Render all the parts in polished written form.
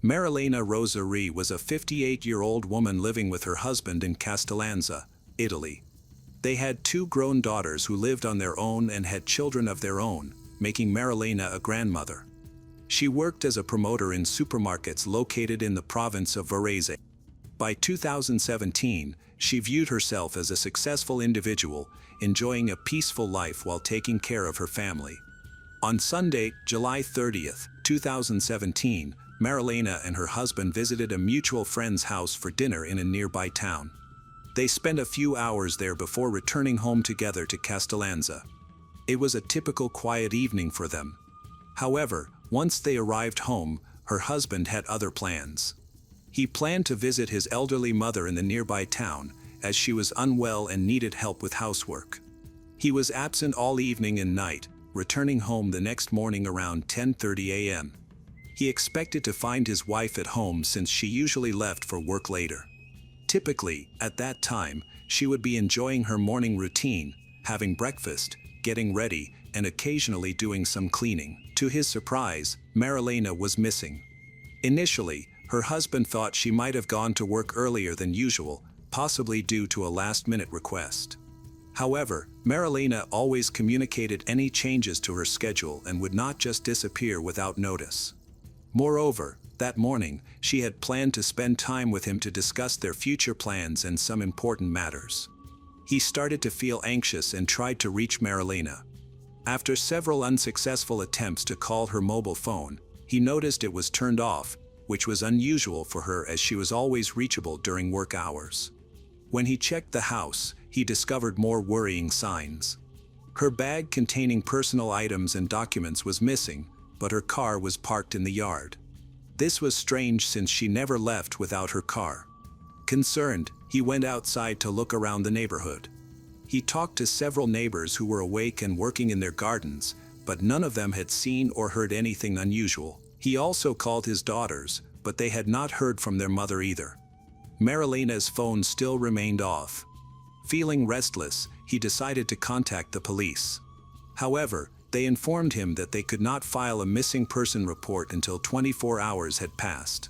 Marilena Rosari was a 58-year-old woman living with her husband in Castellanza, Italy. They had two grown daughters who lived on their own and had children of their own, making Marilena a grandmother. She worked as a promoter in supermarkets located in the province of Varese. By 2017, she viewed herself as a successful individual, enjoying a peaceful life while taking care of her family. On Sunday, July 30th, 2017, Marilena and her husband visited a mutual friend's house for dinner in a nearby town. They spent a few hours there before returning home together to Castellanza. It was a typical quiet evening for them. However, once they arrived home, her husband had other plans. He planned to visit his elderly mother in the nearby town, as she was unwell and needed help with housework. He was absent all evening and night, returning home the next morning around 10:30 a.m. He expected to find his wife at home since she usually left for work later. Typically, at that time, she would be enjoying her morning routine, having breakfast, getting ready, and occasionally doing some cleaning. To his surprise, Marilena was missing. Initially, her husband thought she might have gone to work earlier than usual, possibly due to a last-minute request. However, Marilena always communicated any changes to her schedule and would not just disappear without notice. Moreover, that morning, she had planned to spend time with him to discuss their future plans and some important matters. He started to feel anxious and tried to reach Marilena. After several unsuccessful attempts to call her mobile phone, he noticed it was turned off, which was unusual for her as she was always reachable during work hours. When he checked the house, he discovered more worrying signs. Her bag containing personal items and documents was missing, but her car was parked in the yard. This was strange since she never left without her car. Concerned, he went outside to look around the neighborhood. He talked to several neighbors who were awake and working in their gardens, but none of them had seen or heard anything unusual. He also called his daughters, but they had not heard from their mother either. Marilena's phone still remained off. Feeling restless, he decided to contact the police. However, they informed him that they could not file a missing person report until 24 hours had passed.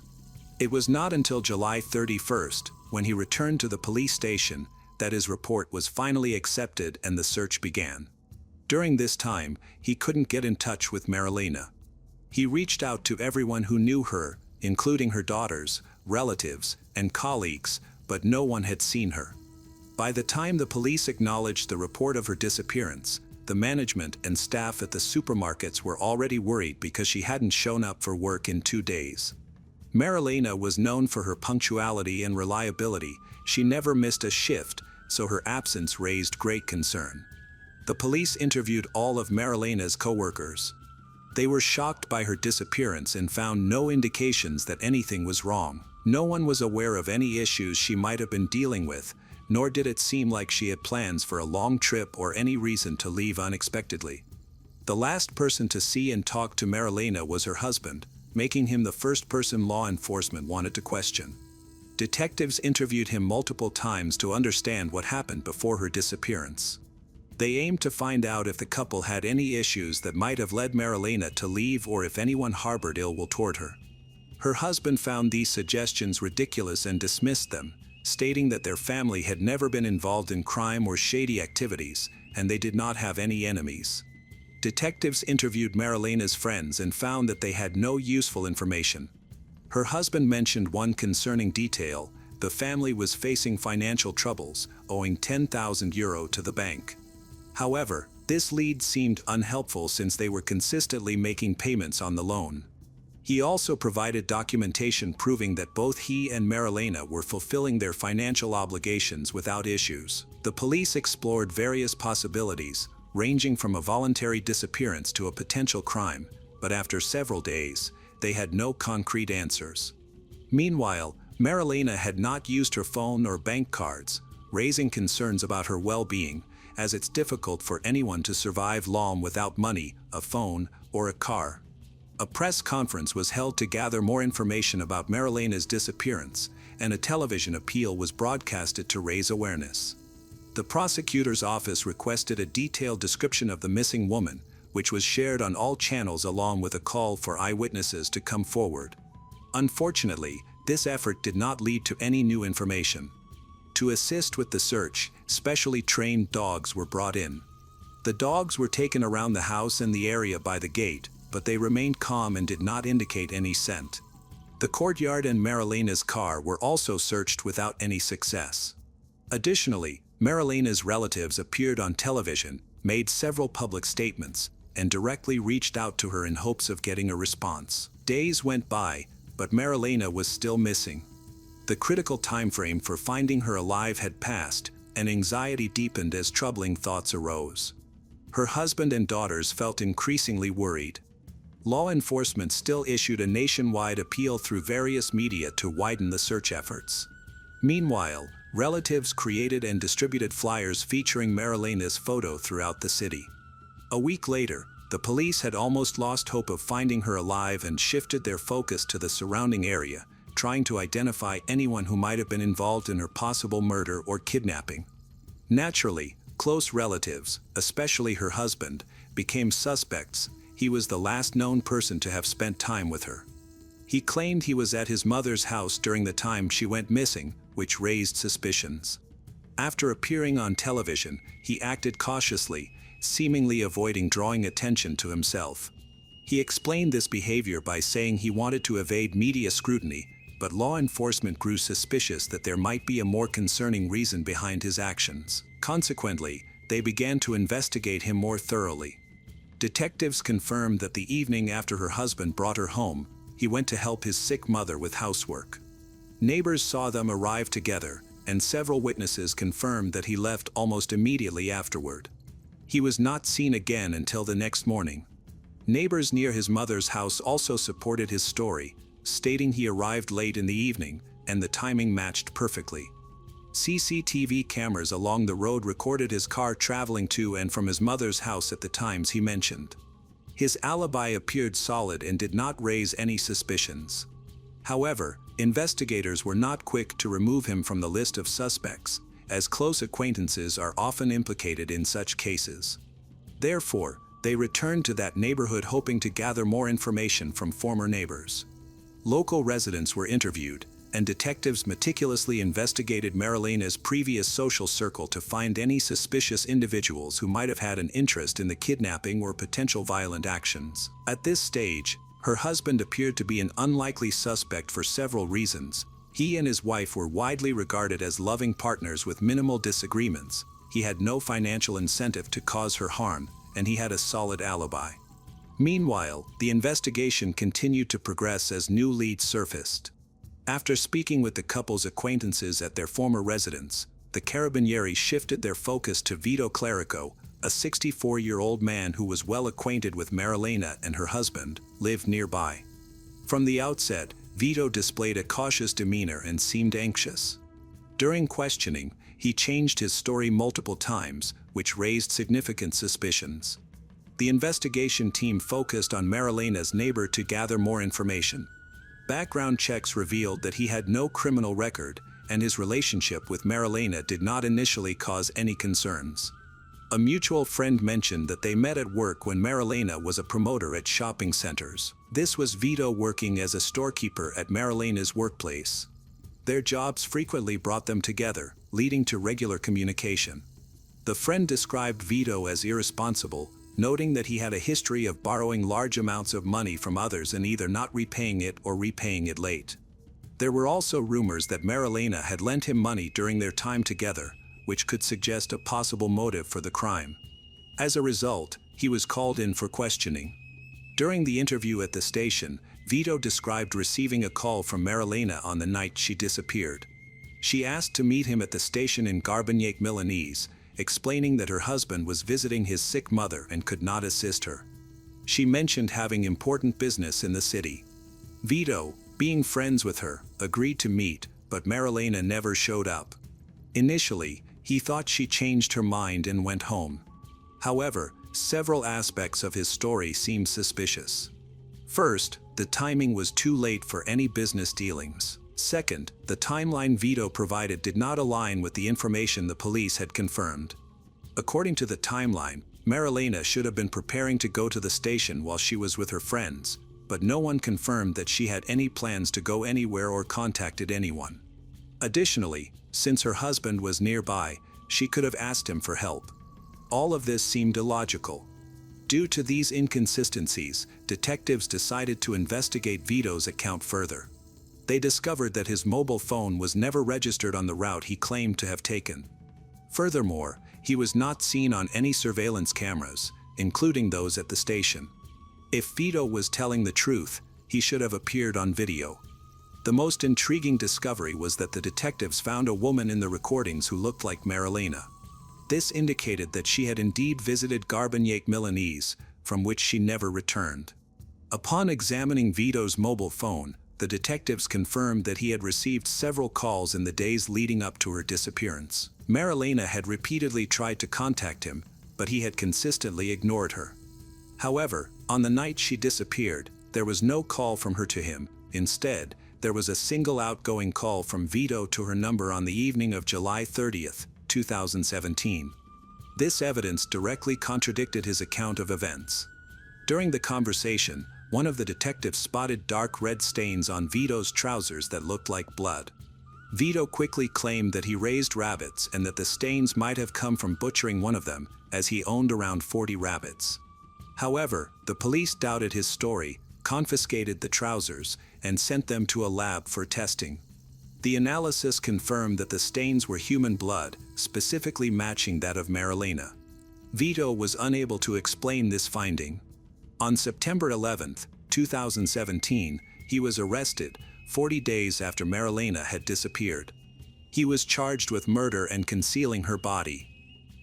It was not until July 31st, when he returned to the police station, that his report was finally accepted and the search began. During this time, he couldn't get in touch with Marilena. He reached out to everyone who knew her, including her daughters, relatives, and colleagues, but no one had seen her. By the time the police acknowledged the report of her disappearance, the management and staff at the supermarkets were already worried because she hadn't shown up for work in 2 days. Marilena was known for her punctuality and reliability. She never missed a shift, so her absence raised great concern. The police interviewed all of Marilena's co-workers. They were shocked by her disappearance and found no indications that anything was wrong. No one was aware of any issues she might have been dealing with, nor did it seem like she had plans for a long trip or any reason to leave unexpectedly. The last person to see and talk to Marilena was her husband, making him the first person law enforcement wanted to question. Detectives interviewed him multiple times to understand what happened before her disappearance. They aimed to find out if the couple had any issues that might have led Marilena to leave or if anyone harbored ill will toward her. Her husband found these suggestions ridiculous and dismissed them, stating that their family had never been involved in crime or shady activities, and they did not have any enemies. Detectives interviewed Marilena's friends and found that they had no useful information. Her husband mentioned one concerning detail: the family was facing financial troubles, owing €10,000 to the bank. However, this lead seemed unhelpful since they were consistently making payments on the loan. He also provided documentation proving that both he and Marilena were fulfilling their financial obligations without issues. The police explored various possibilities, ranging from a voluntary disappearance to a potential crime, but after several days, they had no concrete answers. Meanwhile, Marilena had not used her phone or bank cards, raising concerns about her well-being, as it's difficult for anyone to survive long without money, a phone, or a car. A press conference was held to gather more information about Marilena's disappearance, and a television appeal was broadcasted to raise awareness. The prosecutor's office requested a detailed description of the missing woman, which was shared on all channels along with a call for eyewitnesses to come forward. Unfortunately, this effort did not lead to any new information. To assist with the search, specially trained dogs were brought in. The dogs were taken around the house and the area by the gate, but they remained calm and did not indicate any scent. The courtyard and Marilena's car were also searched without any success. Additionally, Marilena's relatives appeared on television, made several public statements, and directly reached out to her in hopes of getting a response. Days went by, but Marilena was still missing. The critical timeframe for finding her alive had passed, and anxiety deepened as troubling thoughts arose. Her husband and daughters felt increasingly worried. Law enforcement still issued a nationwide appeal through various media to widen the search efforts. Meanwhile, relatives created and distributed flyers featuring Marilena's photo throughout the city. A week later, the police had almost lost hope of finding her alive and shifted their focus to the surrounding area, trying to identify anyone who might have been involved in her possible murder or kidnapping. Naturally, close relatives, especially her husband, became suspects. He was the last known person to have spent time with her. He claimed he was at his mother's house during the time she went missing, which raised suspicions. After appearing on television, he acted cautiously, seemingly avoiding drawing attention to himself. He explained this behavior by saying he wanted to evade media scrutiny, but law enforcement grew suspicious that there might be a more concerning reason behind his actions. Consequently, they began to investigate him more thoroughly. Detectives confirmed that the evening after her husband brought her home, he went to help his sick mother with housework. Neighbors saw them arrive together, and several witnesses confirmed that he left almost immediately afterward. He was not seen again until the next morning. Neighbors near his mother's house also supported his story, stating he arrived late in the evening, and the timing matched perfectly. CCTV cameras along the road recorded his car traveling to and from his mother's house at the times he mentioned. His alibi appeared solid and did not raise any suspicions. However, investigators were not quick to remove him from the list of suspects, as close acquaintances are often implicated in such cases. Therefore, they returned to that neighborhood hoping to gather more information from former neighbors. Local residents were interviewed, and detectives meticulously investigated Marilena's previous social circle to find any suspicious individuals who might have had an interest in the kidnapping or potential violent actions. At this stage, her husband appeared to be an unlikely suspect for several reasons. He and his wife were widely regarded as loving partners with minimal disagreements. He had no financial incentive to cause her harm, and he had a solid alibi. Meanwhile, the investigation continued to progress as new leads surfaced. After speaking with the couple's acquaintances at their former residence, the Carabinieri shifted their focus to Vito Clerico, a 64-year-old man who was well acquainted with Marilena and her husband, lived nearby. From the outset, Vito displayed a cautious demeanor and seemed anxious. During questioning, he changed his story multiple times, which raised significant suspicions. The investigation team focused on Marilena's neighbor to gather more information. Background checks revealed that he had no criminal record, and his relationship with Marilena did not initially cause any concerns. A mutual friend mentioned that they met at work when Marilena was a promoter at shopping centers. This was Vito working as a storekeeper at Marilena's workplace. Their jobs frequently brought them together, leading to regular communication. The friend described Vito as irresponsible, noting that he had a history of borrowing large amounts of money from others and either not repaying it or repaying it late. There were also rumors that Marilena had lent him money during their time together, which could suggest a possible motive for the crime. As a result, he was called in for questioning. During the interview at the station, Vito described receiving a call from Marilena on the night she disappeared. She asked to meet him at the station in Garbagnac Milanese, explaining that her husband was visiting his sick mother and could not assist her. She mentioned having important business in the city. Vito, being friends with her, agreed to meet, but Marilena never showed up. Initially, he thought she changed her mind and went home. However, several aspects of his story seemed suspicious. First, the timing was too late for any business dealings. Second, the timeline Vito provided did not align with the information the police had confirmed. According to the timeline, Marilena should have been preparing to go to the station while she was with her friends, but no one confirmed that she had any plans to go anywhere or contacted anyone. Additionally, since her husband was nearby, she could have asked him for help. All of this seemed illogical. Due to these inconsistencies, detectives decided to investigate Vito's account further. They discovered that his mobile phone was never registered on the route he claimed to have taken. Furthermore, he was not seen on any surveillance cameras, including those at the station. If Vito was telling the truth, he should have appeared on video. The most intriguing discovery was that the detectives found a woman in the recordings who looked like Marilena. This indicated that she had indeed visited Garbagnac Milanese, from which she never returned. Upon examining Vito's mobile phone, the detectives confirmed that he had received several calls in the days leading up to her disappearance. Marilena had repeatedly tried to contact him, but he had consistently ignored her. However, on the night she disappeared, there was no call from her to him. Instead, there was a single outgoing call from Vito to her number on the evening of July 30th, 2017. This evidence directly contradicted his account of events. During the conversation, one of the detectives spotted dark red stains on Vito's trousers that looked like blood. Vito quickly claimed that he raised rabbits and that the stains might have come from butchering one of them, as he owned around 40 rabbits. However, the police doubted his story, confiscated the trousers, and sent them to a lab for testing. The analysis confirmed that the stains were human blood, specifically matching that of Marilena. Vito was unable to explain this finding. On September 11, 2017, he was arrested, 40 days after Marilena had disappeared. He was charged with murder and concealing her body.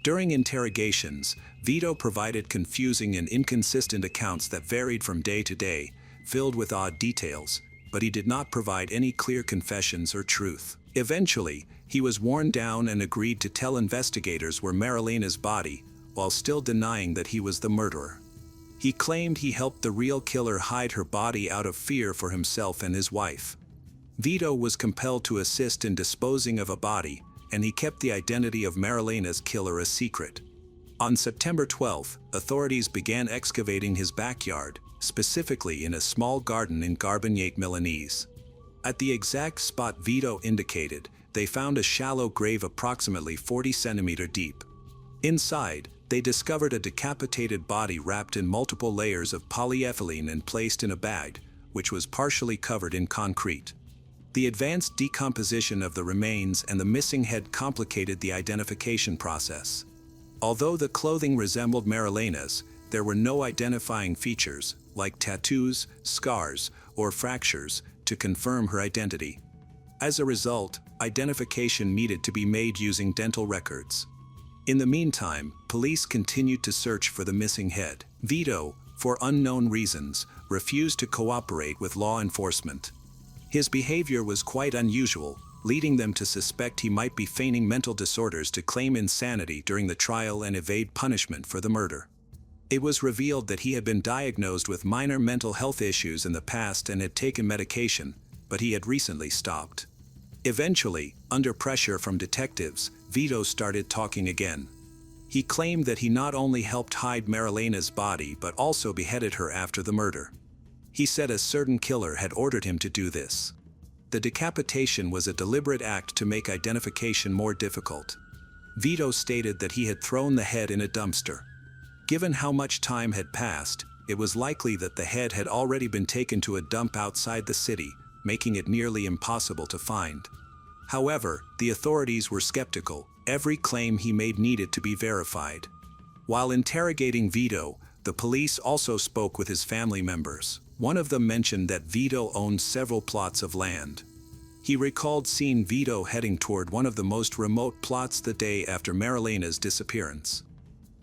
During interrogations, Vito provided confusing and inconsistent accounts that varied from day to day, filled with odd details, but he did not provide any clear confessions or truth. Eventually, he was worn down and agreed to tell investigators where Marilena's body, while still denying that he was the murderer. He claimed he helped the real killer hide her body out of fear for himself and his wife. Vito was compelled to assist in disposing of a body, and he kept the identity of Marilena's killer a secret. On September 12, authorities began excavating his backyard, specifically in a small garden in Garbagnac Milanese. At the exact spot Vito indicated, they found a shallow grave approximately 40 centimeters deep. Inside, they discovered a decapitated body wrapped in multiple layers of polyethylene and placed in a bag, which was partially covered in concrete. The advanced decomposition of the remains and the missing head complicated the identification process. Although the clothing resembled Marilena's, there were no identifying features, like tattoos, scars, or fractures, to confirm her identity. As a result, identification needed to be made using dental records. In the meantime, police continued to search for the missing head. Vito, for unknown reasons, refused to cooperate with law enforcement. His behavior was quite unusual, leading them to suspect he might be feigning mental disorders to claim insanity during the trial and evade punishment for the murder. It was revealed that he had been diagnosed with minor mental health issues in the past and had taken medication, but he had recently stopped. Eventually, under pressure from detectives, Vito started talking again. He claimed that he not only helped hide Marilena's body but also beheaded her after the murder. He said a certain killer had ordered him to do this. The decapitation was a deliberate act to make identification more difficult. Vito stated that he had thrown the head in a dumpster. Given how much time had passed, it was likely that the head had already been taken to a dump outside the city, making it nearly impossible to find. However, the authorities were skeptical. Every claim he made needed to be verified. While interrogating Vito, the police also spoke with his family members. One of them mentioned that Vito owned several plots of land. He recalled seeing Vito heading toward one of the most remote plots the day after Marilena's disappearance.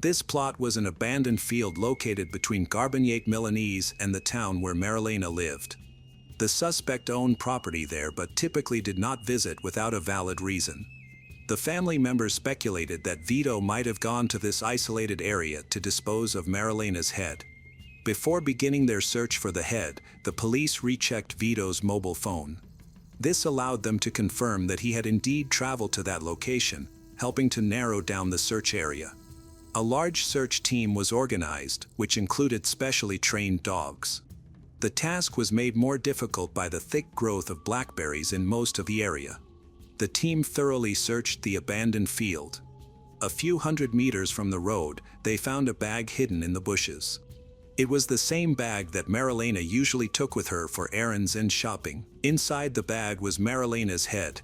This plot was an abandoned field located between Garbagnac Milanese and the town where Marilena lived. The suspect owned property there but typically did not visit without a valid reason. The family members speculated that Vito might have gone to this isolated area to dispose of Marilena's head. Before beginning their search for the head, the police rechecked Vito's mobile phone. This allowed them to confirm that he had indeed traveled to that location, helping to narrow down the search area. A large search team was organized, which included specially trained dogs. The task was made more difficult by the thick growth of blackberries in most of the area. The team thoroughly searched the abandoned field. A few hundred meters from the road, they found a bag hidden in the bushes. It was the same bag that Marilena usually took with her for errands and shopping. Inside the bag was Marilena's head.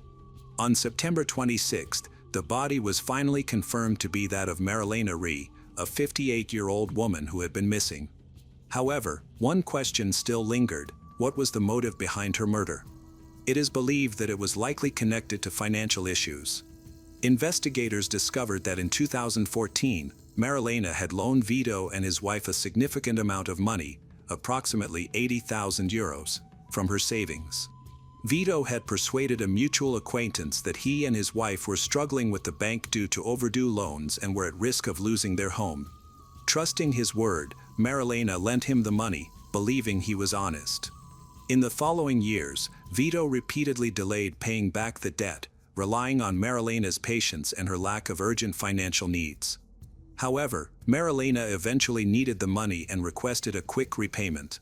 On September 26th, the body was finally confirmed to be that of Marilena Ree, a 58-year-old woman who had been missing. However, one question still lingered: what was the motive behind her murder? It is believed that it was likely connected to financial issues. Investigators discovered that in 2014, Marilena had loaned Vito and his wife a significant amount of money, approximately 80,000 euros, from her savings. Vito had persuaded a mutual acquaintance that he and his wife were struggling with the bank due to overdue loans and were at risk of losing their home. Trusting his word, Marilena lent him the money, believing he was honest. In the following years, Vito repeatedly delayed paying back the debt, relying on Marilena's patience and her lack of urgent financial needs. However, Marilena eventually needed the money and requested a quick repayment.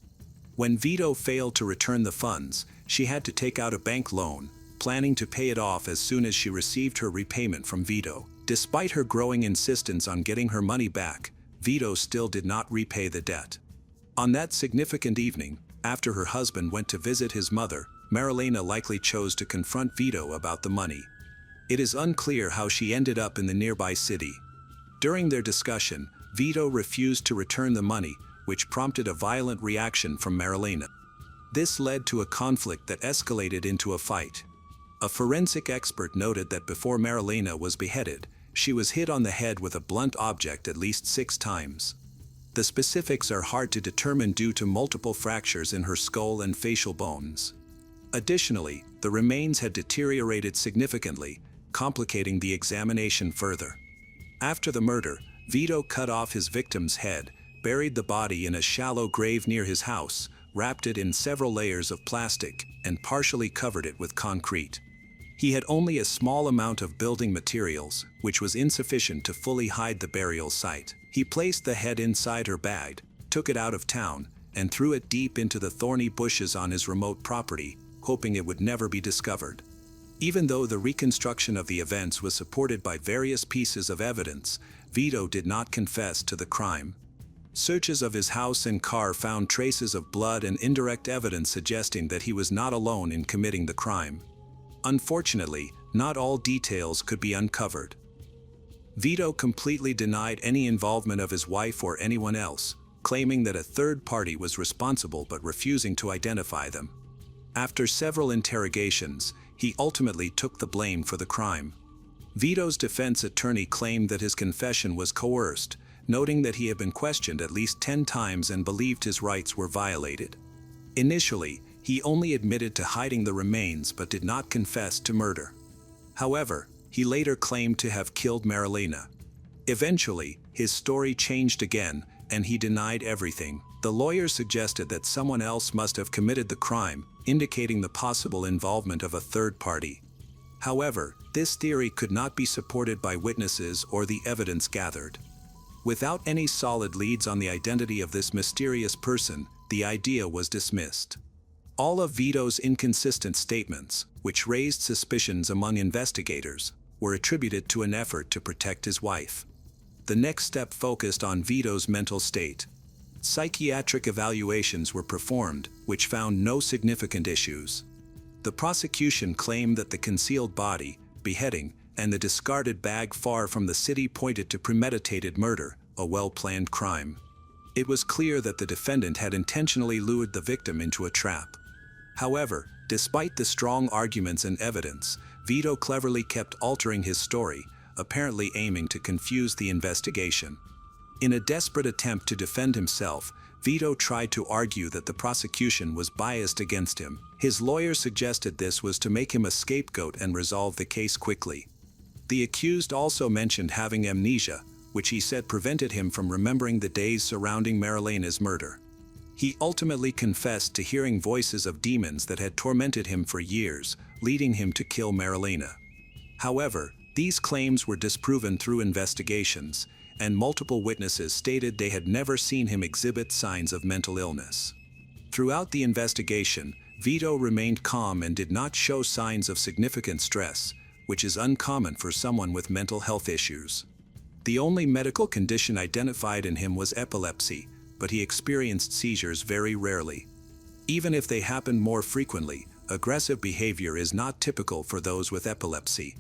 When Vito failed to return the funds, she had to take out a bank loan, planning to pay it off as soon as she received her repayment from Vito. Despite her growing insistence on getting her money back, Vito still did not repay the debt. On that significant evening, after her husband went to visit his mother, Marilena likely chose to confront Vito about the money. It is unclear how she ended up in the nearby city. During their discussion, Vito refused to return the money, which prompted a violent reaction from Marilena. This led to a conflict that escalated into a fight. A forensic expert noted that before Marilena was beheaded, she was hit on the head with a blunt object at least 6 times. The specifics are hard to determine due to multiple fractures in her skull and facial bones. Additionally, the remains had deteriorated significantly, complicating the examination further. After the murder, Vito cut off his victim's head, buried the body in a shallow grave near his house, wrapped it in several layers of plastic, and partially covered it with concrete. He had only a small amount of building materials, which was insufficient to fully hide the burial site. He placed the head inside her bag, took it out of town, and threw it deep into the thorny bushes on his remote property, hoping it would never be discovered. Even though the reconstruction of the events was supported by various pieces of evidence, Vito did not confess to the crime. Searches of his house and car found traces of blood and indirect evidence suggesting that he was not alone in committing the crime. Unfortunately, not all details could be uncovered. Vito completely denied any involvement of his wife or anyone else, claiming that a third party was responsible but refusing to identify them. After several interrogations, he ultimately took the blame for the crime. Vito's defense attorney claimed that his confession was coerced, noting that he had been questioned at least 10 times and believed his rights were violated. Initially, he only admitted to hiding the remains but did not confess to murder. However, he later claimed to have killed Marilena. Eventually, his story changed again, and he denied everything. The lawyer suggested that someone else must have committed the crime, indicating the possible involvement of a third party. However, this theory could not be supported by witnesses or the evidence gathered. Without any solid leads on the identity of this mysterious person, the idea was dismissed. All of Vito's inconsistent statements, which raised suspicions among investigators, were attributed to an effort to protect his wife. The next step focused on Vito's mental state. Psychiatric evaluations were performed, which found no significant issues. The prosecution claimed that the concealed body, beheading, and the discarded bag far from the city pointed to premeditated murder, a well-planned crime. It was clear that the defendant had intentionally lured the victim into a trap. However, despite the strong arguments and evidence, Vito cleverly kept altering his story, apparently aiming to confuse the investigation. In a desperate attempt to defend himself, Vito tried to argue that the prosecution was biased against him. His lawyer suggested this was to make him a scapegoat and resolve the case quickly. The accused also mentioned having amnesia, which he said prevented him from remembering the days surrounding Marilena's murder. He ultimately confessed to hearing voices of demons that had tormented him for years, leading him to kill Marilena. However, these claims were disproven through investigations, and multiple witnesses stated they had never seen him exhibit signs of mental illness. Throughout the investigation, Vito remained calm and did not show signs of significant stress, which is uncommon for someone with mental health issues. The only medical condition identified in him was epilepsy, but he experienced seizures very rarely. Even if they happen more frequently, aggressive behavior is not typical for those with epilepsy.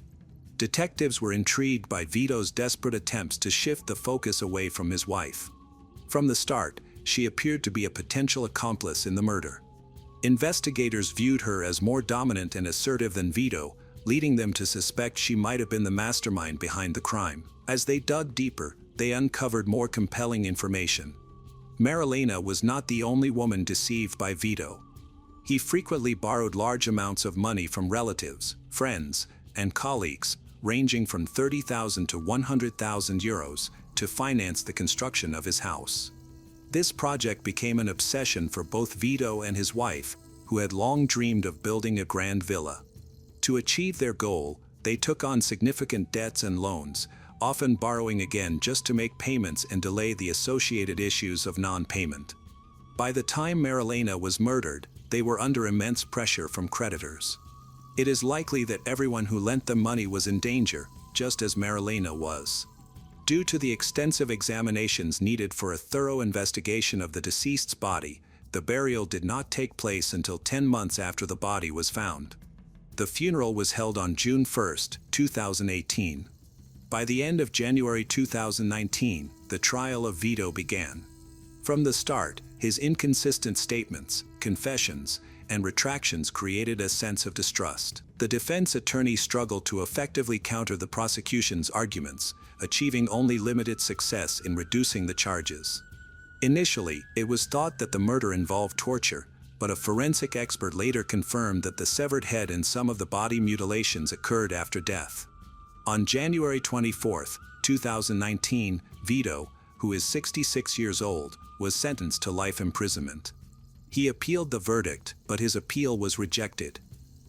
Detectives were intrigued by Vito's desperate attempts to shift the focus away from his wife. From the start, she appeared to be a potential accomplice in the murder. Investigators viewed her as more dominant and assertive than Vito, leading them to suspect she might have been the mastermind behind the crime. As they dug deeper, they uncovered more compelling information. Marilena was not the only woman deceived by Vito. He frequently borrowed large amounts of money from relatives, friends, and colleagues, ranging from 30,000 to 100,000 euros, to finance the construction of his house. This project became an obsession for both Vito and his wife, who had long dreamed of building a grand villa. To achieve their goal, they took on significant debts and loans, often borrowing again just to make payments and delay the associated issues of non-payment. By the time Marilena was murdered, they were under immense pressure from creditors. It is likely that everyone who lent them money was in danger, just as Marilena was. Due to the extensive examinations needed for a thorough investigation of the deceased's body, the burial did not take place until 10 months after the body was found. The funeral was held on June 1, 2018. By the end of January 2019, the trial of Vito began. From the start, his inconsistent statements, confessions, and retractions created a sense of distrust. The defense attorney struggled to effectively counter the prosecution's arguments, achieving only limited success in reducing the charges. Initially, it was thought that the murder involved torture, but a forensic expert later confirmed that the severed head and some of the body mutilations occurred after death. On January 24, 2019, Vito, who is 66 years old, was sentenced to life imprisonment. He appealed the verdict, but his appeal was rejected.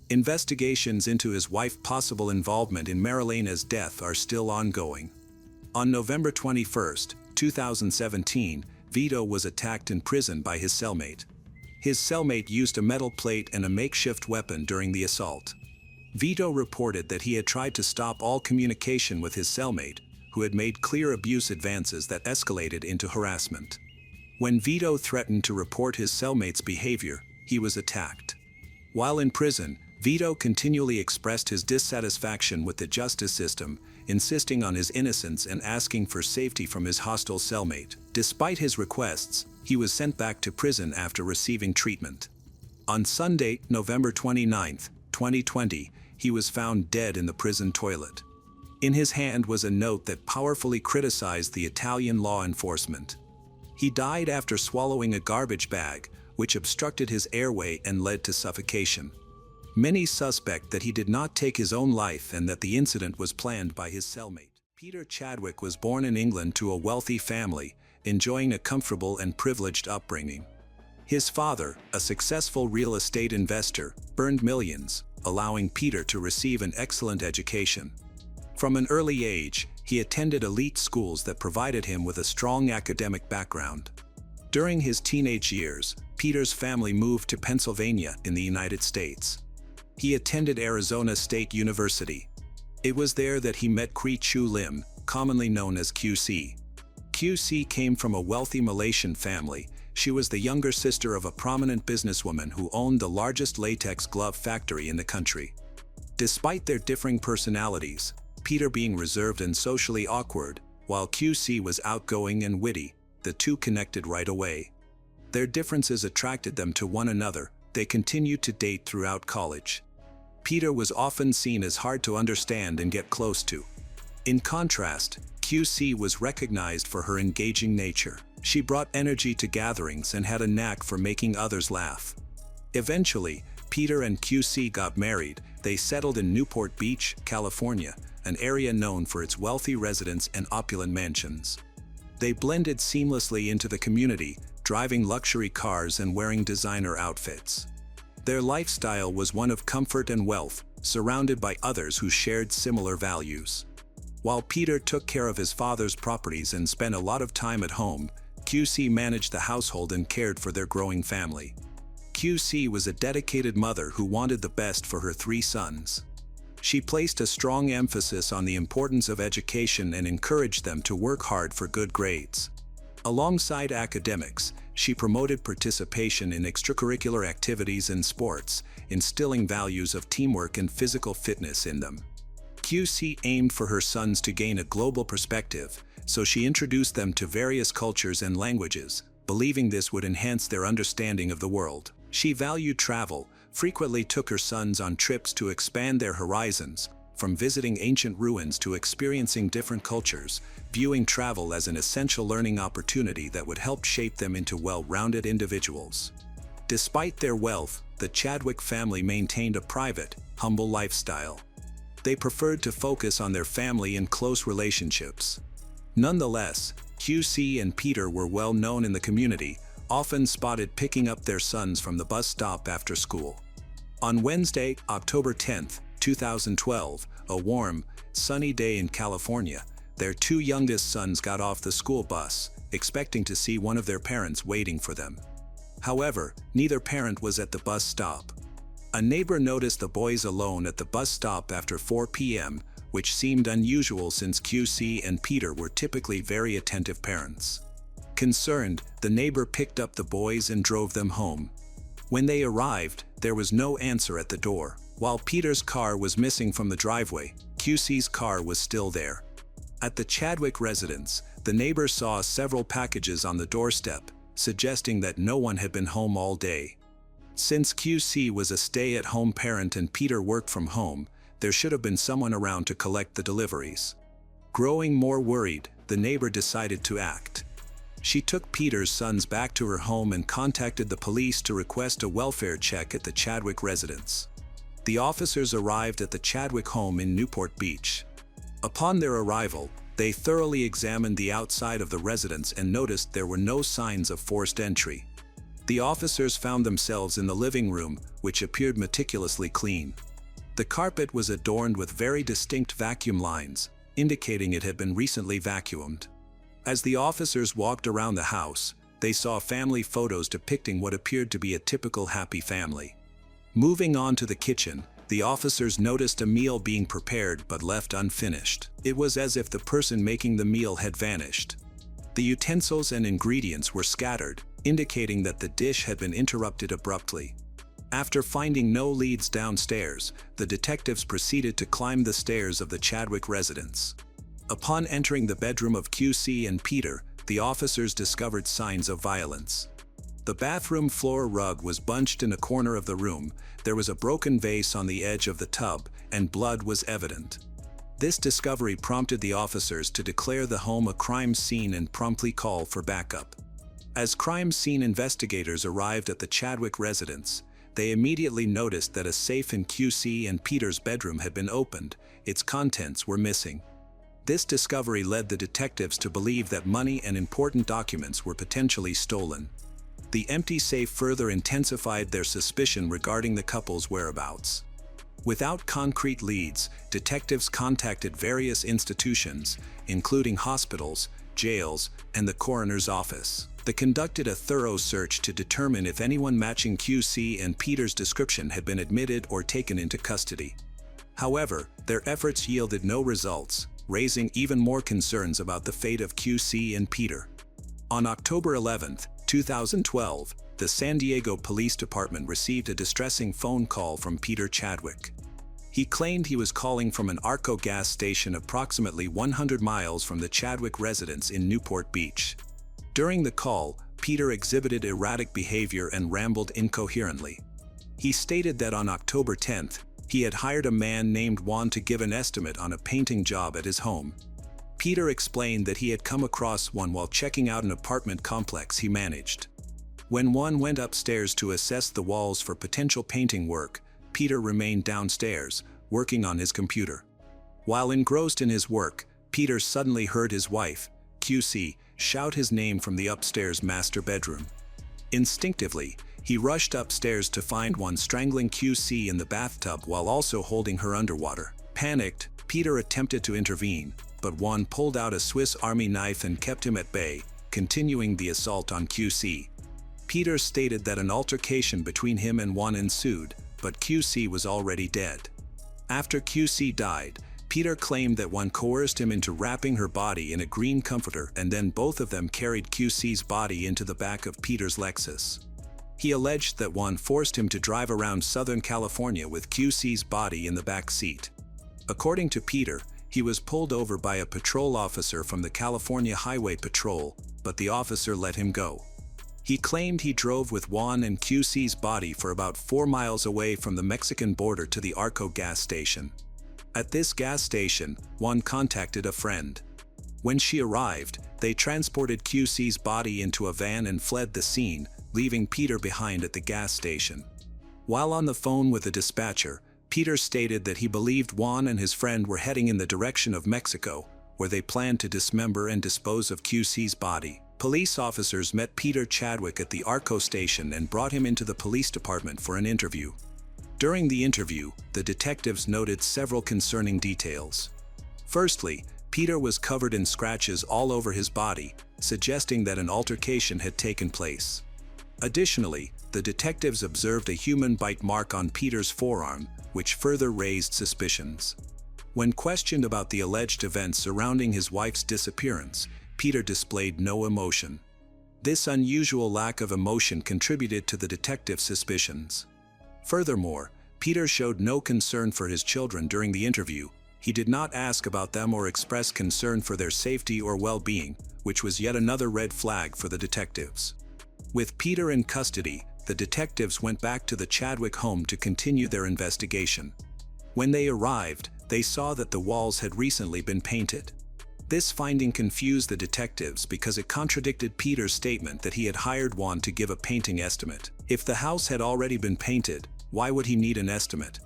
Investigations into his wife's possible involvement in Marilena's death are still ongoing. On November 21, 2017, Vito was attacked in prison by his cellmate. His cellmate used a metal plate and a makeshift weapon during the assault. Vito reported that he had tried to stop all communication with his cellmate, who had made clear abuse advances that escalated into harassment. When Vito threatened to report his cellmate's behavior, he was attacked. While in prison, Vito continually expressed his dissatisfaction with the justice system, insisting on his innocence and asking for safety from his hostile cellmate. Despite his requests, he was sent back to prison after receiving treatment. On Sunday, November 29, 2020, he was found dead in the prison toilet. In his hand was a note that powerfully criticized the Italian law enforcement. He died after swallowing a garbage bag, which obstructed his airway and led to suffocation. Many suspect that he did not take his own life and that the incident was planned by his cellmate. Peter Chadwick was born in England to a wealthy family, enjoying a comfortable and privileged upbringing. His father, a successful real estate investor, earned millions, allowing Peter to receive an excellent education. From an early age, he attended elite schools that provided him with a strong academic background. During his teenage years, Peter's family moved to Pennsylvania in the United States. He attended Arizona State University. It was there that he met Kri Chu Lim, commonly known as QC. QC came from a wealthy Malaysian family. She was the younger sister of a prominent businesswoman who owned the largest latex glove factory in the country. Despite their differing personalities, Peter being reserved and socially awkward, while QC was outgoing and witty, the two connected right away. Their differences attracted them to one another. They continued to date throughout college. Peter was often seen as hard to understand and get close to. In contrast, QC was recognized for her engaging nature. She brought energy to gatherings and had a knack for making others laugh. Eventually, Peter and QC got married. They settled in Newport Beach, California, an area known for its wealthy residents and opulent mansions. They blended seamlessly into the community, driving luxury cars and wearing designer outfits. Their lifestyle was one of comfort and wealth, surrounded by others who shared similar values. While Peter took care of his father's properties and spent a lot of time at home, QC managed the household and cared for their growing family. QC was a dedicated mother who wanted the best for her 3 sons. She placed a strong emphasis on the importance of education and encouraged them to work hard for good grades. Alongside academics, she promoted participation in extracurricular activities and sports, instilling values of teamwork and physical fitness in them. QC aimed for her sons to gain a global perspective, so she introduced them to various cultures and languages, believing this would enhance their understanding of the world. She valued travel, frequently took her sons on trips to expand their horizons, from visiting ancient ruins to experiencing different cultures, viewing travel as an essential learning opportunity that would help shape them into well-rounded individuals. Despite their wealth, the Chadwick family maintained a private, humble lifestyle. They preferred to focus on their family and close relationships. Nonetheless, QC and Peter were well known in the community, often spotted picking up their sons from the bus stop after school. On Wednesday, October 10, 2012, a warm, sunny day in California, their 2 youngest sons got off the school bus, expecting to see one of their parents waiting for them. However, neither parent was at the bus stop. A neighbor noticed the boys alone at the bus stop after 4 p.m., which seemed unusual since QC and Peter were typically very attentive parents. Concerned, the neighbor picked up the boys and drove them home. When they arrived, there was no answer at the door. While Peter's car was missing from the driveway, QC's car was still there. At the Chadwick residence, the neighbor saw several packages on the doorstep, suggesting that no one had been home all day. Since QC was a stay-at-home parent and Peter worked from home, there should have been someone around to collect the deliveries. Growing more worried, the neighbor decided to act. She took Peter's sons back to her home and contacted the police to request a welfare check at the Chadwick residence. The officers arrived at the Chadwick home in Newport Beach. Upon their arrival, they thoroughly examined the outside of the residence and noticed there were no signs of forced entry. The officers found themselves in the living room, which appeared meticulously clean. The carpet was adorned with very distinct vacuum lines, indicating it had been recently vacuumed. As the officers walked around the house, they saw family photos depicting what appeared to be a typical happy family. Moving on to the kitchen, the officers noticed a meal being prepared but left unfinished. It was as if the person making the meal had vanished. The utensils and ingredients were scattered, indicating that the dish had been interrupted abruptly. After finding no leads downstairs, the detectives proceeded to climb the stairs of the Chadwick residence. Upon entering the bedroom of QC and Peter, the officers discovered signs of violence. The bathroom floor rug was bunched in a corner of the room, there was a broken vase on the edge of the tub, and blood was evident. This discovery prompted the officers to declare the home a crime scene and promptly call for backup. As crime scene investigators arrived at the Chadwick residence, they immediately noticed that a safe in QC and Peter's bedroom had been opened, its contents were missing. This discovery led the detectives to believe that money and important documents were potentially stolen. The empty safe further intensified their suspicion regarding the couple's whereabouts. Without concrete leads, detectives contacted various institutions, including hospitals, jails, and the coroner's office. They conducted a thorough search to determine if anyone matching QC and Peter's description had been admitted or taken into custody. However, their efforts yielded no results, raising even more concerns about the fate of QC and Peter. On October 11, 2012, the San Diego Police Department received a distressing phone call from Peter Chadwick. He claimed he was calling from an Arco gas station approximately 100 miles from the Chadwick residence in Newport Beach. During the call, Peter exhibited erratic behavior and rambled incoherently. He stated that on October 10th, he had hired a man named Juan to give an estimate on a painting job at his home. Peter explained that he had come across Juan while checking out an apartment complex he managed. When Juan went upstairs to assess the walls for potential painting work, Peter remained downstairs, working on his computer. While engrossed in his work, Peter suddenly heard his wife, QC, shout his name from the upstairs master bedroom. Instinctively, he rushed upstairs to find Juan strangling QC in the bathtub while also holding her underwater. Panicked, Peter attempted to intervene, but Juan pulled out a Swiss Army knife and kept him at bay, continuing the assault on QC. Peter stated that an altercation between him and Juan ensued, but QC was already dead. After QC died, Peter claimed that Juan coerced him into wrapping her body in a green comforter, and then both of them carried QC's body into the back of Peter's Lexus. He alleged that Juan forced him to drive around Southern California with QC's body in the back seat. According to Peter, he was pulled over by a patrol officer from the California Highway Patrol, but the officer let him go. He claimed he drove with Juan and QC's body for about 4 miles away from the Mexican border to the Arco gas station. At this gas station, Juan contacted a friend. When she arrived, they transported QC's body into a van and fled the scene, leaving Peter behind at the gas station. While on the phone with the dispatcher, Peter stated that he believed Juan and his friend were heading in the direction of Mexico, where they planned to dismember and dispose of QC's body. Police officers met Peter Chadwick at the Arco station and brought him into the police department for an interview. During the interview, the detectives noted several concerning details. Firstly, Peter was covered in scratches all over his body, suggesting that an altercation had taken place. Additionally, the detectives observed a human bite mark on Peter's forearm, which further raised suspicions. When questioned about the alleged events surrounding his wife's disappearance, Peter displayed no emotion. This unusual lack of emotion contributed to the detectives' suspicions. Furthermore, Peter showed no concern for his children during the interview. He did not ask about them or express concern for their safety or well-being, which was yet another red flag for the detectives. With Peter in custody, the detectives went back to the Chadwick home to continue their investigation. When they arrived, they saw that the walls had recently been painted. This finding confused the detectives because it contradicted Peter's statement that he had hired Juan to give a painting estimate. If the house had already been painted, why would he need an estimate?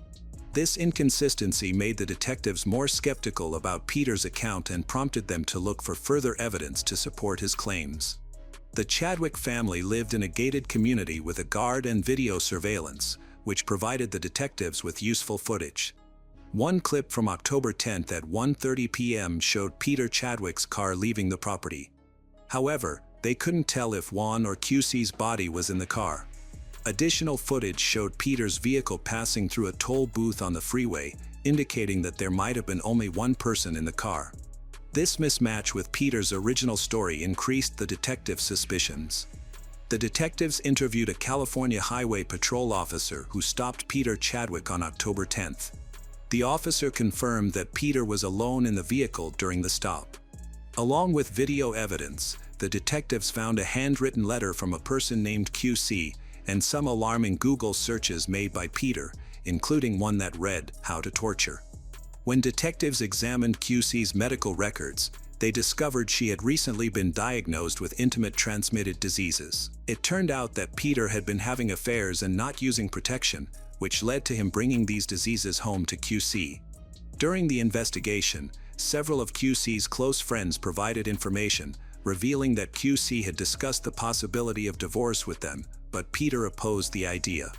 This inconsistency made the detectives more skeptical about Peter's account and prompted them to look for further evidence to support his claims. The Chadwick family lived in a gated community with a guard and video surveillance, which provided the detectives with useful footage. One clip from October 10th at 1:30 p.m. showed Peter Chadwick's car leaving the property. However, they couldn't tell if Juan or QC's body was in the car. Additional footage showed Peter's vehicle passing through a toll booth on the freeway, indicating that there might have been only one person in the car. This mismatch with Peter's original story increased the detectives' suspicions. The detectives interviewed a California Highway Patrol officer who stopped Peter Chadwick on October 10th. The officer confirmed that Peter was alone in the vehicle during the stop. Along with video evidence, the detectives found a handwritten letter from a person named QC and some alarming Google searches made by Peter, including one that read, "How to torture." When detectives examined QC's medical records, they discovered she had recently been diagnosed with intimate transmitted diseases. It turned out that Peter had been having affairs and not using protection, which led to him bringing these diseases home to QC. During the investigation, several of QC's close friends provided information, revealing that QC had discussed the possibility of divorce with them, but Peter opposed the idea.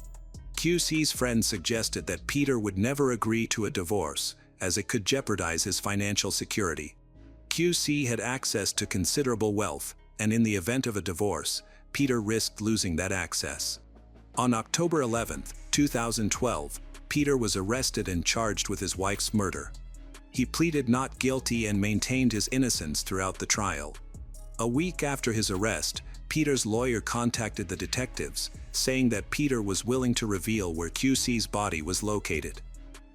QC's friends suggested that Peter would never agree to a divorce, as it could jeopardize his financial security. QC had access to considerable wealth, and in the event of a divorce, Peter risked losing that access. On October 11, 2012, Peter was arrested and charged with his wife's murder. He pleaded not guilty and maintained his innocence throughout the trial. A week after his arrest, Peter's lawyer contacted the detectives, saying that Peter was willing to reveal where QC's body was located.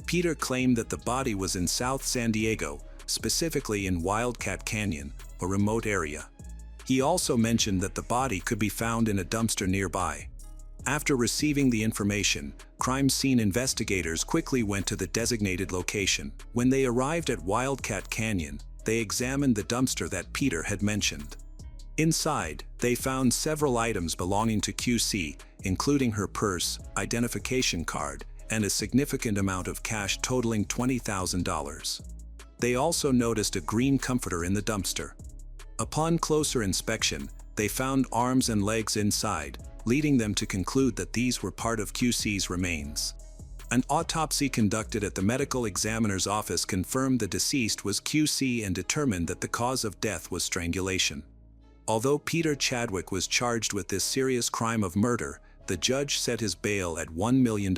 Peter claimed that the body was in South San Diego, specifically in Wildcat Canyon, a remote area. He also mentioned that the body could be found in a dumpster nearby. After receiving the information, crime scene investigators quickly went to the designated location. When they arrived at Wildcat Canyon, they examined the dumpster that Peter had mentioned. Inside, they found several items belonging to QC, including her purse, identification card, and a significant amount of cash totaling $20,000. They also noticed a green comforter in the dumpster. Upon closer inspection, they found arms and legs inside, leading them to conclude that these were part of QC's remains. An autopsy conducted at the medical examiner's office confirmed the deceased was QC and determined that the cause of death was strangulation. Although Peter Chadwick was charged with this serious crime of murder, the judge set his bail at $1 million.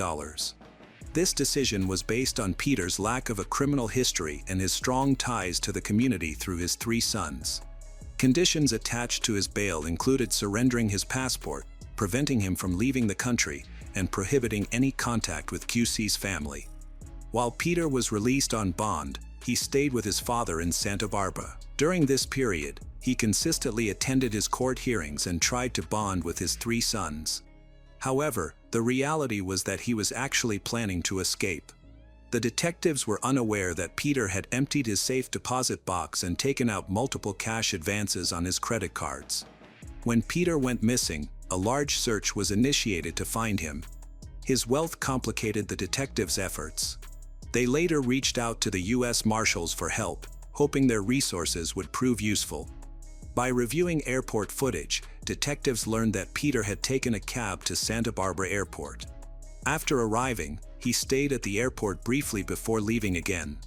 This decision was based on Peter's lack of a criminal history and his strong ties to the community through his 3 sons. Conditions attached to his bail included surrendering his passport, preventing him from leaving the country, and prohibiting any contact with QC's family. While Peter was released on bond, he stayed with his father in Santa Barbara. During this period, he consistently attended his court hearings and tried to bond with his 3 sons. However, the reality was that he was actually planning to escape. The detectives were unaware that Peter had emptied his safe deposit box and taken out multiple cash advances on his credit cards. When Peter went missing, a large search was initiated to find him. His wealth complicated the detectives' efforts. They later reached out to the U.S. Marshals for help, hoping their resources would prove useful. By reviewing airport footage, detectives learned that Peter had taken a cab to Santa Barbara Airport. After arriving, he stayed at the airport briefly before leaving again.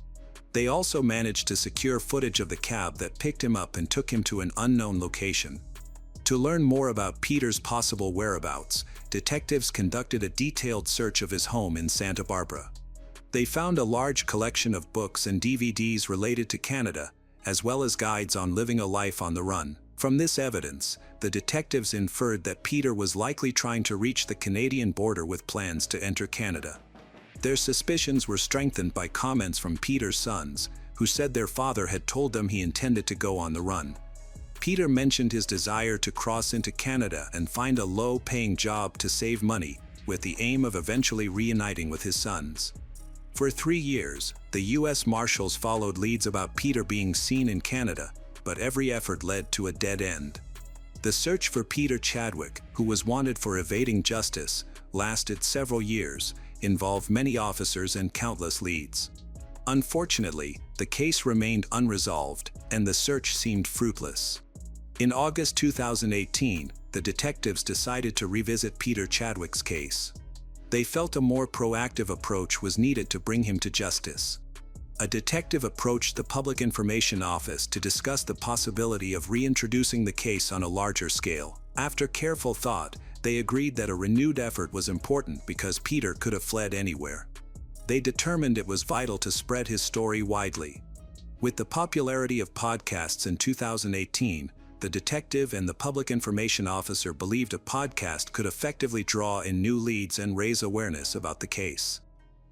They also managed to secure footage of the cab that picked him up and took him to an unknown location. To learn more about Peter's possible whereabouts, detectives conducted a detailed search of his home in Santa Barbara. They found a large collection of books and DVDs related to Canada, as well as guides on living a life on the run. From this evidence, the detectives inferred that Peter was likely trying to reach the Canadian border with plans to enter Canada. Their suspicions were strengthened by comments from Peter's sons, who said their father had told them he intended to go on the run. Peter mentioned his desire to cross into Canada and find a low-paying job to save money, with the aim of eventually reuniting with his sons. For 3 years, the U.S. Marshals followed leads about Peter being seen in Canada, but every effort led to a dead end. The search for Peter Chadwick, who was wanted for evading justice, lasted several years, involved many officers and countless leads. Unfortunately, the case remained unresolved, and the search seemed fruitless. In August 2018, the detectives decided to revisit Peter Chadwick's case. They felt a more proactive approach was needed to bring him to justice. A detective approached the Public Information Office to discuss the possibility of reintroducing the case on a larger scale. After careful thought, they agreed that a renewed effort was important because Peter could have fled anywhere. They determined it was vital to spread his story widely. With the popularity of podcasts in 2018, the detective and the public information officer believed a podcast could effectively draw in new leads and raise awareness about the case.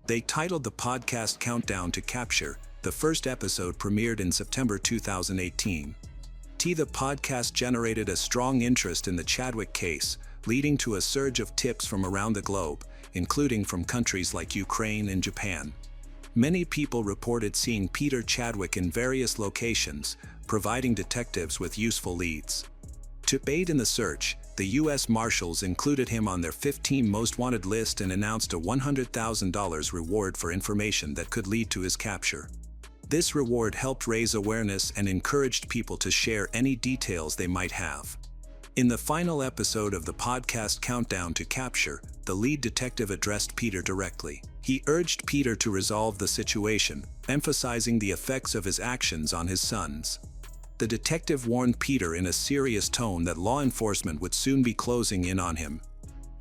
They titled the podcast Countdown to Capture. The first episode premiered in September 2018. The podcast generated a strong interest in the Chadwick case, leading to a surge of tips from around the globe, including from countries like Ukraine and Japan. Many people reported seeing Peter Chadwick in various locations, providing detectives with useful leads. To aid in the search, the U.S. Marshals included him on their 15 most wanted list and announced a $100,000 reward for information that could lead to his capture. This reward helped raise awareness and encouraged people to share any details they might have. In the final episode of the podcast Countdown to Capture, the lead detective addressed Peter directly. He urged Peter to resolve the situation, emphasizing the effects of his actions on his sons. The detective warned Peter in a serious tone that law enforcement would soon be closing in on him.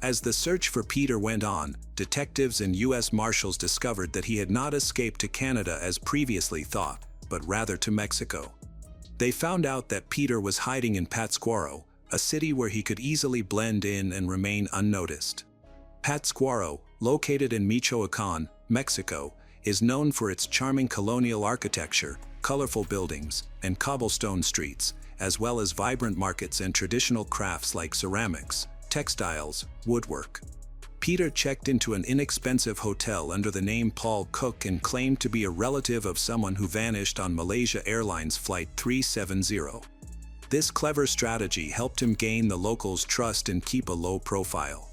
As the search for Peter went on, detectives and U.S. Marshals discovered that he had not escaped to Canada as previously thought, but rather to Mexico. They found out that Peter was hiding in Pátzcuaro, a city where he could easily blend in and remain unnoticed. Pátzcuaro, located in Michoacán, Mexico, is known for its charming colonial architecture, colorful buildings, and cobblestone streets, as well as vibrant markets and traditional crafts like ceramics, textiles, woodwork. Peter checked into an inexpensive hotel under the name Paul Cook and claimed to be a relative of someone who vanished on Malaysia Airlines Flight 370. This clever strategy helped him gain the locals' trust and keep a low profile.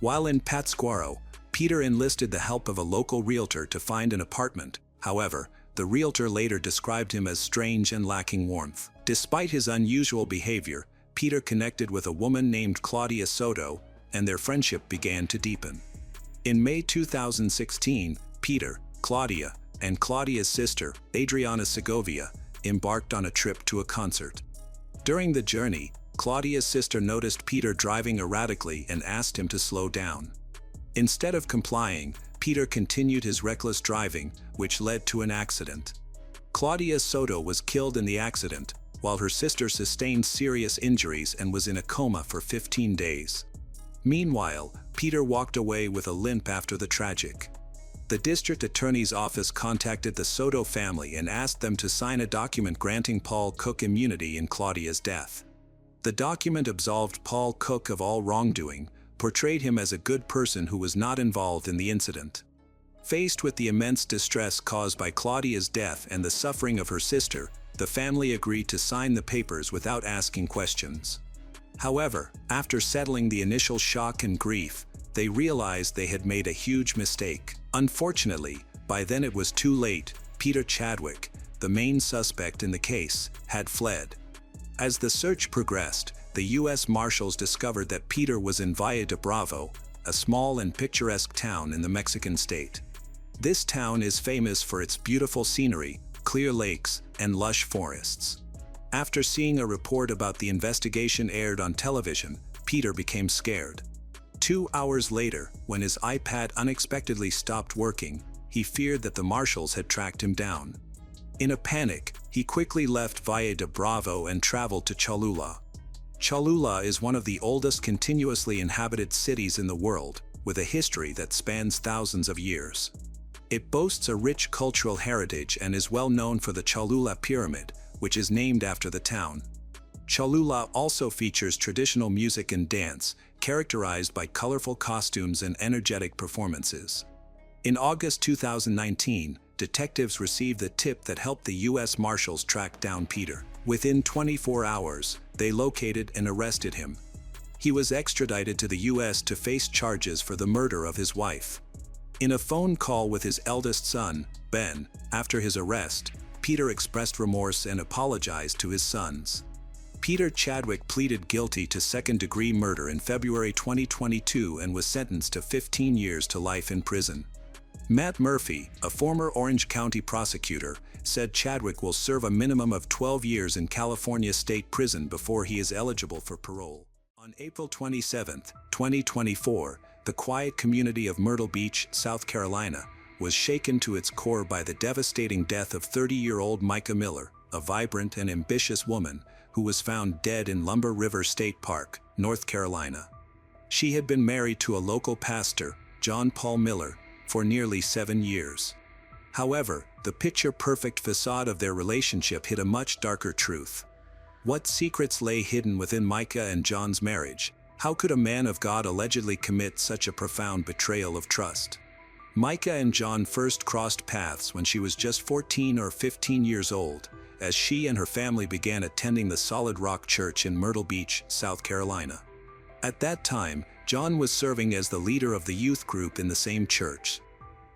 While in Pátzcuaro, Peter enlisted the help of a local realtor to find an apartment. However, the realtor later described him as strange and lacking warmth. Despite his unusual behavior, Peter connected with a woman named Claudia Soto, and their friendship began to deepen. In May 2016, Peter, Claudia, and Claudia's sister, Adriana Segovia, embarked on a trip to a concert. During the journey, Claudia's sister noticed Peter driving erratically and asked him to slow down. Instead of complying, Peter continued his reckless driving, which led to an accident. Claudia Soto was killed in the accident, while her sister sustained serious injuries and was in a coma for 15 days. Meanwhile, Peter walked away with a limp after the tragic. The district attorney's office contacted the Soto family and asked them to sign a document granting Paul Cook immunity in Claudia's death. The document absolved Paul Cook of all wrongdoing, portrayed him as a good person who was not involved in the incident. Faced with the immense distress caused by Claudia's death and the suffering of her sister, the family agreed to sign the papers without asking questions. However, after settling the initial shock and grief, they realized they had made a huge mistake. Unfortunately, by then it was too late. Peter Chadwick, the main suspect in the case, had fled. As the search progressed, the U.S. Marshals discovered that Peter was in Valle de Bravo, a small and picturesque town in the Mexican state. This town is famous for its beautiful scenery, clear lakes, and lush forests. After seeing a report about the investigation aired on television, Peter became scared. 2 hours later, when his iPad unexpectedly stopped working, he feared that the marshals had tracked him down. In a panic, he quickly left Valle de Bravo and traveled to Cholula. Cholula is one of the oldest continuously inhabited cities in the world, with a history that spans thousands of years. It boasts a rich cultural heritage and is well known for the Cholula Pyramid, which is named after the town. Cholula also features traditional music and dance, characterized by colorful costumes and energetic performances. In August 2019, detectives received the tip that helped the U.S. Marshals track down Peter. Within 24 hours, they located and arrested him. He was extradited to the U.S. to face charges for the murder of his wife. In a phone call with his eldest son, Ben, after his arrest, Peter expressed remorse and apologized to his sons. Peter Chadwick pleaded guilty to second-degree murder in February 2022 and was sentenced to 15 years to life in prison. Matt Murphy, a former Orange County prosecutor, said Chadwick will serve a minimum of 12 years in California State Prison before he is eligible for parole. On April 27, 2024, the quiet community of Myrtle Beach, South Carolina, was shaken to its core by the devastating death of 30-year-old Micah Miller, a vibrant and ambitious woman who was found dead in Lumber River State Park, North Carolina. She had been married to a local pastor, John Paul Miller, for nearly 7 years. However, the picture-perfect facade of their relationship hid a much darker truth. What secrets lay hidden within Micah and John's marriage? How could a man of God allegedly commit such a profound betrayal of trust? Micah and John first crossed paths when she was just 14 or 15 years old, as she and her family began attending the Solid Rock Church in Myrtle Beach, South Carolina. At that time, John was serving as the leader of the youth group in the same church.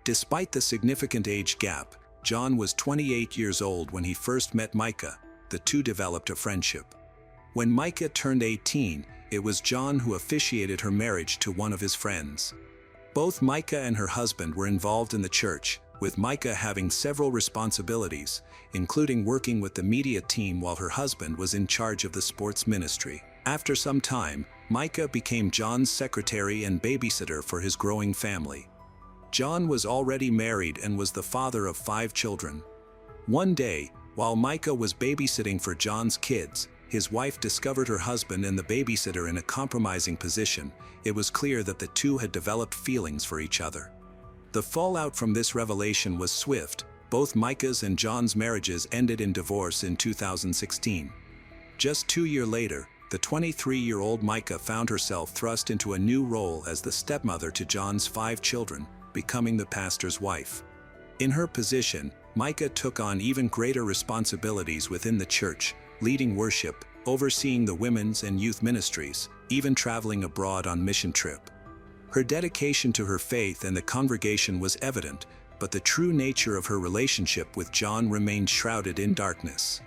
Despite the significant age gap, John was 28 years old when he first met Micah. The two developed a friendship. When Micah turned 18, it was John who officiated her marriage to one of his friends. Both Micah and her husband were involved in the church, with Micah having several responsibilities, including working with the media team while her husband was in charge of the sports ministry. After some time, Micah became John's secretary and babysitter for his growing family. John was already married and was the father of 5 children. One day, while Micah was babysitting for John's kids, his wife discovered her husband and the babysitter in a compromising position. It was clear that the two had developed feelings for each other. The fallout from this revelation was swift. Both Micah's and John's marriages ended in divorce in 2016. Just 2 years later, the 23-year-old Micah found herself thrust into a new role as the stepmother to John's 5 children, becoming the pastor's wife. In her position, Micah took on even greater responsibilities within the church, leading worship, overseeing the women's and youth ministries, even traveling abroad on mission trip. Her dedication to her faith and the congregation was evident, but the true nature of her relationship with John remained shrouded in darkness.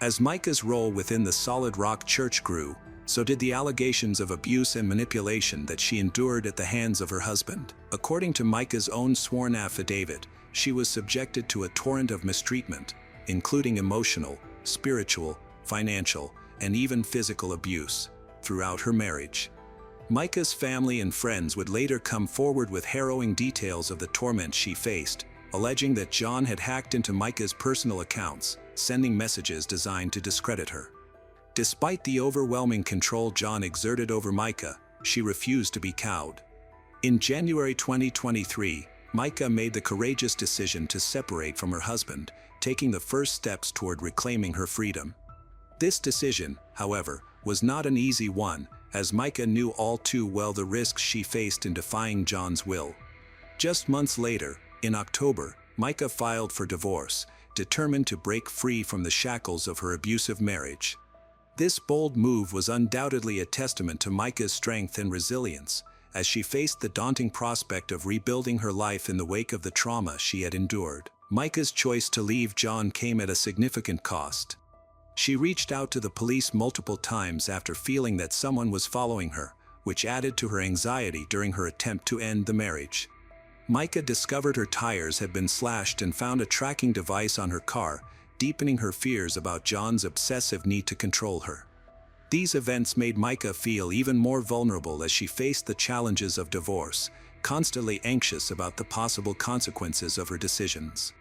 As Micah's role within the Solid Rock Church grew, so did the allegations of abuse and manipulation that she endured at the hands of her husband. According to Micah's own sworn affidavit, she was subjected to a torrent of mistreatment, including emotional, spiritual, financial, and even physical abuse throughout her marriage. Micah's family and friends would later come forward with harrowing details of the torment she faced, alleging that John had hacked into Micah's personal accounts, sending messages designed to discredit her. Despite the overwhelming control John exerted over Micah, she refused to be cowed. In January 2023, Micah made the courageous decision to separate from her husband, taking the first steps toward reclaiming her freedom. This decision, however, was not an easy one, as Micah knew all too well the risks she faced in defying John's will. Just months later, in October, Micah filed for divorce, determined to break free from the shackles of her abusive marriage. This bold move was undoubtedly a testament to Micah's strength and resilience, as she faced the daunting prospect of rebuilding her life in the wake of the trauma she had endured. Micah's choice to leave John came at a significant cost. She reached out to the police multiple times after feeling that someone was following her, which added to her anxiety during her attempt to end the marriage. Micah discovered her tires had been slashed and found a tracking device on her car, deepening her fears about John's obsessive need to control her. These events made Micah feel even more vulnerable as she faced the challenges of divorce, constantly anxious about the possible consequences of her decisions.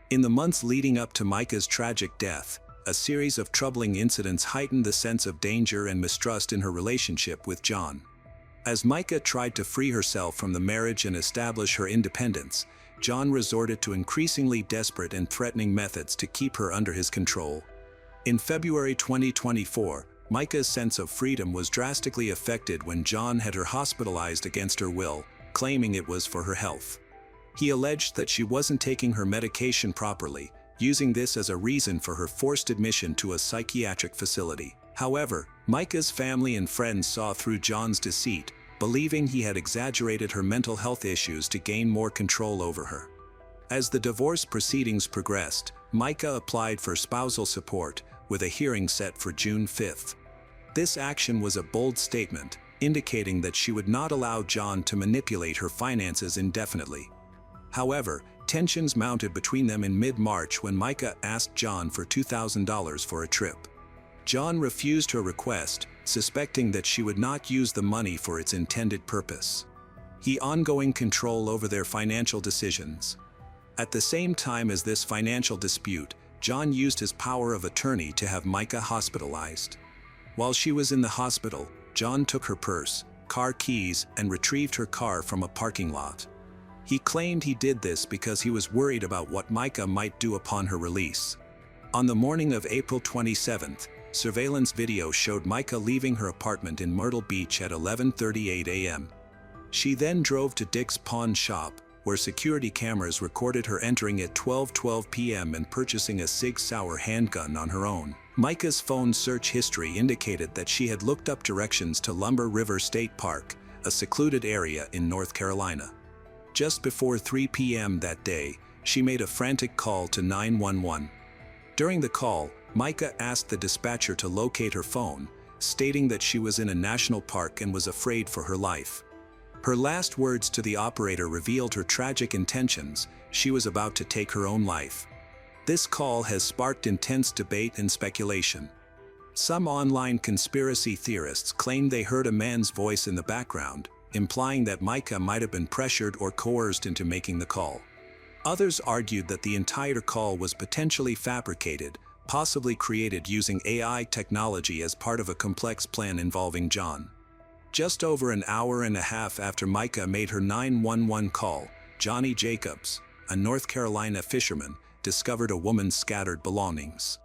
In the months leading up to Micah's tragic death, a series of troubling incidents heightened the sense of danger and mistrust in her relationship with John. As Micah tried to free herself from the marriage and establish her independence, John resorted to increasingly desperate and threatening methods to keep her under his control. In February 2024, Micah's sense of freedom was drastically affected when John had her hospitalized against her will, claiming it was for her health. He alleged that she wasn't taking her medication properly, using this as a reason for her forced admission to a psychiatric facility. However, Micah's family and friends saw through John's deceit, believing he had exaggerated her mental health issues to gain more control over her. As the divorce proceedings progressed, Micah applied for spousal support, with a hearing set for June 5. This action was a bold statement, indicating that she would not allow John to manipulate her finances indefinitely. However, tensions mounted between them in mid-March when Micah asked John for $2,000 for a trip. John refused her request, suspecting that she would not use the money for its intended purpose. He had ongoing control over their financial decisions. At the same time as this financial dispute, John used his power of attorney to have Micah hospitalized. While she was in the hospital, John took her purse, car keys, and retrieved her car from a parking lot. He claimed he did this because he was worried about what Micah might do upon her release. On the morning of April 27th, surveillance video showed Micah leaving her apartment in Myrtle Beach at 11:38 a.m. She then drove to Dick's pawn shop, where security cameras recorded her entering at 12:12 p.m. and purchasing a Sig Sauer handgun on her own. Micah's phone search history indicated that she had looked up directions to Lumber River State Park, a secluded area in North Carolina. Just before 3 p.m. that day, she made a frantic call to 911. During the call, Micah asked the dispatcher to locate her phone, stating that she was in a national park and was afraid for her life. Her last words to the operator revealed her tragic intentions: she was about to take her own life. This call has sparked intense debate and speculation. Some online conspiracy theorists claim they heard a man's voice in the background, implying that Micah might have been pressured or coerced into making the call. Others argued that the entire call was potentially fabricated, possibly created using AI technology as part of a complex plan involving John. Just over an hour and a half after Micah made her 911 call, Johnny Jacobs, a North Carolina fisherman, discovered a woman's scattered belongings.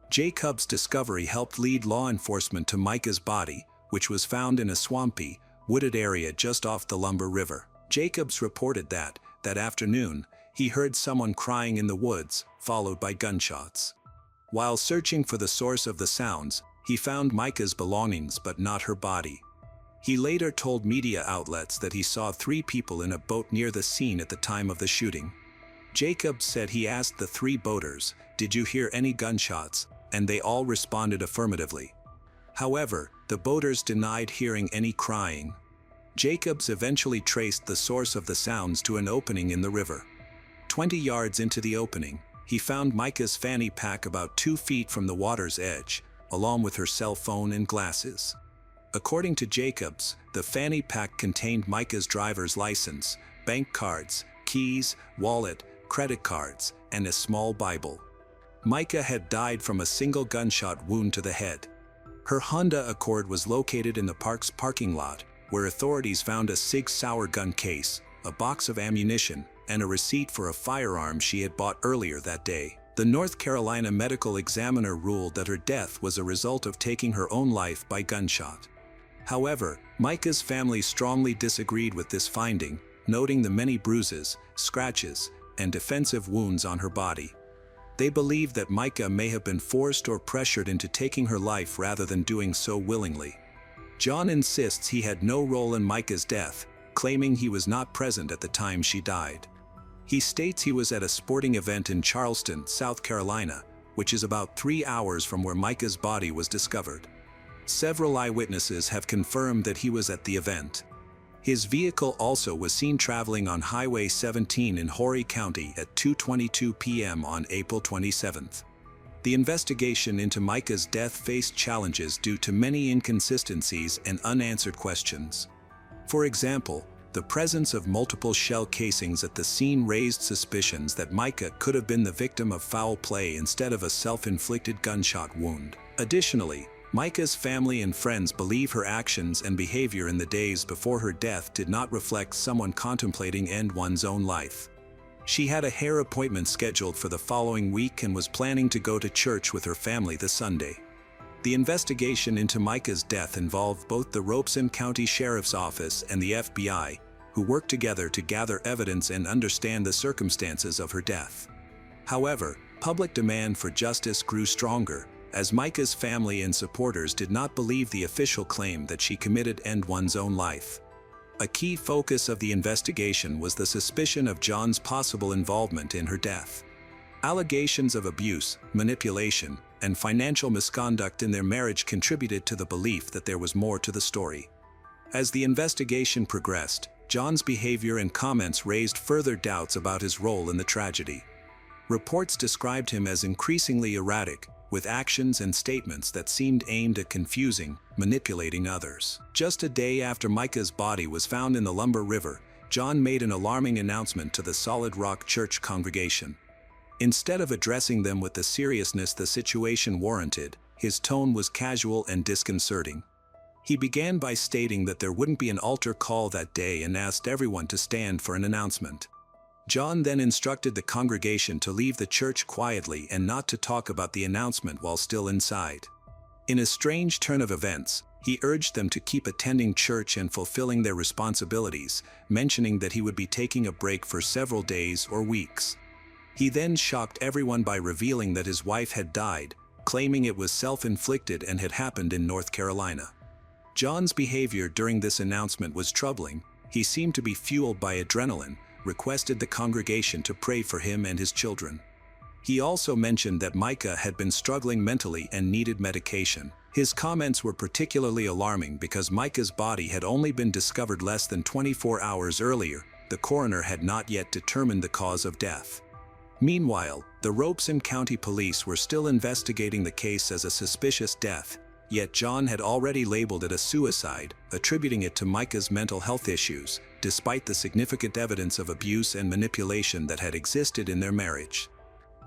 Jacobs' discovery helped lead law enforcement to Micah's body, which was found in a swampy, wooded area just off the Lumber River. Jacobs reported that afternoon, he heard someone crying in the woods, followed by gunshots. While searching for the source of the sounds, he found Micah's belongings but not her body. He later told media outlets that he saw 3 people in a boat near the scene at the time of the shooting. Jacobs said he asked the 3 boaters, "Did you hear any gunshots?" and they all responded affirmatively. However, the boaters denied hearing any crying. Jacobs eventually traced the source of the sounds to an opening in the river. 20 yards into the opening, he found Micah's fanny pack about 2 feet from the water's edge, along with her cell phone and glasses. According to Jacobs, the fanny pack contained Micah's driver's license, bank cards, keys, wallet, credit cards, and a small Bible. Micah had died from a single gunshot wound to the head. Her Honda Accord was located in the park's parking lot, where authorities found a Sig Sauer gun case, a box of ammunition, and a receipt for a firearm she had bought earlier that day. The North Carolina medical examiner ruled that her death was a result of taking her own life by gunshot. However, Micah's family strongly disagreed with this finding, noting the many bruises, scratches, and defensive wounds on her body. They believed that Micah may have been forced or pressured into taking her life rather than doing so willingly. John insists he had no role in Micah's death, claiming he was not present at the time she died. He states he was at a sporting event in Charleston, South Carolina, which is about 3 hours from where Micah's body was discovered. Several eyewitnesses have confirmed that he was at the event. His vehicle also was seen traveling on Highway 17 in Horry County at 2:22 p.m. on April 27. The investigation into Micah's death faced challenges due to many inconsistencies and unanswered questions. For example, the presence of multiple shell casings at the scene raised suspicions that Micah could have been the victim of foul play instead of a self-inflicted gunshot wound. Additionally, Micah's family and friends believe her actions and behavior in the days before her death did not reflect someone contemplating end one's own life. She had a hair appointment scheduled for the following week and was planning to go to church with her family the Sunday. The investigation into Micah's death involved both the Robeson County Sheriff's Office and the FBI, who worked together to gather evidence and understand the circumstances of her death. However, public demand for justice grew stronger, as Micah's family and supporters did not believe the official claim that she committed end one's own life. A key focus of the investigation was the suspicion of John's possible involvement in her death. Allegations of abuse, manipulation, and financial misconduct in their marriage contributed to the belief that there was more to the story. As the investigation progressed, John's behavior and comments raised further doubts about his role in the tragedy. Reports described him as increasingly erratic, with actions and statements that seemed aimed at confusing, manipulating others. Just a day after Micah's body was found in the Lumber River, John made an alarming announcement to the Solid Rock Church congregation. Instead of addressing them with the seriousness the situation warranted, his tone was casual and disconcerting. He began by stating that there wouldn't be an altar call that day and asked everyone to stand for an announcement. John then instructed the congregation to leave the church quietly and not to talk about the announcement while still inside. In a strange turn of events, he urged them to keep attending church and fulfilling their responsibilities, mentioning that he would be taking a break for several days or weeks. He then shocked everyone by revealing that his wife had died, claiming it was self-inflicted and had happened in North Carolina. John's behavior during this announcement was troubling. He seemed to be fueled by adrenaline, requested the congregation to pray for him and his children. He also mentioned that Micah had been struggling mentally and needed medication. His comments were particularly alarming because Micah's body had only been discovered less than 24 hours earlier. The coroner had not yet determined the cause of death. Meanwhile, the Robeson County Police were still investigating the case as a suspicious death, yet John had already labeled it a suicide, attributing it to Micah's mental health issues, despite the significant evidence of abuse and manipulation that had existed in their marriage.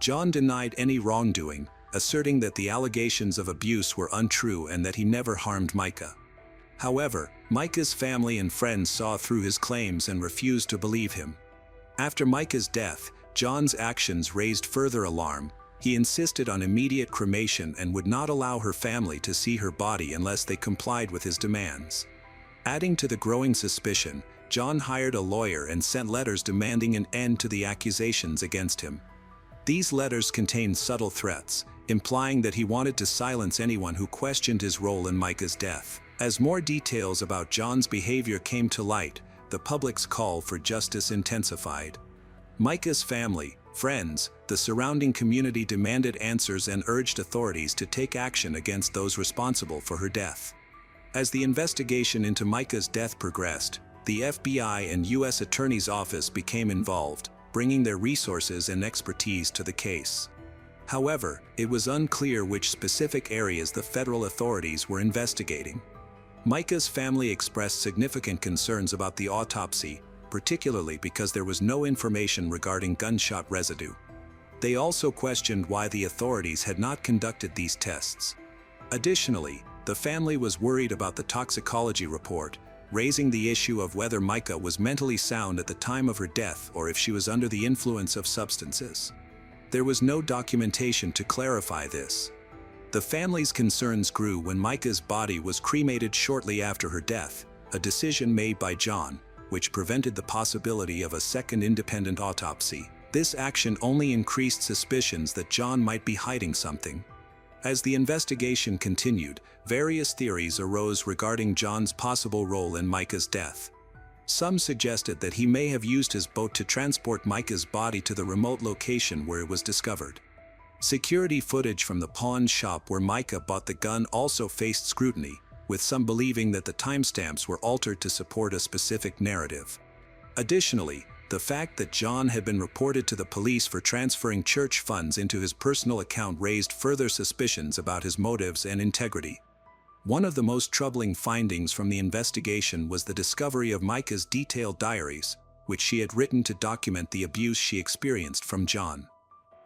John denied any wrongdoing, asserting that the allegations of abuse were untrue and that he never harmed Micah. However, Micah's family and friends saw through his claims and refused to believe him. After Micah's death, John's actions raised further alarm. He insisted on immediate cremation and would not allow her family to see her body unless they complied with his demands. Adding to the growing suspicion, John hired a lawyer and sent letters demanding an end to the accusations against him. These letters contained subtle threats, implying that he wanted to silence anyone who questioned his role in Micah's death. As more details about John's behavior came to light, the public's call for justice intensified. Micah's family, friends, the surrounding community demanded answers and urged authorities to take action against those responsible for her death. As the investigation into Micah's death progressed, the FBI and U.S. Attorney's Office became involved, bringing their resources and expertise to the case. However, it was unclear which specific areas the federal authorities were investigating. Micah's family expressed significant concerns about the autopsy, particularly because there was no information regarding gunshot residue. They also questioned why the authorities had not conducted these tests. Additionally, the family was worried about the toxicology report, raising the issue of whether Micah was mentally sound at the time of her death or if she was under the influence of substances. There was no documentation to clarify this. The family's concerns grew when Micah's body was cremated shortly after her death, a decision made by John, which prevented the possibility of a second independent autopsy. This action only increased suspicions that John might be hiding something. As the investigation continued, various theories arose regarding John's possible role in Micah's death. Some suggested that he may have used his boat to transport Micah's body to the remote location where it was discovered. Security footage from the pawn shop where Micah bought the gun also faced scrutiny, with some believing that the timestamps were altered to support a specific narrative. Additionally, the fact that John had been reported to the police for transferring church funds into his personal account raised further suspicions about his motives and integrity. One of the most troubling findings from the investigation was the discovery of Micah's detailed diaries, which she had written to document the abuse she experienced from John.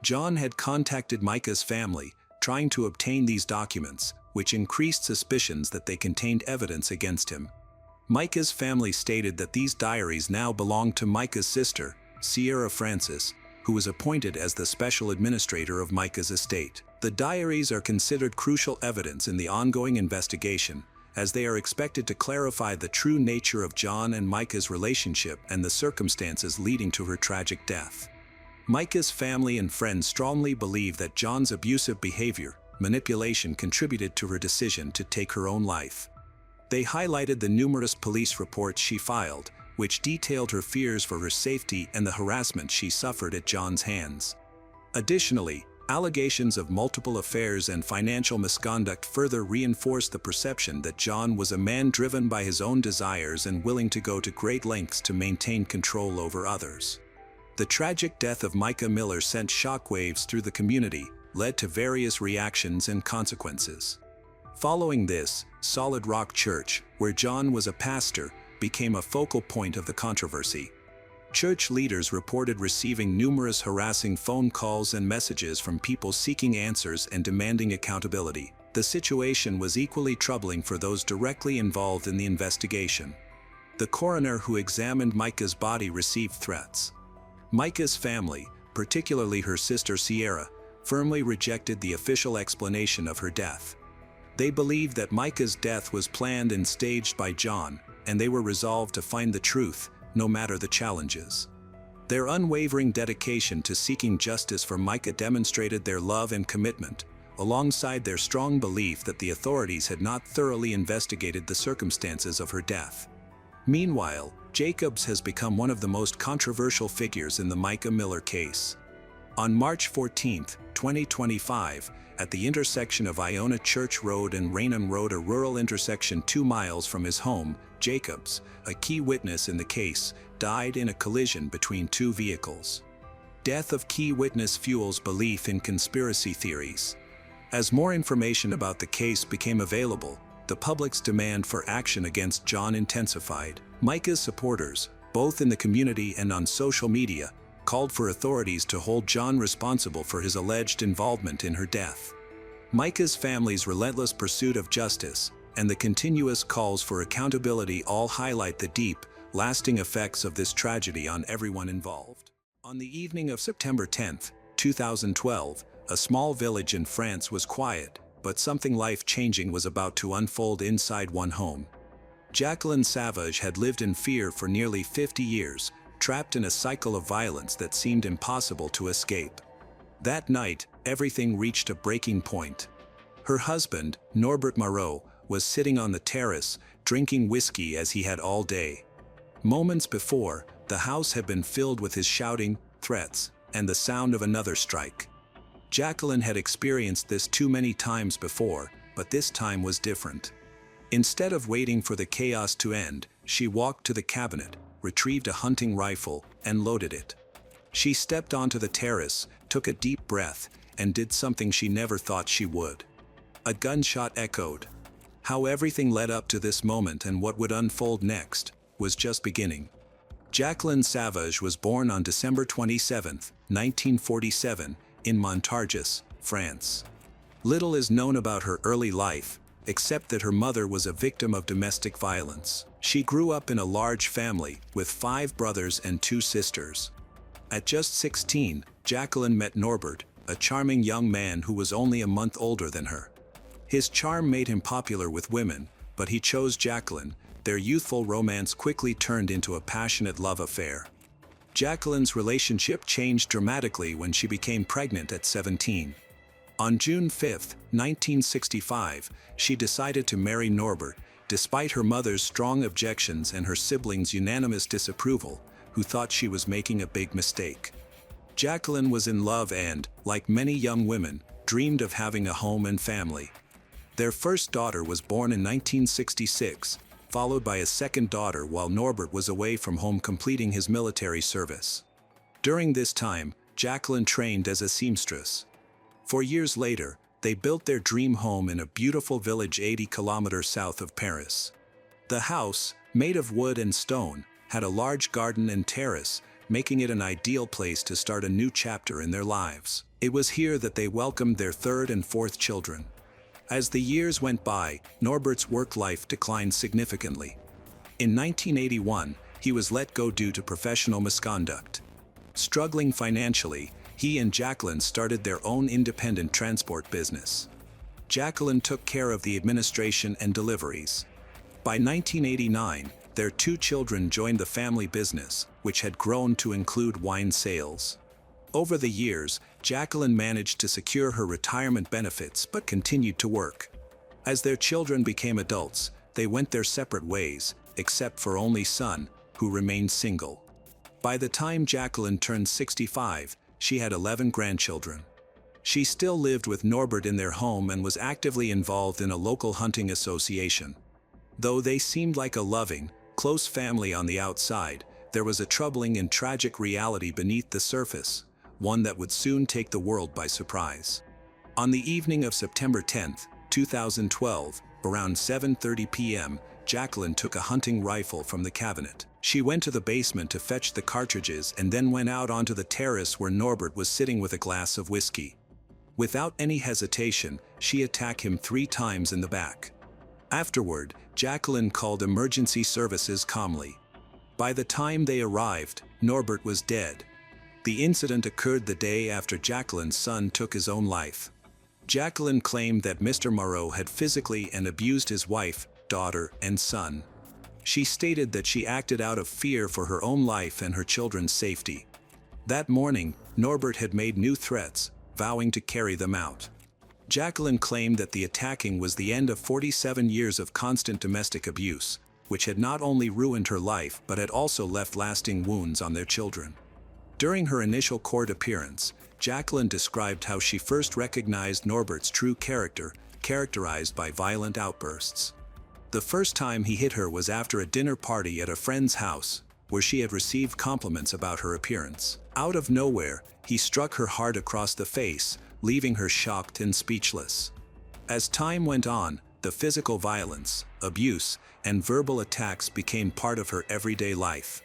John had contacted Micah's family, trying to obtain these documents, which increased suspicions that they contained evidence against him. Micah's family stated that these diaries now belonged to Micah's sister, Sierra Francis, who was appointed as the special administrator of Micah's estate. The diaries are considered crucial evidence in the ongoing investigation, as they are expected to clarify the true nature of John and Micah's relationship and the circumstances leading to her tragic death. Micah's family and friends strongly believe that John's abusive behavior, manipulation contributed to her decision to take her own life. They highlighted the numerous police reports she filed, which detailed her fears for her safety and the harassment she suffered at John's hands. Additionally, allegations of multiple affairs and financial misconduct further reinforced the perception that John was a man driven by his own desires and willing to go to great lengths to maintain control over others. The tragic death of Micah Miller sent shockwaves through the community, led to various reactions and consequences. Following this, Solid Rock Church, where John was a pastor, became a focal point of the controversy. Church leaders reported receiving numerous harassing phone calls and messages from people seeking answers and demanding accountability. The situation was equally troubling for those directly involved in the investigation. The coroner who examined Micah's body received threats. Micah's family, particularly her sister Sierra, firmly rejected the official explanation of her death. They believed that Micah's death was planned and staged by John, and they were resolved to find the truth, no matter the challenges. Their unwavering dedication to seeking justice for Micah demonstrated their love and commitment, alongside their strong belief that the authorities had not thoroughly investigated the circumstances of her death. Meanwhile, Jacobs has become one of the most controversial figures in the Micah Miller case. On March 14, 2025, at the intersection of Iona Church Road and Raynham Road, a rural intersection 2 miles from his home, Jacobs, a key witness in the case, died in a collision between 2 vehicles. Death of key witness fuels belief in conspiracy theories. As more information about the case became available, the public's demand for action against John intensified. Micah's supporters, both in the community and on social media, called for authorities to hold John responsible for his alleged involvement in her death. Micah's family's relentless pursuit of justice and the continuous calls for accountability all highlight the deep, lasting effects of this tragedy on everyone involved. On the evening of September 10, 2012, a small village in France was quiet, but something life-changing was about to unfold inside one home. Jacqueline Savage had lived in fear for nearly 50 years, trapped in a cycle of violence that seemed impossible to escape. That night, everything reached a breaking point. Her husband, Norbert Moreau, was sitting on the terrace, drinking whiskey as he had all day. Moments before, the house had been filled with his shouting, threats, and the sound of another strike. Jacqueline had experienced this too many times before, but this time was different. Instead of waiting for the chaos to end, she walked to the cabinet, retrieved a hunting rifle, and loaded it. She stepped onto the terrace, took a deep breath, and did something she never thought she would. A gunshot echoed. How everything led up to this moment and what would unfold next was just beginning. Jacqueline Sauvage was born on December 27, 1947, in Montargis, France. Little is known about her early life, except that her mother was a victim of domestic violence. She grew up in a large family, with 5 brothers and 2 sisters. At just 16, Jacqueline met Norbert, a charming young man who was only a month older than her. His charm made him popular with women, but he chose Jacqueline. Their youthful romance quickly turned into a passionate love affair. Jacqueline's relationship changed dramatically when she became pregnant at 17. On June 5, 1965, she decided to marry Norbert, despite her mother's strong objections and her siblings' unanimous disapproval, who thought she was making a big mistake. Jacqueline was in love and, like many young women, dreamed of having a home and family. Their first daughter was born in 1966, followed by a second daughter while Norbert was away from home completing his military service. During this time, Jacqueline trained as a seamstress. 4 years later, they built their dream home in a beautiful village 80 kilometers south of Paris. The house, made of wood and stone, had a large garden and terrace, making it an ideal place to start a new chapter in their lives. It was here that they welcomed their 3rd and 4th children. As the years went by, Norbert's work life declined significantly. In 1981, he was let go due to professional misconduct. Struggling financially, he and Jacqueline started their own independent transport business. Jacqueline took care of the administration and deliveries. By 1989, their 2 children joined the family business, which had grown to include wine sales. Over the years, Jacqueline managed to secure her retirement benefits but continued to work. As their children became adults, they went their separate ways, except for only son, who remained single. By the time Jacqueline turned 65, she had 11 grandchildren. She still lived with Norbert in their home and was actively involved in a local hunting association. Though they seemed like a loving, close family on the outside, there was a troubling and tragic reality beneath the surface, one that would soon take the world by surprise. On the evening of September 10, 2012, around 7:30 p.m., Jacqueline took a hunting rifle from the cabinet. She went to the basement to fetch the cartridges and then went out onto the terrace where Norbert was sitting with a glass of whiskey. Without any hesitation, she attacked him 3 times in the back. Afterward, Jacqueline called emergency services calmly. By the time they arrived, Norbert was dead. The incident occurred the day after Jacqueline's son took his own life. Jacqueline claimed that Mr. Moreau had physically and abused his wife, daughter, and son. She stated that she acted out of fear for her own life and her children's safety. That morning, Norbert had made new threats, vowing to carry them out. Jacqueline claimed that the attacking was the end of 47 years of constant domestic abuse, which had not only ruined her life but had also left lasting wounds on their children. During her initial court appearance, Jacqueline described how she first recognized Norbert's true character, characterized by violent outbursts. The first time he hit her was after a dinner party at a friend's house, where she had received compliments about her appearance. Out of nowhere, he struck her hard across the face, leaving her shocked and speechless. As time went on, the physical violence, abuse, and verbal attacks became part of her everyday life.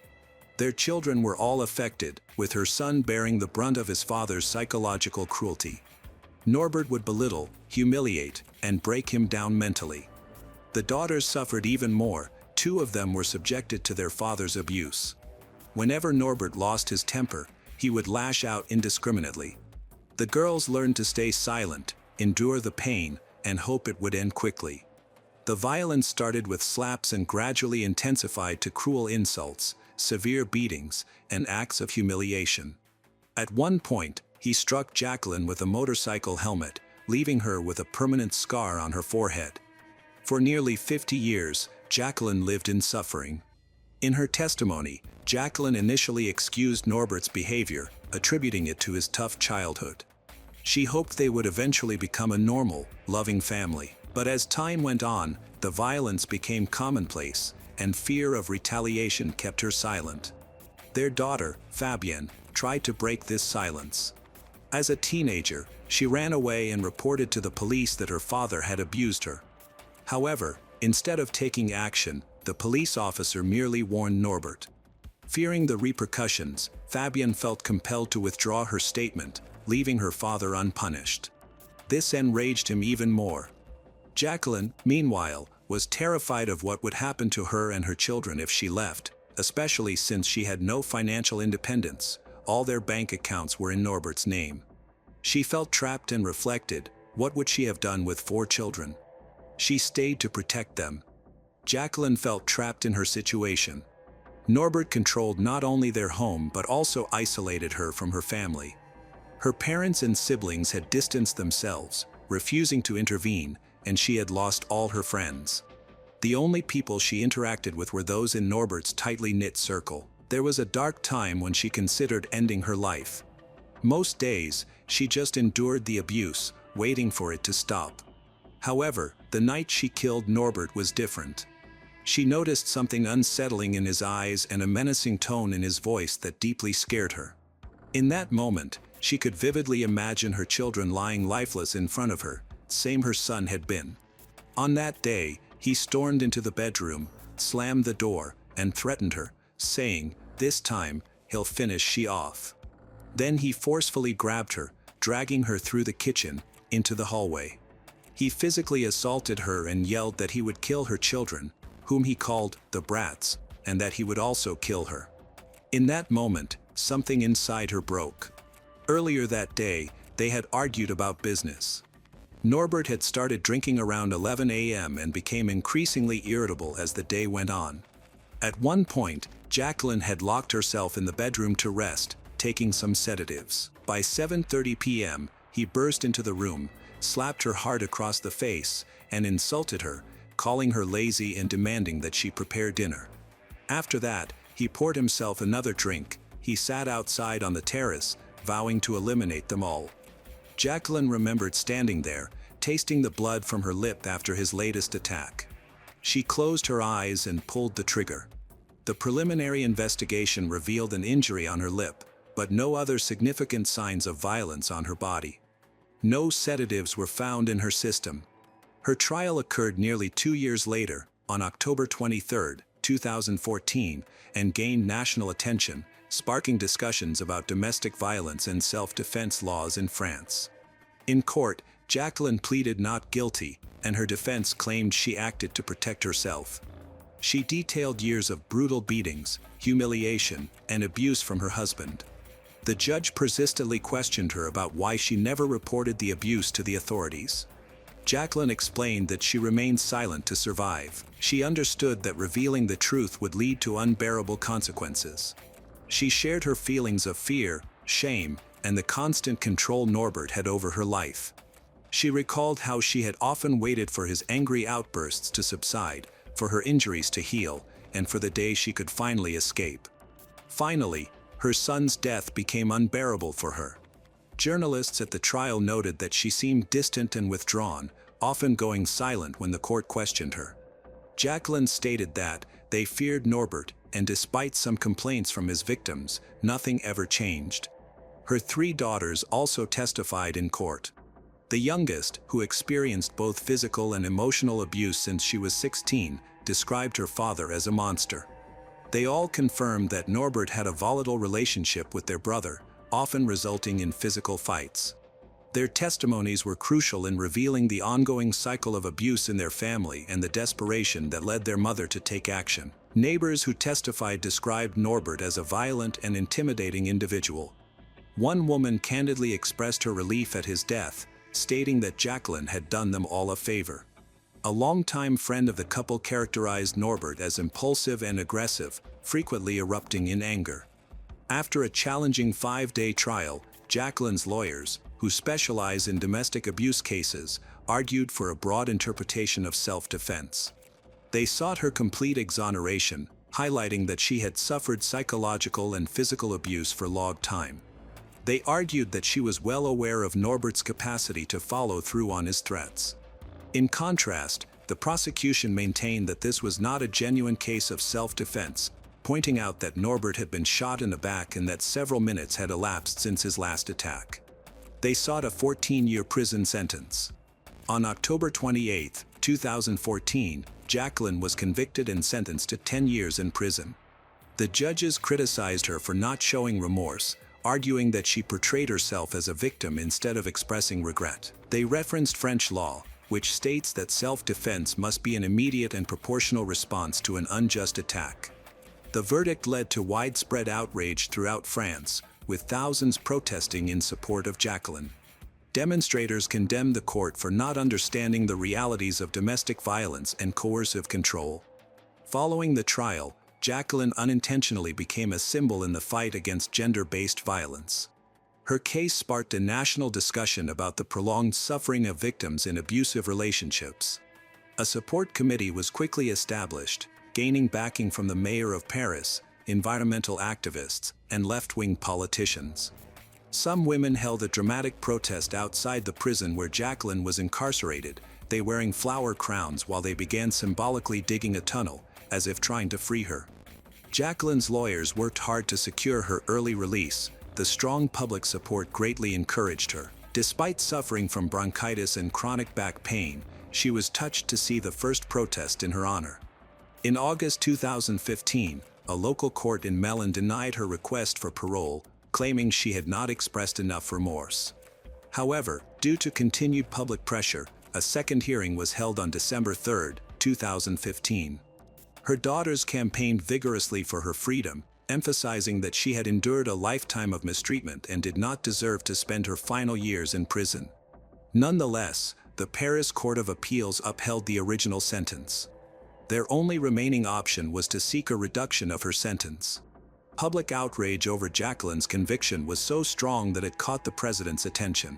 Their children were all affected, with her son bearing the brunt of his father's psychological cruelty. Norbert would belittle, humiliate, and break him down mentally. The daughters suffered even more. 2 of them were subjected to their father's abuse. Whenever Norbert lost his temper, he would lash out indiscriminately. The girls learned to stay silent, endure the pain, and hope it would end quickly. The violence started with slaps and gradually intensified to cruel insults, severe beatings, and acts of humiliation. At one point, he struck Jacqueline with a motorcycle helmet, leaving her with a permanent scar on her forehead. For nearly 50 years, Jacqueline lived in suffering. In her testimony, Jacqueline initially excused Norbert's behavior, attributing it to his tough childhood. She hoped they would eventually become a normal, loving family. But as time went on, the violence became commonplace, and fear of retaliation kept her silent. Their daughter, Fabienne, tried to break this silence. As a teenager, she ran away and reported to the police that her father had abused her. However, instead of taking action, the police officer merely warned Norbert. Fearing the repercussions, Fabienne felt compelled to withdraw her statement, leaving her father unpunished. This enraged him even more. Jacqueline, meanwhile, was terrified of what would happen to her and her children if she left, especially since she had no financial independence. All their bank accounts were in Norbert's name. She felt trapped and reflected, what would she have done with 4 children? She stayed to protect them. Jacqueline felt trapped in her situation. Norbert controlled not only their home but also isolated her from her family. Her parents and siblings had distanced themselves, refusing to intervene, and she had lost all her friends. The only people she interacted with were those in Norbert's tightly knit circle. There was a dark time when she considered ending her life. Most days, she just endured the abuse, waiting for it to stop. However, the night she killed Norbert was different. She noticed something unsettling in his eyes and a menacing tone in his voice that deeply scared her. In that moment, she could vividly imagine her children lying lifeless in front of her, same her son had been. On that day, he stormed into the bedroom, slammed the door, and threatened her, saying, "This time, he'll finish she off." Then he forcefully grabbed her, dragging her through the kitchen, into the hallway. He physically assaulted her and yelled that he would kill her children, whom he called the brats, and that he would also kill her. In that moment, something inside her broke. Earlier that day, they had argued about business. Norbert had started drinking around 11 a.m. and became increasingly irritable as the day went on. At one point, Jacqueline had locked herself in the bedroom to rest, taking some sedatives. By 7:30 p.m., he burst into the room, slapped her hard across the face, and insulted her, calling her lazy and demanding that she prepare dinner. After that, he poured himself another drink. He sat outside on the terrace, vowing to eliminate them all. Jacqueline remembered standing there, tasting the blood from her lip after his latest attack. She closed her eyes and pulled the trigger. The preliminary investigation revealed an injury on her lip, but no other significant signs of violence on her body. No sedatives were found in her system. Her trial occurred nearly 2 years later, on October 23, 2014, and gained national attention, sparking discussions about domestic violence and self-defense laws in France. In court, Jacqueline pleaded not guilty, and her defense claimed she acted to protect herself. She detailed years of brutal beatings, humiliation, and abuse from her husband. The judge persistently questioned her about why she never reported the abuse to the authorities. Jacqueline explained that she remained silent to survive. She understood that revealing the truth would lead to unbearable consequences. She shared her feelings of fear, shame, and the constant control Norbert had over her life. She recalled how she had often waited for his angry outbursts to subside, for her injuries to heal, and for the day she could finally escape. Finally, her son's death became unbearable for her. Journalists at the trial noted that she seemed distant and withdrawn, often going silent when the court questioned her. Jacqueline stated that they feared Norbert, and despite some complaints from his victims, nothing ever changed. Her 3 daughters also testified in court. The youngest, who experienced both physical and emotional abuse since she was 16, described her father as a monster. They all confirmed that Norbert had a volatile relationship with their brother, often resulting in physical fights. Their testimonies were crucial in revealing the ongoing cycle of abuse in their family and the desperation that led their mother to take action. Neighbors who testified described Norbert as a violent and intimidating individual. One woman candidly expressed her relief at his death, stating that Jacqueline had done them all a favor. A longtime friend of the couple characterized Norbert as impulsive and aggressive, frequently erupting in anger. After a challenging 5-day trial, Jacqueline's lawyers, who specialize in domestic abuse cases, argued for a broad interpretation of self-defense. They sought her complete exoneration, highlighting that she had suffered psychological and physical abuse for long time. They argued that she was well aware of Norbert's capacity to follow through on his threats. In contrast, the prosecution maintained that this was not a genuine case of self-defense, pointing out that Norbert had been shot in the back and that several minutes had elapsed since his last attack. They sought a 14-year prison sentence. On October 28, 2014, Jacqueline was convicted and sentenced to 10 years in prison. The judges criticized her for not showing remorse, arguing that she portrayed herself as a victim instead of expressing regret. They referenced French law, which states that self-defense must be an immediate and proportional response to an unjust attack. The verdict led to widespread outrage throughout France, with thousands protesting in support of Jacqueline. Demonstrators condemned the court for not understanding the realities of domestic violence and coercive control. Following the trial, Jacqueline unintentionally became a symbol in the fight against gender-based violence. Her case sparked a national discussion about the prolonged suffering of victims in abusive relationships. A support committee was quickly established, gaining backing from the mayor of Paris, environmental activists, and left-wing politicians. Some women held a dramatic protest outside the prison where Jacqueline was incarcerated, they wearing flower crowns while they began symbolically digging a tunnel, as if trying to free her. Jacqueline's lawyers worked hard to secure her early release. The strong public support greatly encouraged her. Despite suffering from bronchitis and chronic back pain, she was touched to see the first protest in her honor. In August 2015, a local court in Melun denied her request for parole, claiming she had not expressed enough remorse. However, due to continued public pressure, a second hearing was held on December 3, 2015. Her daughters campaigned vigorously for her freedom, emphasizing that she had endured a lifetime of mistreatment and did not deserve to spend her final years in prison. Nonetheless, the Paris Court of Appeals upheld the original sentence. Their only remaining option was to seek a reduction of her sentence. Public outrage over Jacqueline's conviction was so strong that it caught the president's attention.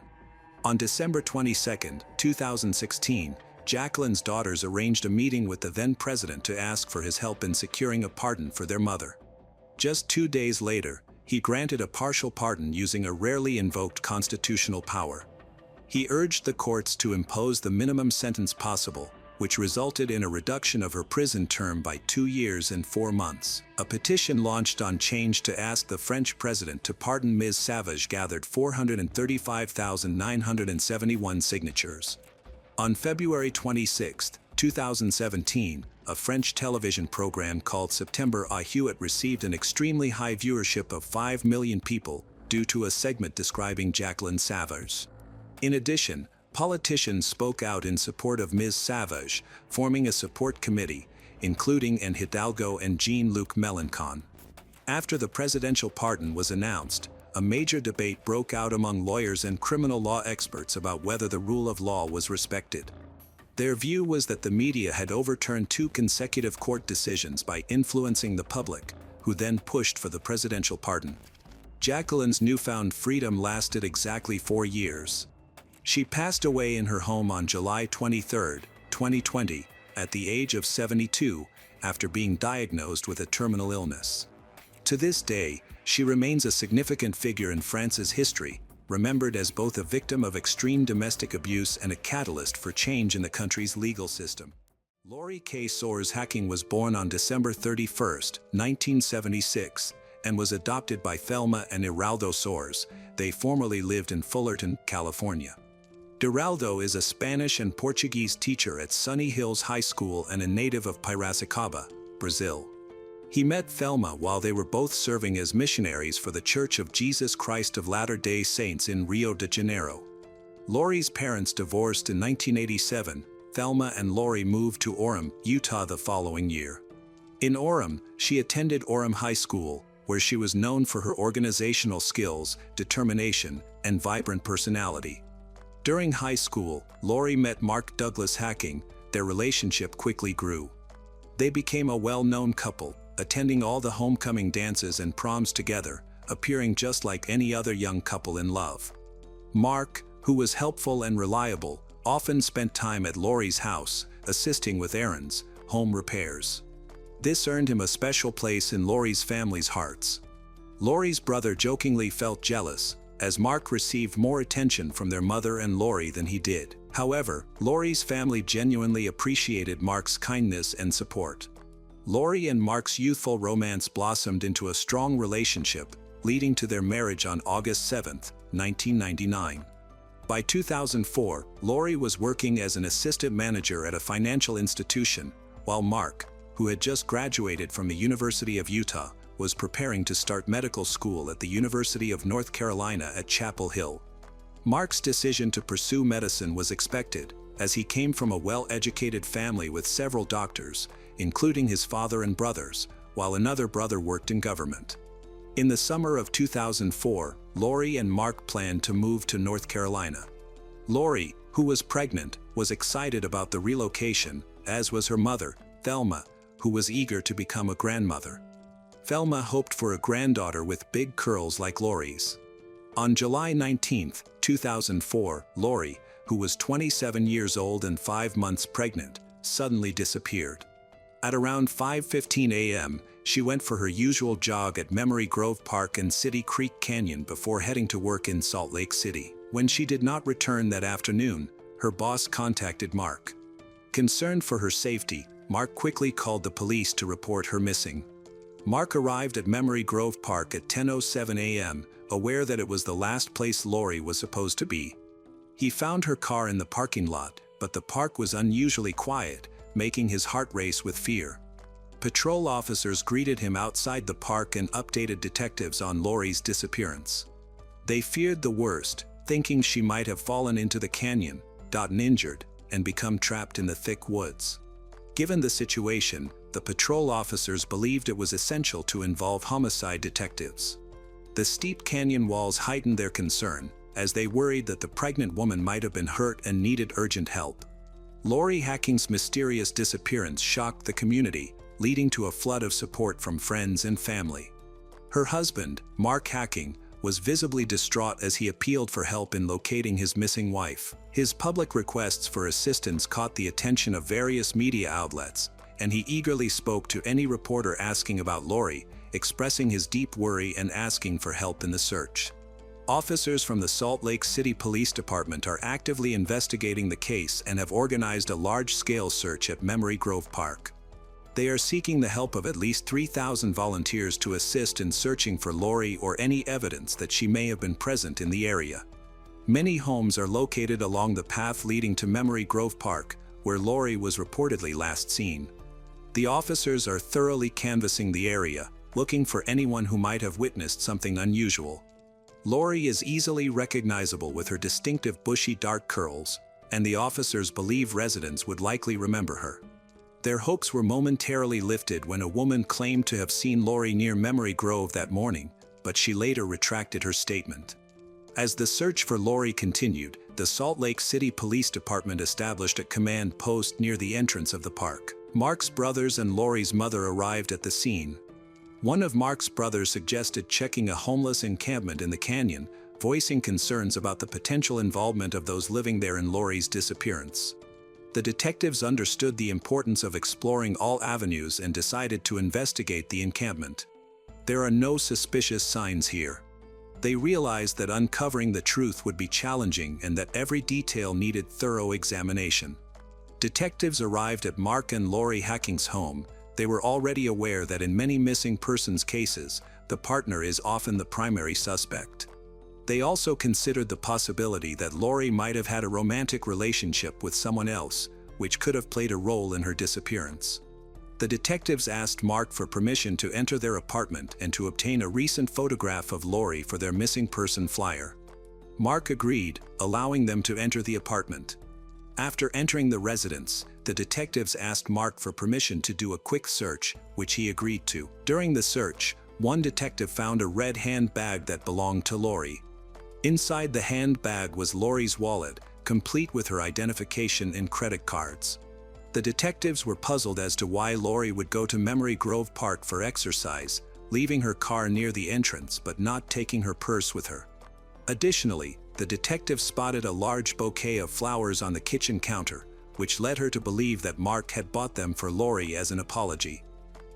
On December 22, 2016, Jacqueline's daughters arranged a meeting with the then-president to ask for his help in securing a pardon for their mother. Just 2 days later, he granted a partial pardon using a rarely invoked constitutional power. He urged the courts to impose the minimum sentence possible, which resulted in a reduction of her prison term by 2 years and 4 months. A petition launched on Change to ask the French president to pardon Ms. Savage gathered 435,971 signatures. On February 26, 2017, a French television program called September à Huit received an extremely high viewership of 5 million people due to a segment describing Jacqueline Savage. In addition, politicians spoke out in support of Ms. Savage, forming a support committee, including Anne Hidalgo and Jean-Luc Mélenchon. After the presidential pardon was announced, a major debate broke out among lawyers and criminal law experts about whether the rule of law was respected. Their view was that the media had overturned 2 consecutive court decisions by influencing the public, who then pushed for the presidential pardon. Jacqueline's newfound freedom lasted exactly 4 years. She passed away in her home on July 23, 2020, at the age of 72, after being diagnosed with a terminal illness. To this day, she remains a significant figure in France's history, remembered as both a victim of extreme domestic abuse and a catalyst for change in the country's legal system. Laurie K. Soares Hacking was born on December 31, 1976, and was adopted by Thelma and Iraldo Soares. They formerly lived in Fullerton, California. Iraldo is a Spanish and Portuguese teacher at Sunny Hills High School and a native of Piracicaba, Brazil. He met Thelma while they were both serving as missionaries for the Church of Jesus Christ of Latter-day Saints in Rio de Janeiro. Laurie's parents divorced in 1987. Thelma and Laurie moved to Orem, Utah the following year. In Orem, she attended Orem High School, where she was known for her organizational skills, determination, and vibrant personality. During high school, Laurie met Mark Douglas Hacking. Their relationship quickly grew. They became a well-known couple, attending all the homecoming dances and proms together, appearing just like any other young couple in love. Mark, who was helpful and reliable, often spent time at Laurie's house, assisting with errands, home repairs. This earned him a special place in Laurie's family's hearts. Laurie's brother jokingly felt jealous, as Mark received more attention from their mother and Laurie than he did. However, Laurie's family genuinely appreciated Mark's kindness and support. Lori and Mark's youthful romance blossomed into a strong relationship, leading to their marriage on August 7, 1999. By 2004, Lori was working as an assistant manager at a financial institution, while Mark, who had just graduated from the University of Utah, was preparing to start medical school at the University of North Carolina at Chapel Hill. Mark's decision to pursue medicine was expected, as he came from a well-educated family with several doctors, including his father and brothers, while another brother worked in government. In the summer of 2004, Lori and Mark planned to move to North Carolina. Lori, who was pregnant, was excited about the relocation, as was her mother, Thelma, who was eager to become a grandmother. Thelma hoped for a granddaughter with big curls like Lori's. On July 19, 2004, Lori, who was 27 years old and 5 months pregnant, suddenly disappeared. At around 5:15 a.m., she went for her usual jog at Memory Grove Park and City Creek Canyon before heading to work in Salt Lake City. When she did not return that afternoon, her boss contacted Mark. Concerned for her safety, Mark quickly called the police to report her missing. Mark arrived at Memory Grove Park at 10:07 a.m., aware that it was the last place Lori was supposed to be. He found her car in the parking lot, but the park was unusually quiet, making his heart race with fear. Patrol officers greeted him outside the park and updated detectives on Lori's disappearance. They feared the worst, thinking she might have fallen into the canyon, gotten injured, and become trapped in the thick woods. Given the situation, the patrol officers believed it was essential to involve homicide detectives. The steep canyon walls heightened their concern, as they worried that the pregnant woman might have been hurt and needed urgent help. Lori Hacking's mysterious disappearance shocked the community, leading to a flood of support from friends and family. Her husband, Mark Hacking, was visibly distraught as he appealed for help in locating his missing wife. His public requests for assistance caught the attention of various media outlets, and he eagerly spoke to any reporter asking about Lori, expressing his deep worry and asking for help in the search. Officers from the Salt Lake City Police Department are actively investigating the case and have organized a large-scale search at Memory Grove Park. They are seeking the help of at least 3,000 volunteers to assist in searching for Lori or any evidence that she may have been present in the area. Many homes are located along the path leading to Memory Grove Park, where Lori was reportedly last seen. The officers are thoroughly canvassing the area, looking for anyone who might have witnessed something unusual. Lori is easily recognizable with her distinctive bushy dark curls, and the officers believe residents would likely remember her. Their hopes were momentarily lifted when a woman claimed to have seen Lori near Memory Grove that morning, but she later retracted her statement. As the search for Lori continued, the Salt Lake City Police Department established a command post near the entrance of the park. Mark's brothers and Lori's mother arrived at the scene. One of Mark's brothers suggested checking a homeless encampment in the canyon, voicing concerns about the potential involvement of those living there in Lori's disappearance. The detectives understood the importance of exploring all avenues and decided to investigate the encampment. There are no suspicious signs here. They realized that uncovering the truth would be challenging and that every detail needed thorough examination. Detectives arrived at Mark and Lori Hacking's home. They were already aware that in many missing persons cases, the partner is often the primary suspect. They also considered the possibility that Lori might have had a romantic relationship with someone else, which could have played a role in her disappearance. The detectives asked Mark for permission to enter their apartment and to obtain a recent photograph of Lori for their missing person flyer. Mark agreed, allowing them to enter the apartment. After entering the residence, the detectives asked Mark for permission to do a quick search, which he agreed to. During the search, one detective found a red handbag that belonged to Lori. Inside the handbag was Lori's wallet, complete with her identification and credit cards. The detectives were puzzled as to why Lori would go to Memory Grove Park for exercise, leaving her car near the entrance but not taking her purse with her. Additionally, the detective spotted a large bouquet of flowers on the kitchen counter, which led her to believe that Mark had bought them for Lori as an apology.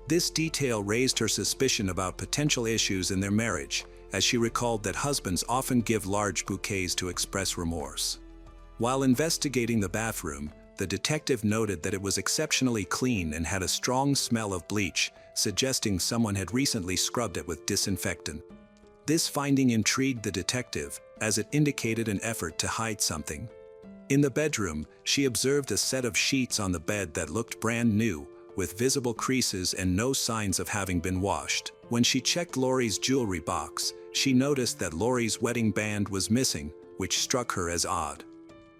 This detail raised her suspicion about potential issues in their marriage, as she recalled that husbands often give large bouquets to express remorse. While investigating the bathroom, The detective noted that it was exceptionally clean and had a strong smell of bleach, suggesting someone had recently scrubbed it with disinfectant. This finding intrigued the detective, as it indicated an effort to hide something. In the bedroom, she observed a set of sheets on the bed that looked brand new, with visible creases and no signs of having been washed. When she checked Lori's jewelry box, she noticed that Lori's wedding band was missing, which struck her as odd.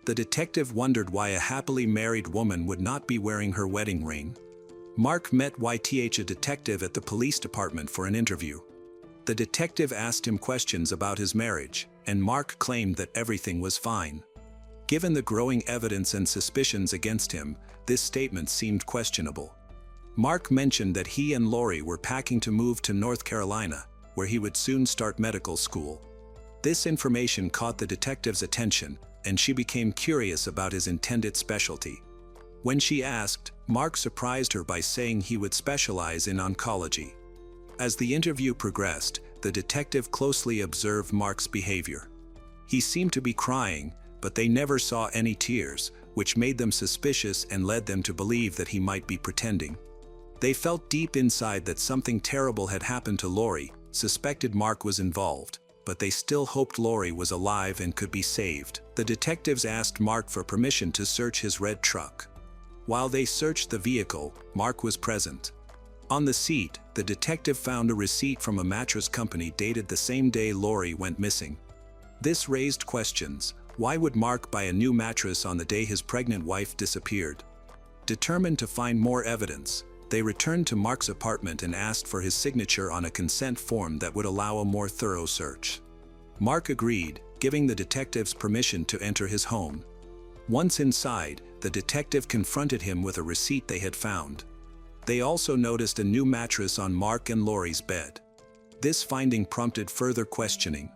The detective wondered why a happily married woman would not be wearing her wedding ring. Mark met YTH, a detective at the police department, for an interview. The detective asked him questions about his marriage, and Mark claimed that everything was fine. Given the growing evidence and suspicions against him, this statement seemed questionable. Mark mentioned that he and Lori were packing to move to North Carolina, where he would soon start medical school. This information caught the detective's attention, and she became curious about his intended specialty. When she asked, Mark surprised her by saying he would specialize in oncology. As the interview progressed, the detective closely observed Mark's behavior. He seemed to be crying, but they never saw any tears, which made them suspicious and led them to believe that he might be pretending. They felt deep inside that something terrible had happened to Lori, suspected Mark was involved, but they still hoped Lori was alive and could be saved. The detectives asked Mark for permission to search his red truck. While they searched the vehicle, Mark was present. On the seat, the detective found a receipt from a mattress company dated the same day Lori went missing. This raised questions. Why would Mark buy a new mattress on the day his pregnant wife disappeared? Determined to find more evidence, they returned to Mark's apartment and asked for his signature on a consent form that would allow a more thorough search. Mark agreed, giving the detectives permission to enter his home. Once inside, the detective confronted him with a receipt they had found. They also noticed a new mattress on Mark and Lori's bed. This finding prompted further questioning.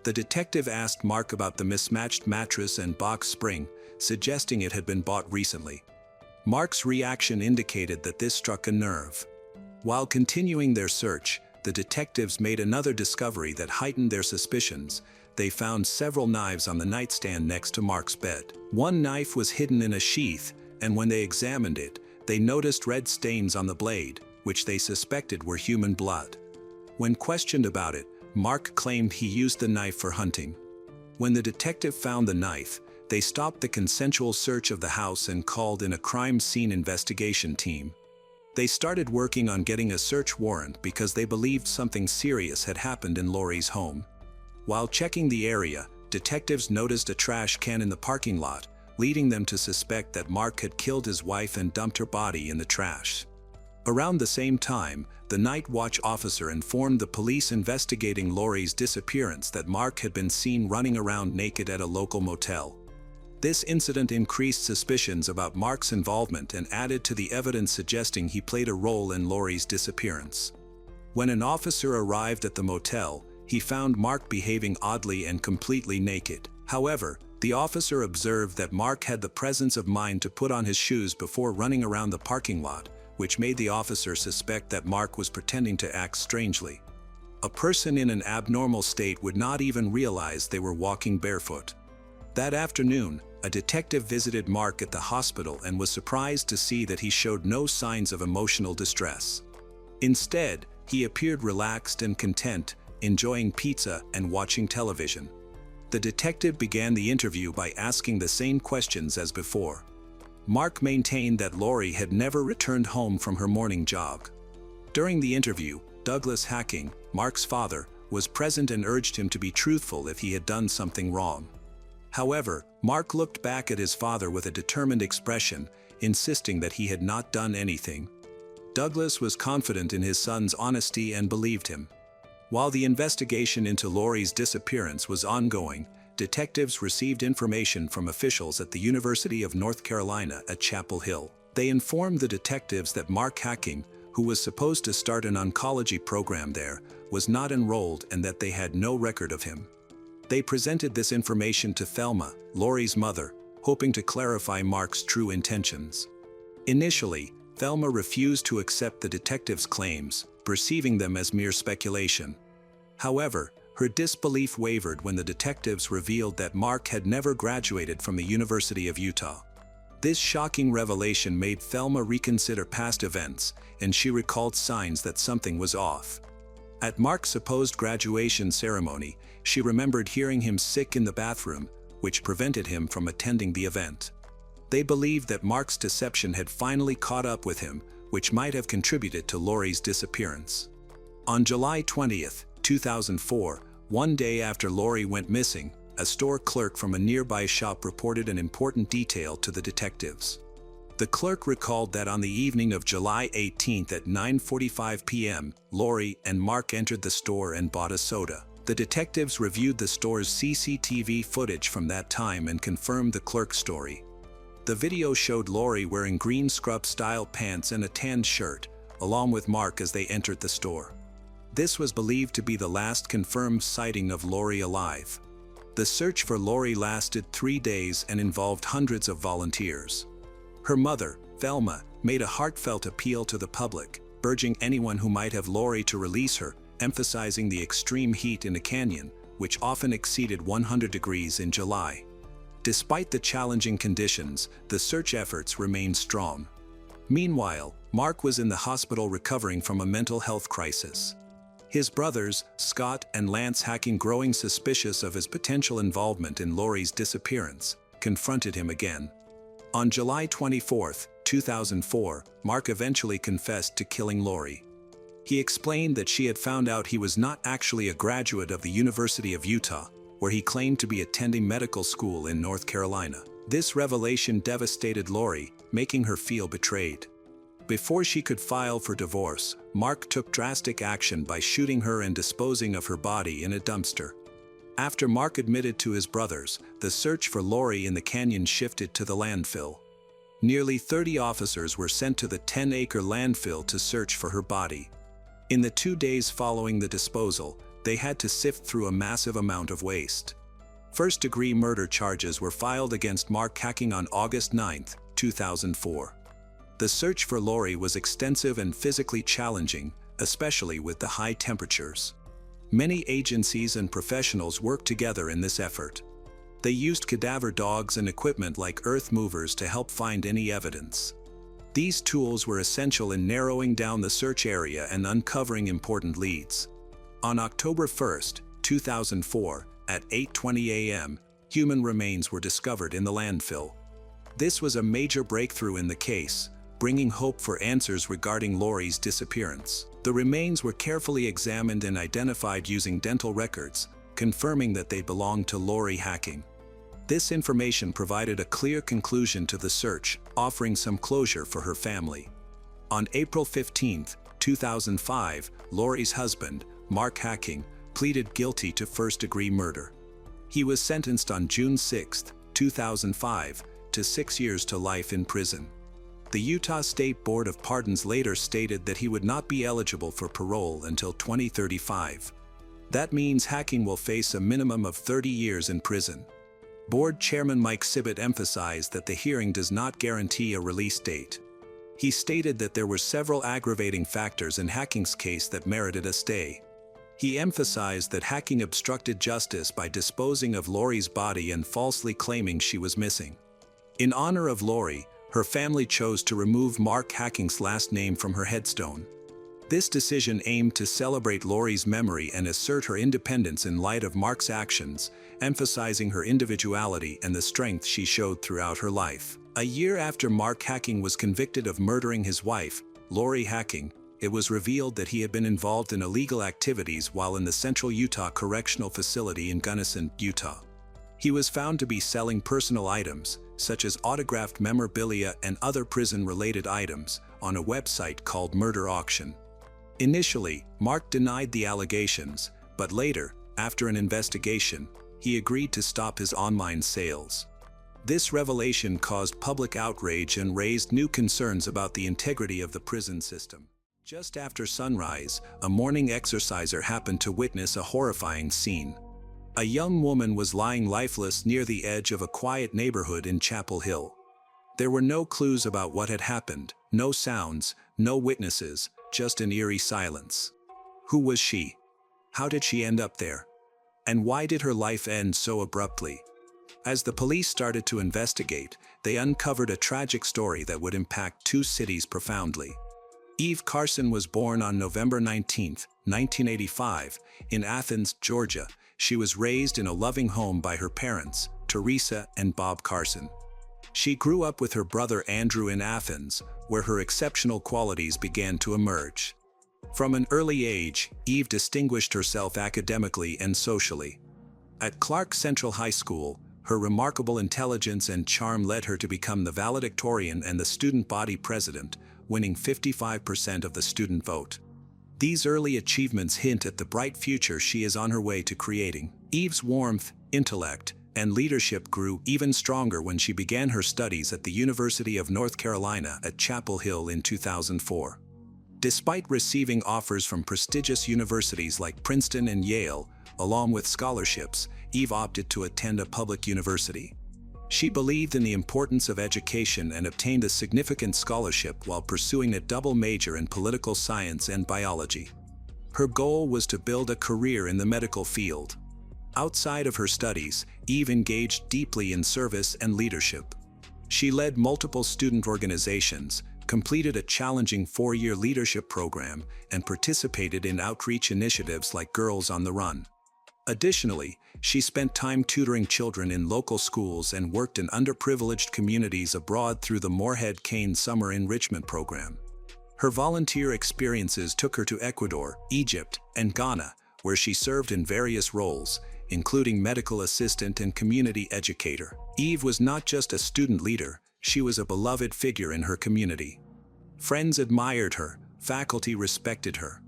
The detective asked Mark about the mismatched mattress and box spring, suggesting it had been bought recently. Mark's reaction indicated that this struck a nerve. While continuing their search, the detectives made another discovery that heightened their suspicions. They found several knives on the nightstand next to Mark's bed. One knife was hidden in a sheath, and when they examined it, they noticed red stains on the blade, which they suspected were human blood. When questioned about it, Mark claimed he used the knife for hunting. When the detective found the knife, they stopped the consensual search of the house and called in a crime scene investigation team. They started working on getting a search warrant because they believed something serious had happened in Lori's home. While checking the area, detectives noticed a trash can in the parking lot, leading them to suspect that Mark had killed his wife and dumped her body in the trash. Around the same time, the night watch officer informed the police investigating Lori's disappearance that Mark had been seen running around naked at a local motel. This incident increased suspicions about Mark's involvement and added to the evidence suggesting he played a role in Lori's disappearance. When an officer arrived at the motel, he found Mark behaving oddly and completely naked. However, the officer observed that Mark had the presence of mind to put on his shoes before running around the parking lot, which made the officer suspect that Mark was pretending to act strangely. A person in an abnormal state would not even realize they were walking barefoot. That afternoon, a detective visited Mark at the hospital and was surprised to see that he showed no signs of emotional distress. Instead, he appeared relaxed and content, enjoying pizza and watching television. The detective began the interview by asking the same questions as before. Mark maintained that Lori had never returned home from her morning jog. During the interview, Douglas Hacking, Mark's father, was present and urged him to be truthful if he had done something wrong. However, Mark looked back at his father with a determined expression, insisting that he had not done anything. Douglas was confident in his son's honesty and believed him. While the investigation into Lori's disappearance was ongoing, detectives received information from officials at the University of North Carolina at Chapel Hill. They informed the detectives that Mark Hacking, who was supposed to start an oncology program there, was not enrolled and that they had no record of him. They presented this information to Thelma, Lori's mother, hoping to clarify Mark's true intentions. Initially, Thelma refused to accept the detectives' claims, perceiving them as mere speculation. However, her disbelief wavered when the detectives revealed that Mark had never graduated from the University of Utah. This shocking revelation made Thelma reconsider past events, and she recalled signs that something was off. At Mark's supposed graduation ceremony, she remembered hearing him sick in the bathroom, which prevented him from attending the event. They believed that Mark's deception had finally caught up with him, which might have contributed to Lori's disappearance. On July 20, 2004, one day after Lori went missing, a store clerk from a nearby shop reported an important detail to the detectives. The clerk recalled that on the evening of July 18 at 9:45 p.m., Lori and Mark entered the store and bought a soda. The detectives reviewed the store's CCTV footage from that time and confirmed the clerk's story. The video showed Lori wearing green scrub-style pants and a tanned shirt, along with Mark as they entered the store. This was believed to be the last confirmed sighting of Lori alive. The search for Lori lasted 3 days and involved hundreds of volunteers. Her mother, Thelma, made a heartfelt appeal to the public, urging anyone who might have Lori to release her, emphasizing the extreme heat in the canyon, which often exceeded 100 degrees in July. Despite the challenging conditions, the search efforts remained strong. Meanwhile, Mark was in the hospital recovering from a mental health crisis. His brothers, Scott and Lance, growing suspicious of his potential involvement in Lori's disappearance, confronted him again. On July 24, 2004, Mark eventually confessed to killing Lori. He explained that she had found out he was not actually a graduate of the University of Utah, where he claimed to be attending medical school in North Carolina. This revelation devastated Lori, making her feel betrayed. Before she could file for divorce, Mark took drastic action by shooting her and disposing of her body in a dumpster. After Mark admitted to his brothers, the search for Lori in the canyon shifted to the landfill. Nearly 30 officers were sent to the 10-acre landfill to search for her body. In the 2 days following the disposal, they had to sift through a massive amount of waste. First-degree murder charges were filed against Mark on August 9, 2004. The search for Lori was extensive and physically challenging, especially with the high temperatures. Many agencies and professionals worked together in this effort. They used cadaver dogs and equipment like earth movers to help find any evidence. These tools were essential in narrowing down the search area and uncovering important leads. On October 1, 2004, at 8:20 a.m., human remains were discovered in the landfill. This was a major breakthrough in the case, bringing hope for answers regarding Lori's disappearance. The remains were carefully examined and identified using dental records, confirming that they belonged to Lori. This information provided a clear conclusion to the search, offering some closure for her family. On April 15, 2005, Lori's husband, Mark, pleaded guilty to first-degree murder. He was sentenced on June 6, 2005, to 6 years to life in prison. The Utah State Board of Pardons later stated that he would not be eligible for parole until 2035. That means will face a minimum of 30 years in prison. Board Chairman Mike Sibbett emphasized that the hearing does not guarantee a release date. He stated that there were several aggravating factors in Hacking's case that merited a stay. He emphasized that Hacking obstructed justice by disposing of Lori's body and falsely claiming she was missing. In honor of Lori, her family chose to remove Mark Hacking's last name from her headstone. This decision aimed to celebrate Lori's memory and assert her independence in light of Mark's actions, emphasizing her individuality and the strength she showed throughout her life. A year after Mark Hacking was convicted of murdering his wife, Lori Hacking, it was revealed that he had been involved in illegal activities while in the Central Utah Correctional Facility in Gunnison, Utah. He was found to be selling personal items, such as autographed memorabilia and other prison-related items, on a website called Murder Auction. Initially, Mark denied the allegations, but later, after an investigation, he agreed to stop his online sales. This revelation caused public outrage and raised new concerns about the integrity of the prison system. Just after sunrise, a morning exerciser happened to witness a horrifying scene. A young woman was lying lifeless near the edge of a quiet neighborhood in Chapel Hill. There were no clues about what had happened, no sounds, no witnesses, just an eerie silence. Who was she? How did she end up there? And why did her life end so abruptly? As the police started to investigate, they uncovered a tragic story that would impact two cities profoundly. Eve Carson was born on November 19, 1985, in Athens, Georgia. She was raised in a loving home by her parents, Teresa and Bob Carson. She grew up with her brother Andrew in Athens, where her exceptional qualities began to emerge. From an early age, Eve distinguished herself academically and socially. At Clark Central High School, her remarkable intelligence and charm led her to become the valedictorian and the student body president, winning 55% of the student vote. These early achievements hint at the bright future she is on her way to creating. Eve's warmth, intellect, and leadership grew even stronger when she began her studies at the University of North Carolina at Chapel Hill in 2004. Despite receiving offers from prestigious universities like Princeton and Yale, along with scholarships, Eve opted to attend a public university. She believed in the importance of education and obtained a significant scholarship while pursuing a double major in political science and biology. Her goal was to build a career in the medical field. Outside of her studies, Eve engaged deeply in service and leadership. She led multiple student organizations, completed a challenging 4-year leadership program, and participated in outreach initiatives like Girls on the Run. Additionally, she spent time tutoring children in local schools and worked in underprivileged communities abroad through the Moorhead Cain Summer Enrichment Program. Her volunteer experiences took her to Ecuador, Egypt, and Ghana, where she served in various roles, including medical assistant and community educator. Eve was not just a student leader, she was a beloved figure in her community. Friends admired her, faculty respected her.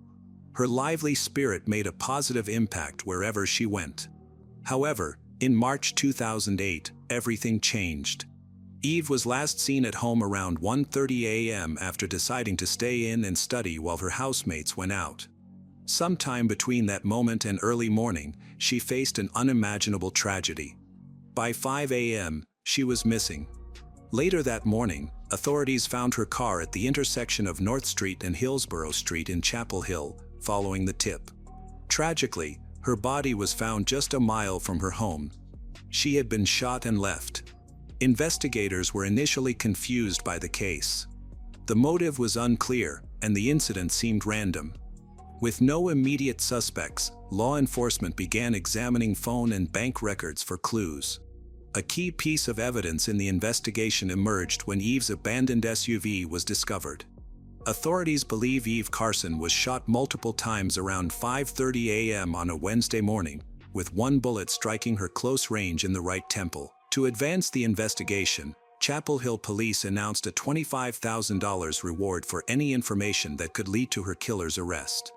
Her lively spirit made a positive impact wherever she went. However, in March 2008, everything changed. Eve was last seen at home around 1:30 a.m. after deciding to stay in and study while her housemates went out. Sometime between that moment and early morning, she faced an unimaginable tragedy. By 5 a.m., she was missing. Later that morning, authorities found her car at the intersection of North Street and Hillsborough Street in Chapel Hill, following the tip. Tragically, her body was found just a mile from her home. She had been shot and left. Investigators were initially confused by the case. The motive was unclear, and the incident seemed random. With no immediate suspects, law enforcement began examining phone and bank records for clues. A key piece of evidence in the investigation emerged when Eve's abandoned SUV was discovered. Authorities believe Eve Carson was shot multiple times around 5:30 a.m. on a Wednesday morning, with one bullet striking her close range in the right temple. To advance the investigation, Chapel Hill police announced a $25,000 reward for any information that could lead to her killer's arrest.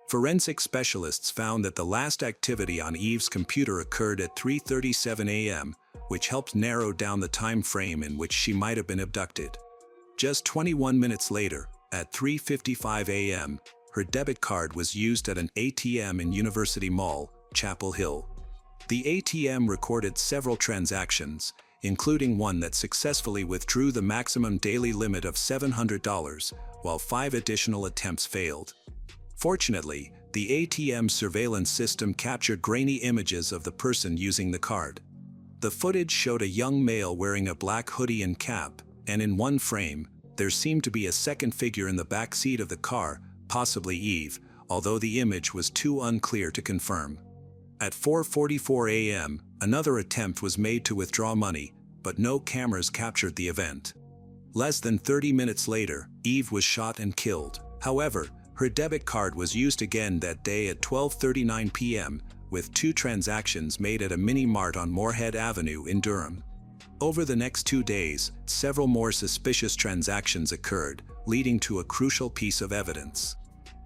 Forensic specialists found that the last activity on Eve's computer occurred at 3:37 a.m., which helped narrow down the time frame in which she might have been abducted. Just 21 minutes later, at 3:55 a.m., her debit card was used at an ATM in University Mall, Chapel Hill. The ATM recorded several transactions, including one that successfully withdrew the maximum daily limit of $700, while 5 additional attempts failed. Fortunately, the ATM surveillance system captured grainy images of the person using the card. The footage showed a young male wearing a black hoodie and cap, and in one frame, there seemed to be a second figure in the back seat of the car, possibly Eve, although the image was too unclear to confirm. At 4:44 a.m., another attempt was made to withdraw money, but no cameras captured the event. Less than 30 minutes later, Eve was shot and killed. However, her debit card was used again that day at 12:39 p.m., with 2 transactions made at a mini-mart on Moorhead Avenue in Durham. Over the next 2 days, several more suspicious transactions occurred, leading to a crucial piece of evidence.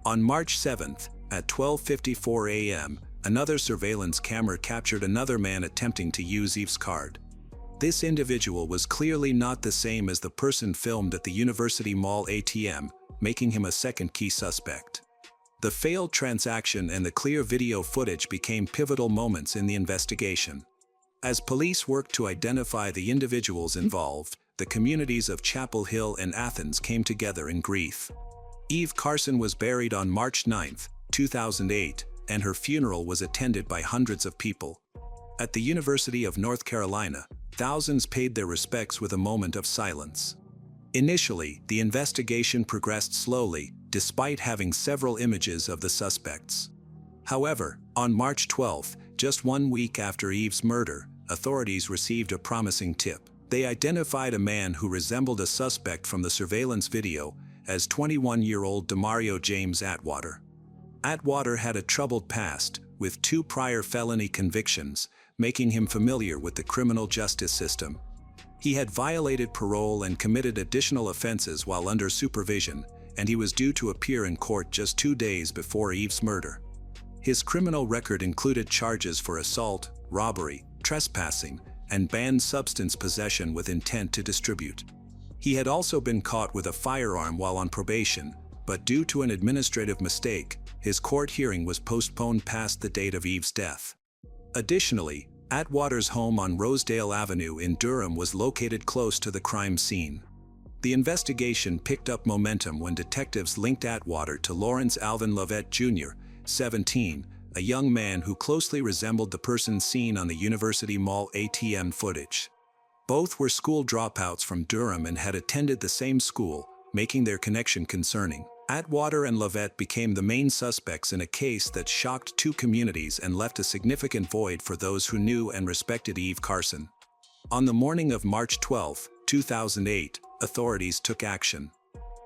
On March 7th, at 12:54 a.m., another surveillance camera captured another man attempting to use Eve's card. This individual was clearly not the same as the person filmed at the University Mall ATM, making him a second key suspect. The failed transaction and the clear video footage became pivotal moments in the investigation. As police worked to identify the individuals involved, the communities of Chapel Hill and Athens came together in grief. Eve Carson was buried on March 9, 2008, and her funeral was attended by hundreds of people. At the University of North Carolina, thousands paid their respects with a moment of silence. Initially, the investigation progressed slowly, despite having several images of the suspects. However, on March 12, just 1 week after Eve's murder, authorities received a promising tip. They identified a man who resembled a suspect from the surveillance video as 21-year-old Demario James Atwater. Atwater had a troubled past, with 2 prior felony convictions, making him familiar with the criminal justice system. He had violated parole and committed additional offenses while under supervision, and he was due to appear in court just 2 days before Eve's murder. His criminal record included charges for assault, robbery, trespassing, and banned substance possession with intent to distribute. He had also been caught with a firearm while on probation, but due to an administrative mistake, his court hearing was postponed past the date of Eve's death. Additionally, Atwater's home on Rosedale Avenue in Durham was located close to the crime scene. The investigation picked up momentum when detectives linked Atwater to Lawrence Alvin Lovett Jr., 17, a young man who closely resembled the person seen on the University Mall ATM footage. Both were school dropouts from Durham and had attended the same school, making their connection concerning. Atwater and Lovett became the main suspects in a case that shocked 2 communities and left a significant void for those who knew and respected Eve Carson. On the morning of March 12, 2008, authorities took action.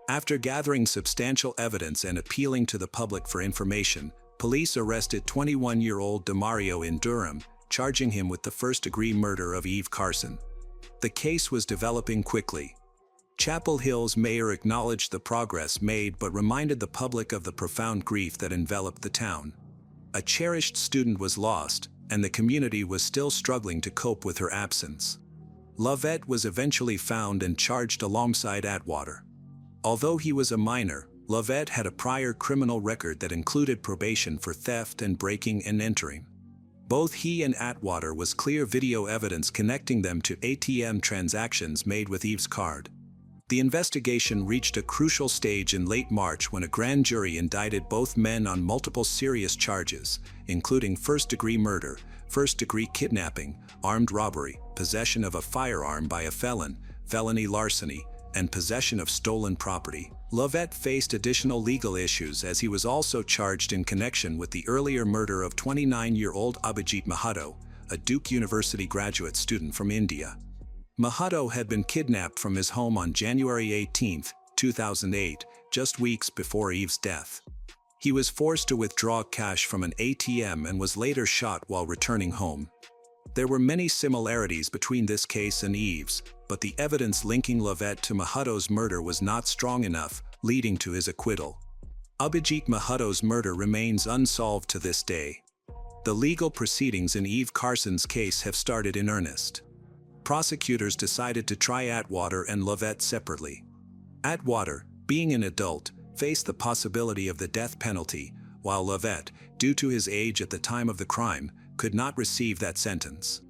After gathering substantial evidence and appealing to the public for information, police arrested 21-year-old Demario in Durham, charging him with the first-degree murder of Eve Carson. The case was developing quickly. Chapel Hill's mayor acknowledged the progress made but reminded the public of the profound grief that enveloped the town. A cherished student was lost, and the community was still struggling to cope with her absence. Lovett was eventually found and charged alongside Atwater. Although he was a minor, Lovett had a prior criminal record that included probation for theft and breaking and entering. Both he and Atwater was clear video evidence connecting them to ATM transactions made with Eve's card. The investigation reached a crucial stage in late March when a grand jury indicted both men on multiple serious charges, including first-degree murder, first-degree kidnapping, armed robbery, possession of a firearm by a felon, felony larceny, and possession of stolen property. Lovett faced additional legal issues as he was also charged in connection with the earlier murder of 29-year-old Abhijit Mahato, a Duke University graduate student from India. Mahato had been kidnapped from his home on January 18, 2008, just weeks before Eve's death. He was forced to withdraw cash from an ATM and was later shot while returning home. There were many similarities between this case and Eve's, but the evidence linking Lovett to Mahato's murder was not strong enough, leading to his acquittal. Abhijit Mahato's murder remains unsolved to this day. The legal proceedings in Eve Carson's case have started in earnest. Prosecutors decided to try Atwater and Lovett separately. Atwater, being an adult, faced the possibility of the death penalty, while Lovett, due to his age at the time of the crime, could not receive that sentence.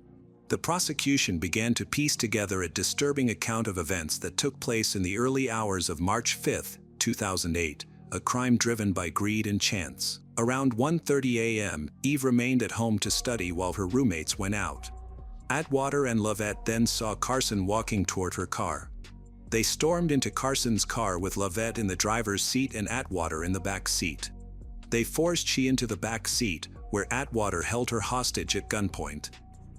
The prosecution began to piece together a disturbing account of events that took place in the early hours of March 5, 2008, a crime driven by greed and chance. Around 1:30 a.m., Eve remained at home to study while her roommates went out. Atwater and Lovett then saw Carson walking toward her car. They stormed into Carson's car with Lovett in the driver's seat and Atwater in the back seat. They forced she into the back seat, where Atwater held her hostage at gunpoint.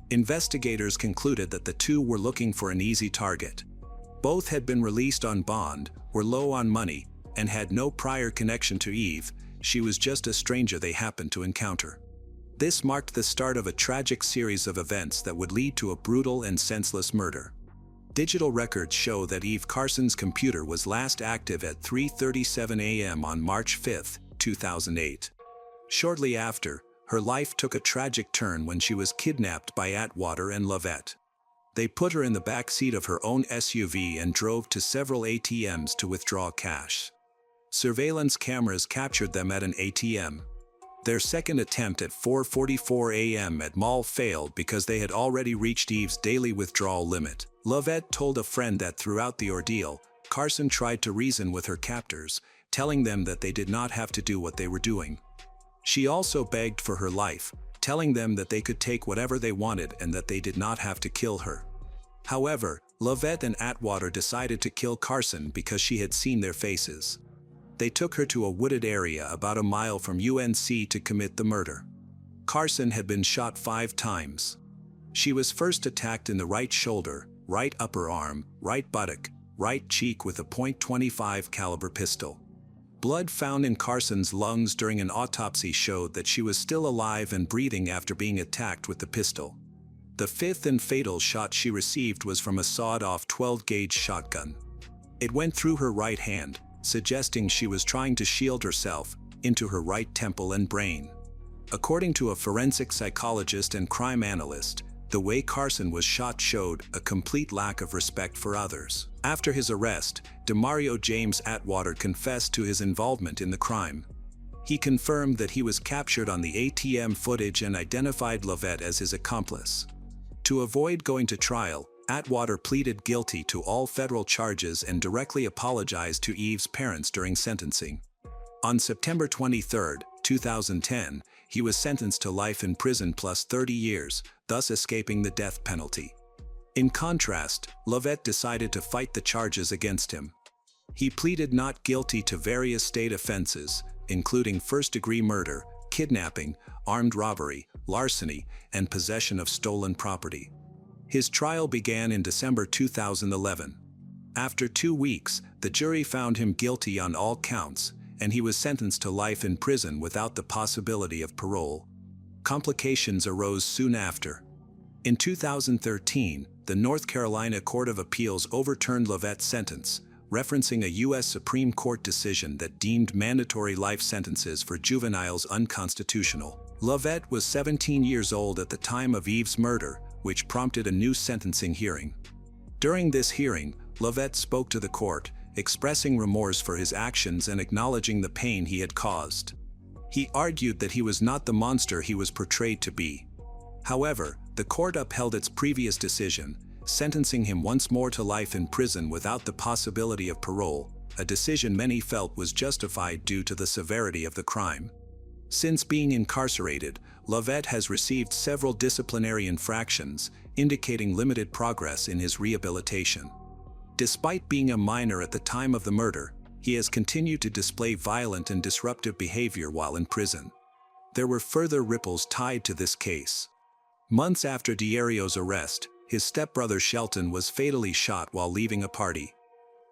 Investigators concluded that the two were looking for an easy target. Both had been released on bond, were low on money, and had no prior connection to Eve. She was just a stranger they happened to encounter. This marked the start of a tragic series of events that would lead to a brutal and senseless murder. Digital records show that Eve Carson's computer was last active at 3:37 a.m. on March 5, 2008. Shortly after, her life took a tragic turn when she was kidnapped by Atwater and Lovett. They put her in the back seat of her own SUV and drove to several ATMs to withdraw cash. Surveillance cameras captured them at an ATM. Their second attempt at 4:44 a.m. at mall failed because they had already reached Eve's daily withdrawal limit. Lovett told a friend that throughout the ordeal, Carson tried to reason with her captors, telling them that they did not have to do what they were doing. She also begged for her life, telling them that they could take whatever they wanted and that they did not have to kill her. However, Lovett and Atwater decided to kill Carson because she had seen their faces. They took her to a wooded area about a mile from UNC to commit the murder. Carson had been shot 5 times. She was first attacked in the right shoulder, right upper arm, right buttock, right cheek with a .25 caliber pistol. Blood found in Carson's lungs during an autopsy showed that she was still alive and breathing after being attacked with the pistol. The 5th and fatal shot she received was from a sawed-off 12-gauge shotgun. It went through her right hand, suggesting she was trying to shield herself, into her right temple and brain. According to a forensic psychologist and crime analyst, the way Carson was shot showed a complete lack of respect for others. After his arrest, Demario James Atwater confessed to his involvement in the crime. He confirmed that he was captured on the ATM footage and identified Lovett as his accomplice. To avoid going to trial, Atwater pleaded guilty to all federal charges and directly apologized to Eve's parents during sentencing. On September 23, 2010, he was sentenced to life in prison plus 30 years, thus escaping the death penalty. In contrast, Lovett decided to fight the charges against him. He pleaded not guilty to various state offenses, including first-degree murder, kidnapping, armed robbery, larceny, and possession of stolen property. His trial began in December 2011. After 2 weeks, the jury found him guilty on all counts, and he was sentenced to life in prison without the possibility of parole. Complications arose soon after. In 2013, the North Carolina Court of Appeals overturned Lovett's sentence, referencing a U.S. Supreme Court decision that deemed mandatory life sentences for juveniles unconstitutional. Lovett was 17 years old at the time of Eve's murder, which prompted a new sentencing hearing. During this hearing, Lovett spoke to the court, expressing remorse for his actions and acknowledging the pain he had caused. He argued that he was not the monster he was portrayed to be. However, the court upheld its previous decision, sentencing him once more to life in prison without the possibility of parole, a decision many felt was justified due to the severity of the crime. Since being incarcerated, Lovett has received several disciplinary infractions, indicating limited progress in his rehabilitation. Despite being a minor at the time of the murder, he has continued to display violent and disruptive behavior while in prison. There were further ripples tied to this case. Months after Diario's arrest, his stepbrother Shelton was fatally shot while leaving a party.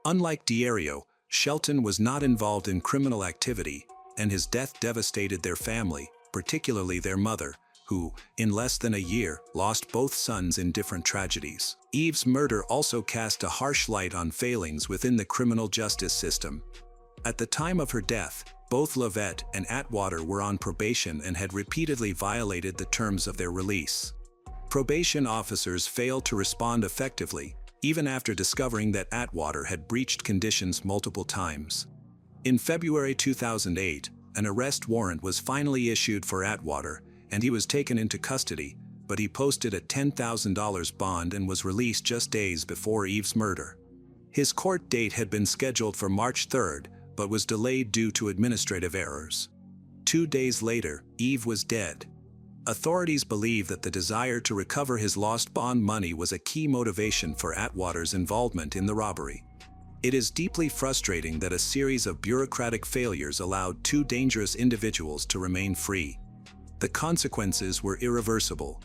Unlike Diario, Shelton was not involved in criminal activity, and his death devastated their family, particularly their mother, who, in less than a year, lost both sons in different tragedies. Eve's murder also cast a harsh light on failings within the criminal justice system. At the time of her death, both Lovett and Atwater were on probation and had repeatedly violated the terms of their release. Probation officers failed to respond effectively, even after discovering that Atwater had breached conditions multiple times. In February 2008, an arrest warrant was finally issued for Atwater, and he was taken into custody, but he posted a $10,000 bond and was released just days before Eve's murder. His court date had been scheduled for March 3rd, but was delayed due to administrative errors. 2 days later, Eve was dead. Authorities believe that the desire to recover his lost bond money was a key motivation for Atwater's involvement in the robbery. It is deeply frustrating that a series of bureaucratic failures allowed 2 dangerous individuals to remain free. The consequences were irreversible.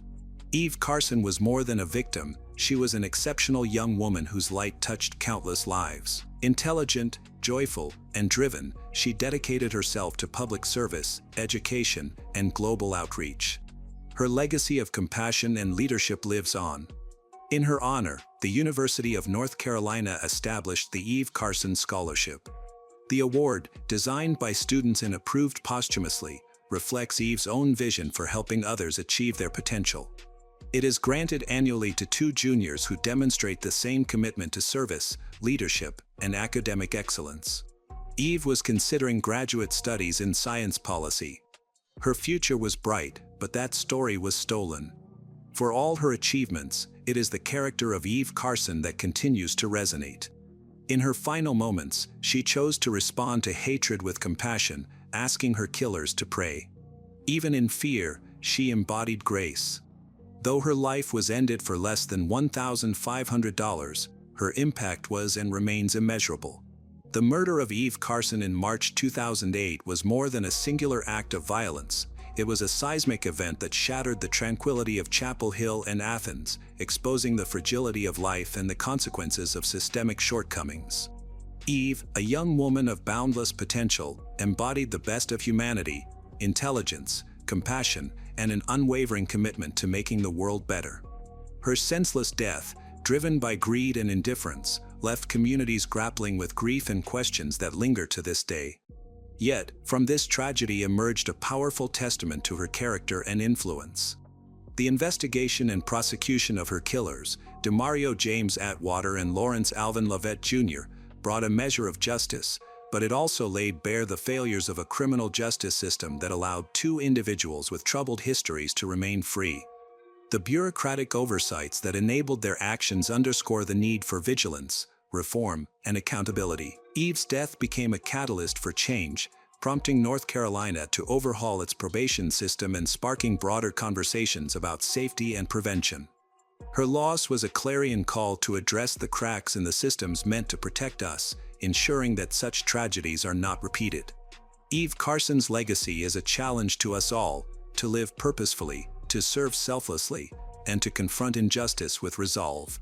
Eve Carson was more than a victim, she was an exceptional young woman whose light touched countless lives. Intelligent, joyful, and driven, she dedicated herself to public service, education, and global outreach. Her legacy of compassion and leadership lives on. In her honor, the University of North Carolina established the Eve Carson Scholarship. The award, designed by students and approved posthumously, reflects Eve's own vision for helping others achieve their potential. It is granted annually to 2 juniors who demonstrate the same commitment to service, leadership, and academic excellence. Eve was considering graduate studies in science policy. Her future was bright, but that story was stolen. For all her achievements, it is the character of Eve Carson that continues to resonate. In her final moments, she chose to respond to hatred with compassion, asking her killers to pray. Even in fear, she embodied grace. Though her life was ended for less than $1,500, her impact was and remains immeasurable. The murder of Eve Carson in March 2008 was more than a singular act of violence. It was a seismic event that shattered the tranquility of Chapel Hill and Athens, exposing the fragility of life and the consequences of systemic shortcomings. Eve, a young woman of boundless potential, embodied the best of humanity: intelligence, compassion, and an unwavering commitment to making the world better. Her senseless death, driven by greed and indifference, left communities grappling with grief and questions that linger to this day. Yet, from this tragedy emerged a powerful testament to her character and influence. The investigation and prosecution of her killers, Demario James Atwater and Lawrence Alvin Lovett Jr., brought a measure of justice, but it also laid bare the failures of a criminal justice system that allowed two individuals with troubled histories to remain free. The bureaucratic oversights that enabled their actions underscore the need for vigilance, reform, and accountability. Eve's death became a catalyst for change, prompting North Carolina to overhaul its probation system and sparking broader conversations about safety and prevention. Her loss was a clarion call to address the cracks in the systems meant to protect us, ensuring that such tragedies are not repeated. Eve Carson's legacy is a challenge to us all: to live purposefully, to serve selflessly, and to confront injustice with resolve.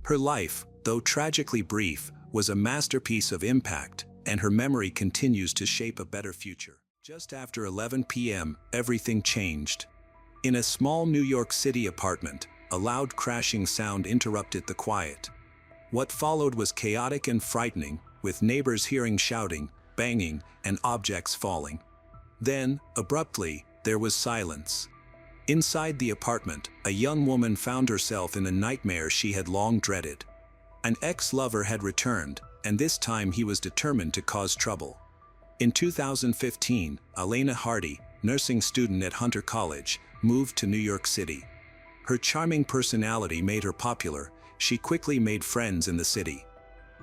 Her life, though tragically brief, was a masterpiece of impact, and her memory continues to shape a better future. Just after 11 p.m., everything changed. In a small New York City apartment, a loud crashing sound interrupted the quiet. What followed was chaotic and frightening, with neighbors hearing shouting, banging, and objects falling. Then, abruptly, there was silence. Inside the apartment, a young woman found herself in a nightmare she had long dreaded. An ex-lover had returned, and this time he was determined to cause trouble. In 2015, Elena Hardy, nursing student at Hunter College, moved to New York City. Her charming personality made her popular. She quickly made friends in the city.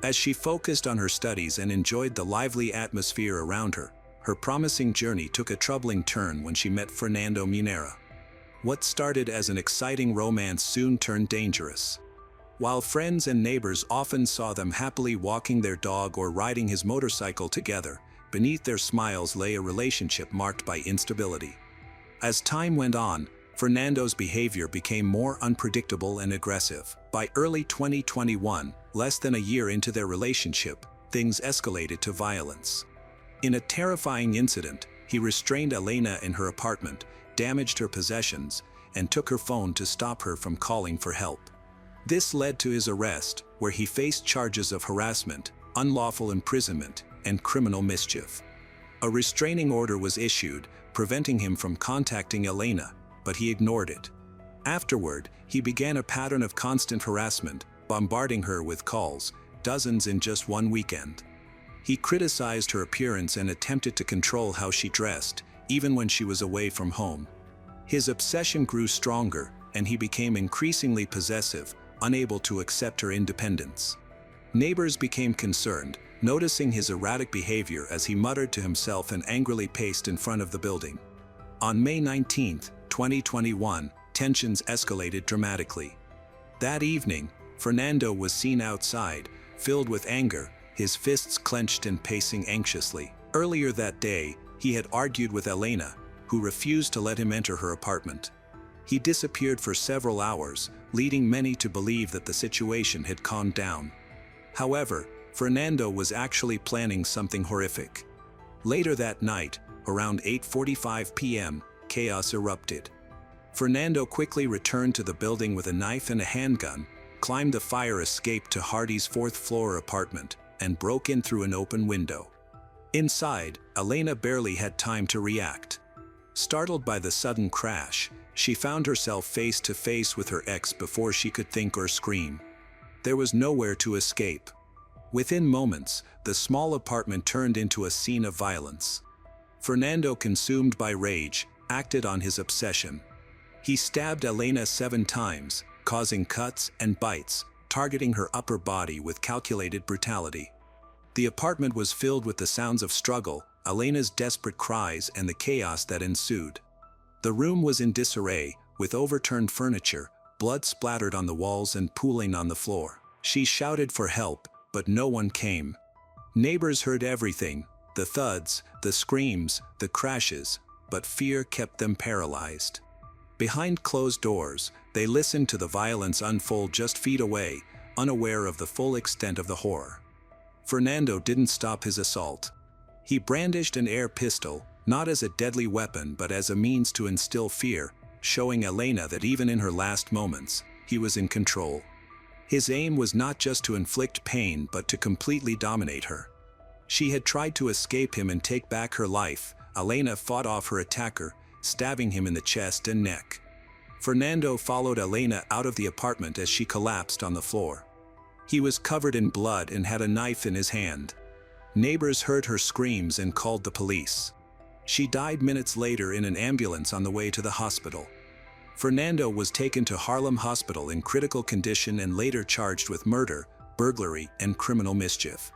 As she focused on her studies and enjoyed the lively atmosphere around her, her promising journey took a troubling turn when she met Fernando Munera. What started as an exciting romance soon turned dangerous. While friends and neighbors often saw them happily walking their dog or riding his motorcycle together, beneath their smiles lay a relationship marked by instability. As time went on, Fernando's behavior became more unpredictable and aggressive. By early 2021, less than a year into their relationship, things escalated to violence. In a terrifying incident, he restrained Elena in her apartment, damaged her possessions, and took her phone to stop her from calling for help. This led to his arrest, where he faced charges of harassment, unlawful imprisonment, and criminal mischief. A restraining order was issued, preventing him from contacting Elena, but he ignored it. Afterward, he began a pattern of constant harassment, bombarding her with calls, dozens in just one weekend. He criticized her appearance and attempted to control how she dressed, even when she was away from home. His obsession grew stronger, and he became increasingly possessive, unable to accept her independence. Neighbors became concerned, noticing his erratic behavior as he muttered to himself and angrily paced in front of the building. On May 19, 2021, tensions escalated dramatically. That evening, Fernando was seen outside, filled with anger, his fists clenched and pacing anxiously. Earlier that day, he had argued with Elena, who refused to let him enter her apartment. He disappeared for several hours, leading many to believe that the situation had calmed down. However, Fernando was actually planning something horrific. Later that night, around 8:45 p.m., chaos erupted. Fernando quickly returned to the building with a knife and a handgun, climbed the fire escape to Hardy's fourth-floor apartment, and broke in through an open window. Inside, Elena barely had time to react. Startled by the sudden crash, she found herself face to face with her ex before she could think or scream. There was nowhere to escape. Within moments, the small apartment turned into a scene of violence. Fernando, consumed by rage, acted on his obsession. He stabbed Elena 7 times, causing cuts and bites, targeting her upper body with calculated brutality. The apartment was filled with the sounds of struggle, Elena's desperate cries, and the chaos that ensued. The room was in disarray, with overturned furniture, blood splattered on the walls and pooling on the floor. She shouted for help, but no one came. Neighbors heard everything, the thuds, the screams, the crashes, but fear kept them paralyzed. Behind closed doors, they listened to the violence unfold just feet away, unaware of the full extent of the horror. Fernando didn't stop his assault. He brandished an air pistol, not as a deadly weapon but as a means to instill fear, showing Elena that even in her last moments, he was in control. His aim was not just to inflict pain but to completely dominate her. She had tried to escape him and take back her life. Elena fought off her attacker, stabbing him in the chest and neck. Fernando followed Elena out of the apartment as she collapsed on the floor. He was covered in blood and had a knife in his hand. Neighbors heard her screams and called the police. She died minutes later in an ambulance on the way to the hospital. Fernando was taken to Harlem Hospital in critical condition and later charged with murder, burglary, and criminal mischief.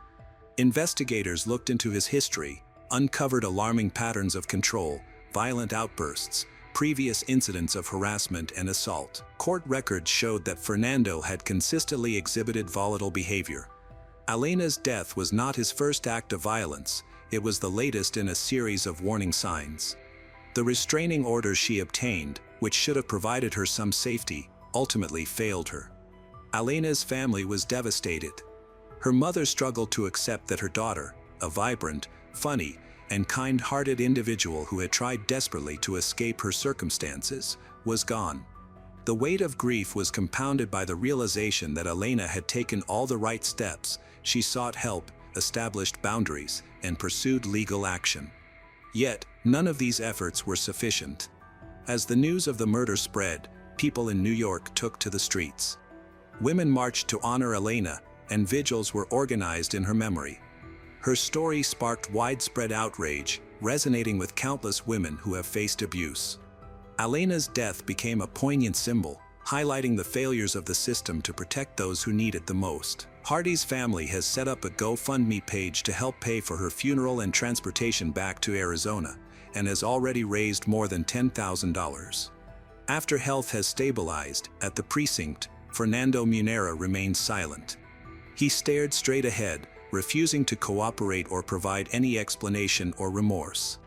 Investigators looked into his history, uncovered alarming patterns of control, violent outbursts, previous incidents of harassment and assault. Court records showed that Fernando had consistently exhibited volatile behavior. Elena's death was not his first act of violence, it was the latest in a series of warning signs. The restraining order she obtained, which should have provided her some safety, ultimately failed her. Elena's family was devastated. Her mother struggled to accept that her daughter, a vibrant, funny, and kind-hearted individual who had tried desperately to escape her circumstances, was gone. The weight of grief was compounded by the realization that Elena had taken all the right steps. She sought help, established boundaries, and pursued legal action. Yet, none of these efforts were sufficient. As the news of the murder spread, people in New York took to the streets. Women marched to honor Elena, and vigils were organized in her memory. Her story sparked widespread outrage, resonating with countless women who have faced abuse. Elena's death became a poignant symbol, highlighting the failures of the system to protect those who need it the most. Hardy's family has set up a GoFundMe page to help pay for her funeral and transportation back to Arizona, and has already raised more than $10,000. After health has stabilized, at the precinct, Fernando Munera remained silent. He stared straight ahead, refusing to cooperate or provide any explanation or remorse.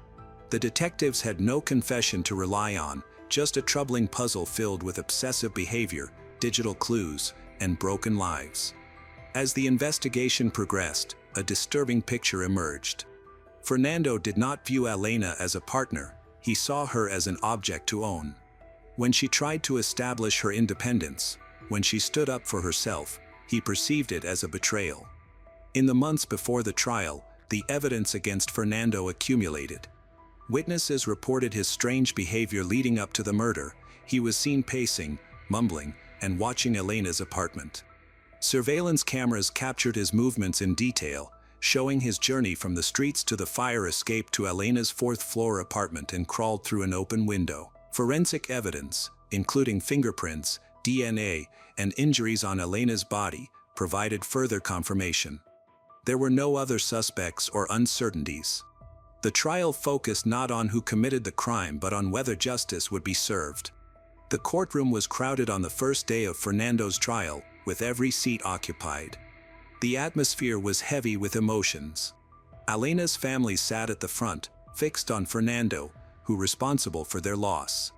The detectives had no confession to rely on, just a troubling puzzle filled with obsessive behavior, digital clues, and broken lives. As the investigation progressed, a disturbing picture emerged. Fernando did not view Elena as a partner, he saw her as an object to own. When she tried to establish her independence, when she stood up for herself, he perceived it as a betrayal. In the months before the trial, the evidence against Fernando accumulated. Witnesses reported his strange behavior leading up to the murder. He was seen pacing, mumbling, and watching Elena's apartment. Surveillance cameras captured his movements in detail, showing his journey from the streets to the fire escape to Elena's fourth-floor apartment and crawled through an open window. Forensic evidence, including fingerprints, DNA, and injuries on Elena's body, provided further confirmation. There were no other suspects or uncertainties. The trial focused not on who committed the crime but on whether justice would be served. The courtroom was crowded on the first day of Fernando's trial, with every seat occupied. The atmosphere was heavy with emotions. Elena's family sat at the front, fixed on Fernando, who was responsible for their loss.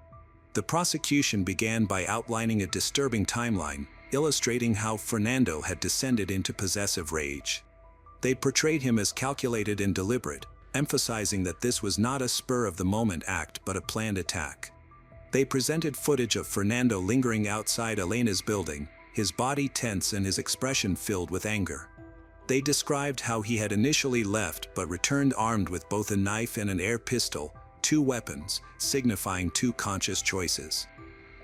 The prosecution began by outlining a disturbing timeline, illustrating how Fernando had descended into possessive rage. They portrayed him as calculated and deliberate, emphasizing that this was not a spur-of-the-moment act but a planned attack. They presented footage of Fernando lingering outside Elena's building, his body tense and his expression filled with anger. They described how he had initially left but returned armed with both a knife and an air pistol, two weapons, signifying two conscious choices.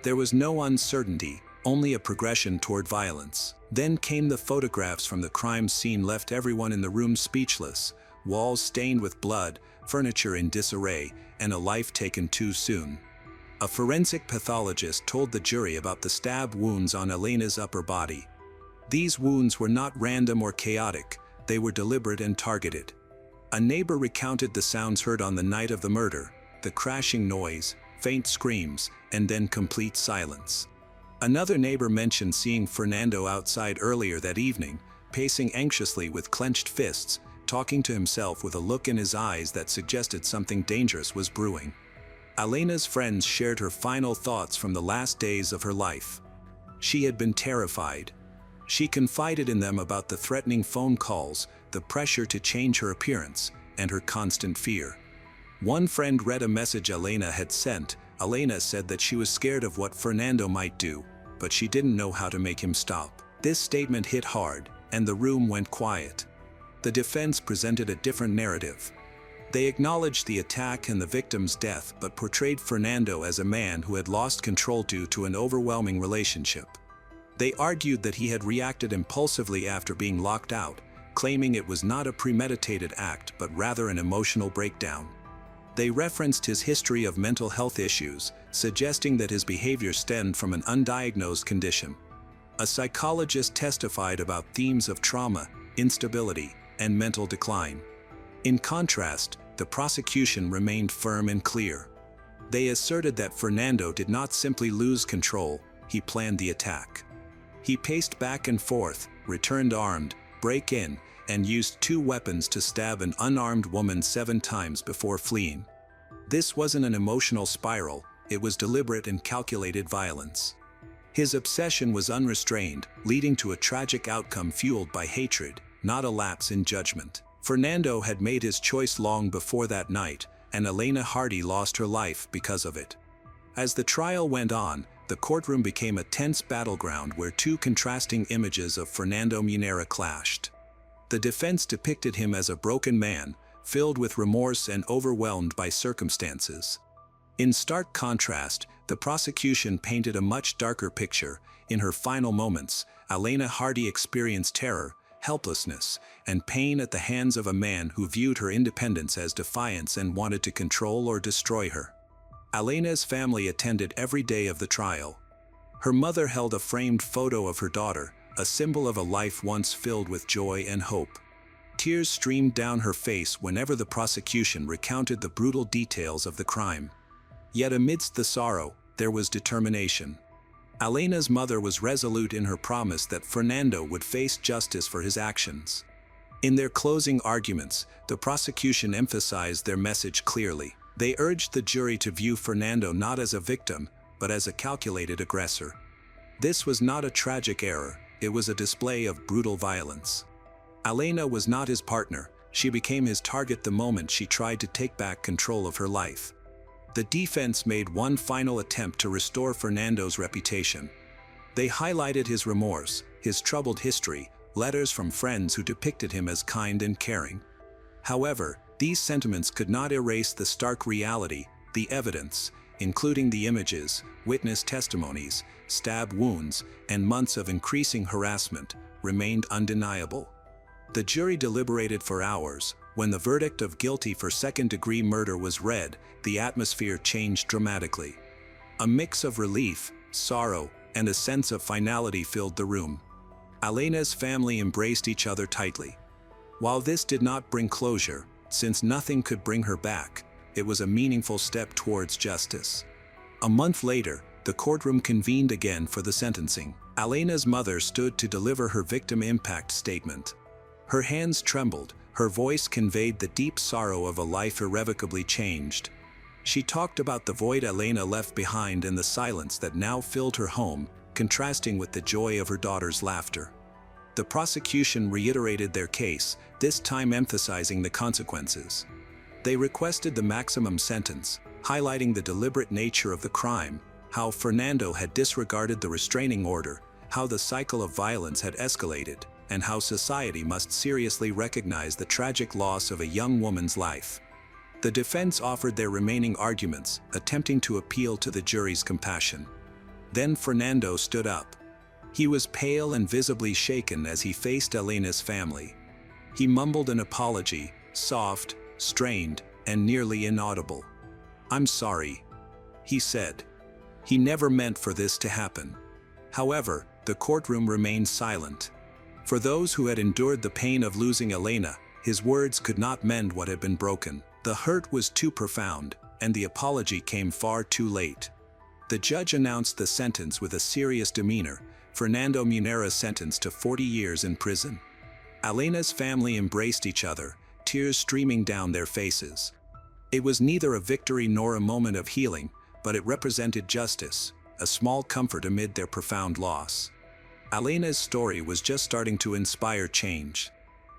There was no uncertainty, only a progression toward violence. Then came the photographs from the crime scene left everyone in the room speechless, walls stained with blood, furniture in disarray, and a life taken too soon. A forensic pathologist told the jury about the stab wounds on Elena's upper body. These wounds were not random or chaotic, they were deliberate and targeted. A neighbor recounted the sounds heard on the night of the murder, the crashing noise, faint screams, and then complete silence. Another neighbor mentioned seeing Fernando outside earlier that evening, pacing anxiously with clenched fists, talking to himself with a look in his eyes that suggested something dangerous was brewing. Elena's friends shared her final thoughts from the last days of her life. She had been terrified. She confided in them about the threatening phone calls, the pressure to change her appearance, and her constant fear. One friend read a message Elena had sent. Elena said that she was scared of what Fernando might do, but she didn't know how to make him stop. This statement hit hard, and the room went quiet. The defense presented a different narrative. They acknowledged the attack and the victim's death, but portrayed Fernando as a man who had lost control due to an overwhelming relationship. They argued that he had reacted impulsively after being locked out, claiming it was not a premeditated act but rather an emotional breakdown. They referenced his history of mental health issues, suggesting that his behavior stemmed from an undiagnosed condition. A psychologist testified about themes of trauma, instability, and mental decline. In contrast, the prosecution remained firm and clear. They asserted that Fernando did not simply lose control, he planned the attack. He paced back and forth, returned armed, broke in, and used 2 weapons to stab an unarmed woman 7 times before fleeing. This wasn't an emotional spiral, it was deliberate and calculated violence. His obsession was unrestrained, leading to a tragic outcome fueled by hatred, not a lapse in judgment. Fernando had made his choice long before that night, and Elena Hardy lost her life because of it. As the trial went on, the courtroom became a tense battleground where 2 contrasting images of Fernando Munera clashed. The defense depicted him as a broken man, filled with remorse and overwhelmed by circumstances. In stark contrast, the prosecution painted a much darker picture. In her final moments, Elena Hardy experienced terror, helplessness, and pain at the hands of a man who viewed her independence as defiance and wanted to control or destroy her. Elena's family attended every day of the trial. Her mother held a framed photo of her daughter, a symbol of a life once filled with joy and hope. Tears streamed down her face whenever the prosecution recounted the brutal details of the crime. Yet amidst the sorrow, there was determination. Elena's mother was resolute in her promise that Fernando would face justice for his actions. In their closing arguments, the prosecution emphasized their message clearly. They urged the jury to view Fernando not as a victim, but as a calculated aggressor. This was not a tragic error, it was a display of brutal violence. Elena was not his partner, she became his target the moment she tried to take back control of her life. The defense made one final attempt to restore Fernando's reputation. They highlighted his remorse, his troubled history, letters from friends who depicted him as kind and caring. However, these sentiments could not erase the stark reality, the evidence, including the images, witness testimonies, stab wounds, and months of increasing harassment, remained undeniable. The jury deliberated for hours. When the verdict of guilty for second-degree murder was read, the atmosphere changed dramatically. A mix of relief, sorrow, and a sense of finality filled the room. Elena's family embraced each other tightly. While this did not bring closure, since nothing could bring her back, it was a meaningful step towards justice. A month later, the courtroom convened again for the sentencing. Elena's mother stood to deliver her victim impact statement. Her hands trembled, her voice conveyed the deep sorrow of a life irrevocably changed. She talked about the void Elena left behind and the silence that now filled her home, contrasting with the joy of her daughter's laughter. The prosecution reiterated their case, this time emphasizing the consequences. They requested the maximum sentence, highlighting the deliberate nature of the crime, how Fernando had disregarded the restraining order, how the cycle of violence had escalated, and how society must seriously recognize the tragic loss of a young woman's life. The defense offered their remaining arguments, attempting to appeal to the jury's compassion. Then Fernando stood up. He was pale and visibly shaken as he faced Elena's family. He mumbled an apology, soft, strained, and nearly inaudible. "I'm sorry," he said. He never meant for this to happen. However, the courtroom remained silent. For those who had endured the pain of losing Elena, his words could not mend what had been broken. The hurt was too profound, and the apology came far too late. The judge announced the sentence with a serious demeanor, Fernando Munera sentenced to 40 years in prison. Alena's family embraced each other, tears streaming down their faces. It was neither a victory nor a moment of healing, but it represented justice, a small comfort amid their profound loss. Alena's story was just starting to inspire change.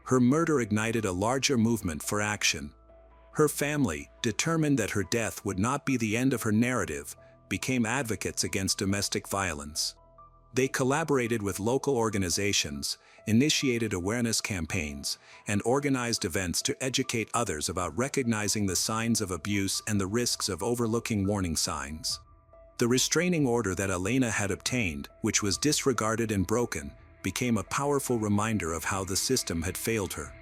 Her murder ignited a larger movement for action. Her family, determined that her death would not be the end of her narrative, became advocates against domestic violence. They collaborated with local organizations, initiated awareness campaigns, and organized events to educate others about recognizing the signs of abuse and the risks of overlooking warning signs. The restraining order that Alena had obtained, which was disregarded and broken, became a powerful reminder of how the system had failed her.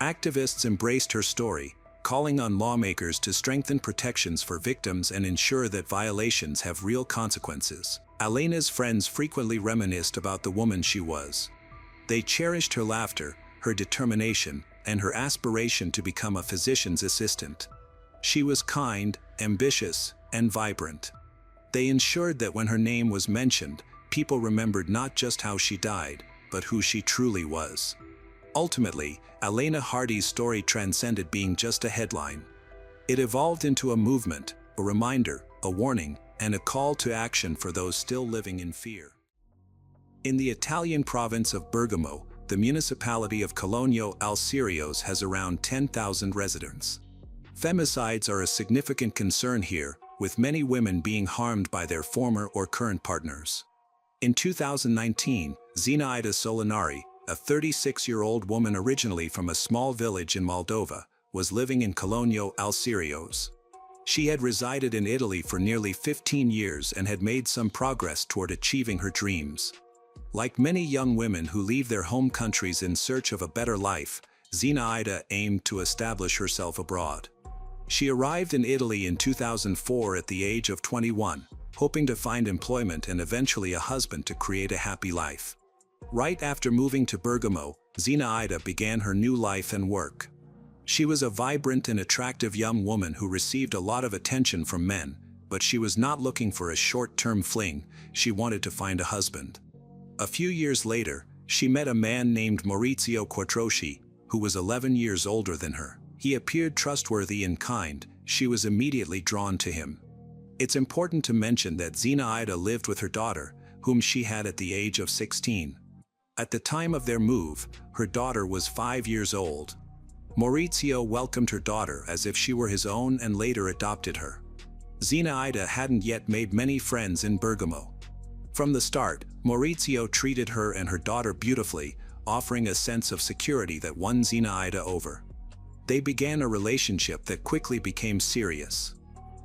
Activists embraced her story, calling on lawmakers to strengthen protections for victims and ensure that violations have real consequences. Alena's friends frequently reminisced about the woman she was. They cherished her laughter, her determination, and her aspiration to become a physician's assistant. She was kind, ambitious, and vibrant. They ensured that when her name was mentioned, people remembered not just how she died, but who she truly was. Ultimately, Alena Hardy's story transcended being just a headline. It evolved into a movement, a reminder, a warning, and a call to action for those still living in fear. In the Italian province of Bergamo, the municipality of Cologno al Sirios has around 10,000 residents. Femicides are a significant concern here, with many women being harmed by their former or current partners. In 2019, Zinaida Solinari, a 36-year-old woman originally from a small village in Moldova, was living in Cologno al Sirios. She had resided in Italy for nearly 15 years and had made some progress toward achieving her dreams. Like many young women who leave their home countries in search of a better life, Zinaida aimed to establish herself abroad. She arrived in Italy in 2004 at the age of 21, hoping to find employment and eventually a husband to create a happy life. Right after moving to Bergamo, Zinaida began her new life and work. She was a vibrant and attractive young woman who received a lot of attention from men, but she was not looking for a short-term fling. She wanted to find a husband. A few years later, she met a man named Maurizio Quattrochi, who was 11 years older than her. He appeared trustworthy and kind. She was immediately drawn to him. It's important to mention that Zinaida lived with her daughter, whom she had at the age of 16. At the time of their move, her daughter was 5 years old. Maurizio welcomed her daughter as if she were his own and later adopted her. Zinaida hadn't yet made many friends in Bergamo. From the start, Maurizio treated her and her daughter beautifully, offering a sense of security that won Zinaida over. They began a relationship that quickly became serious.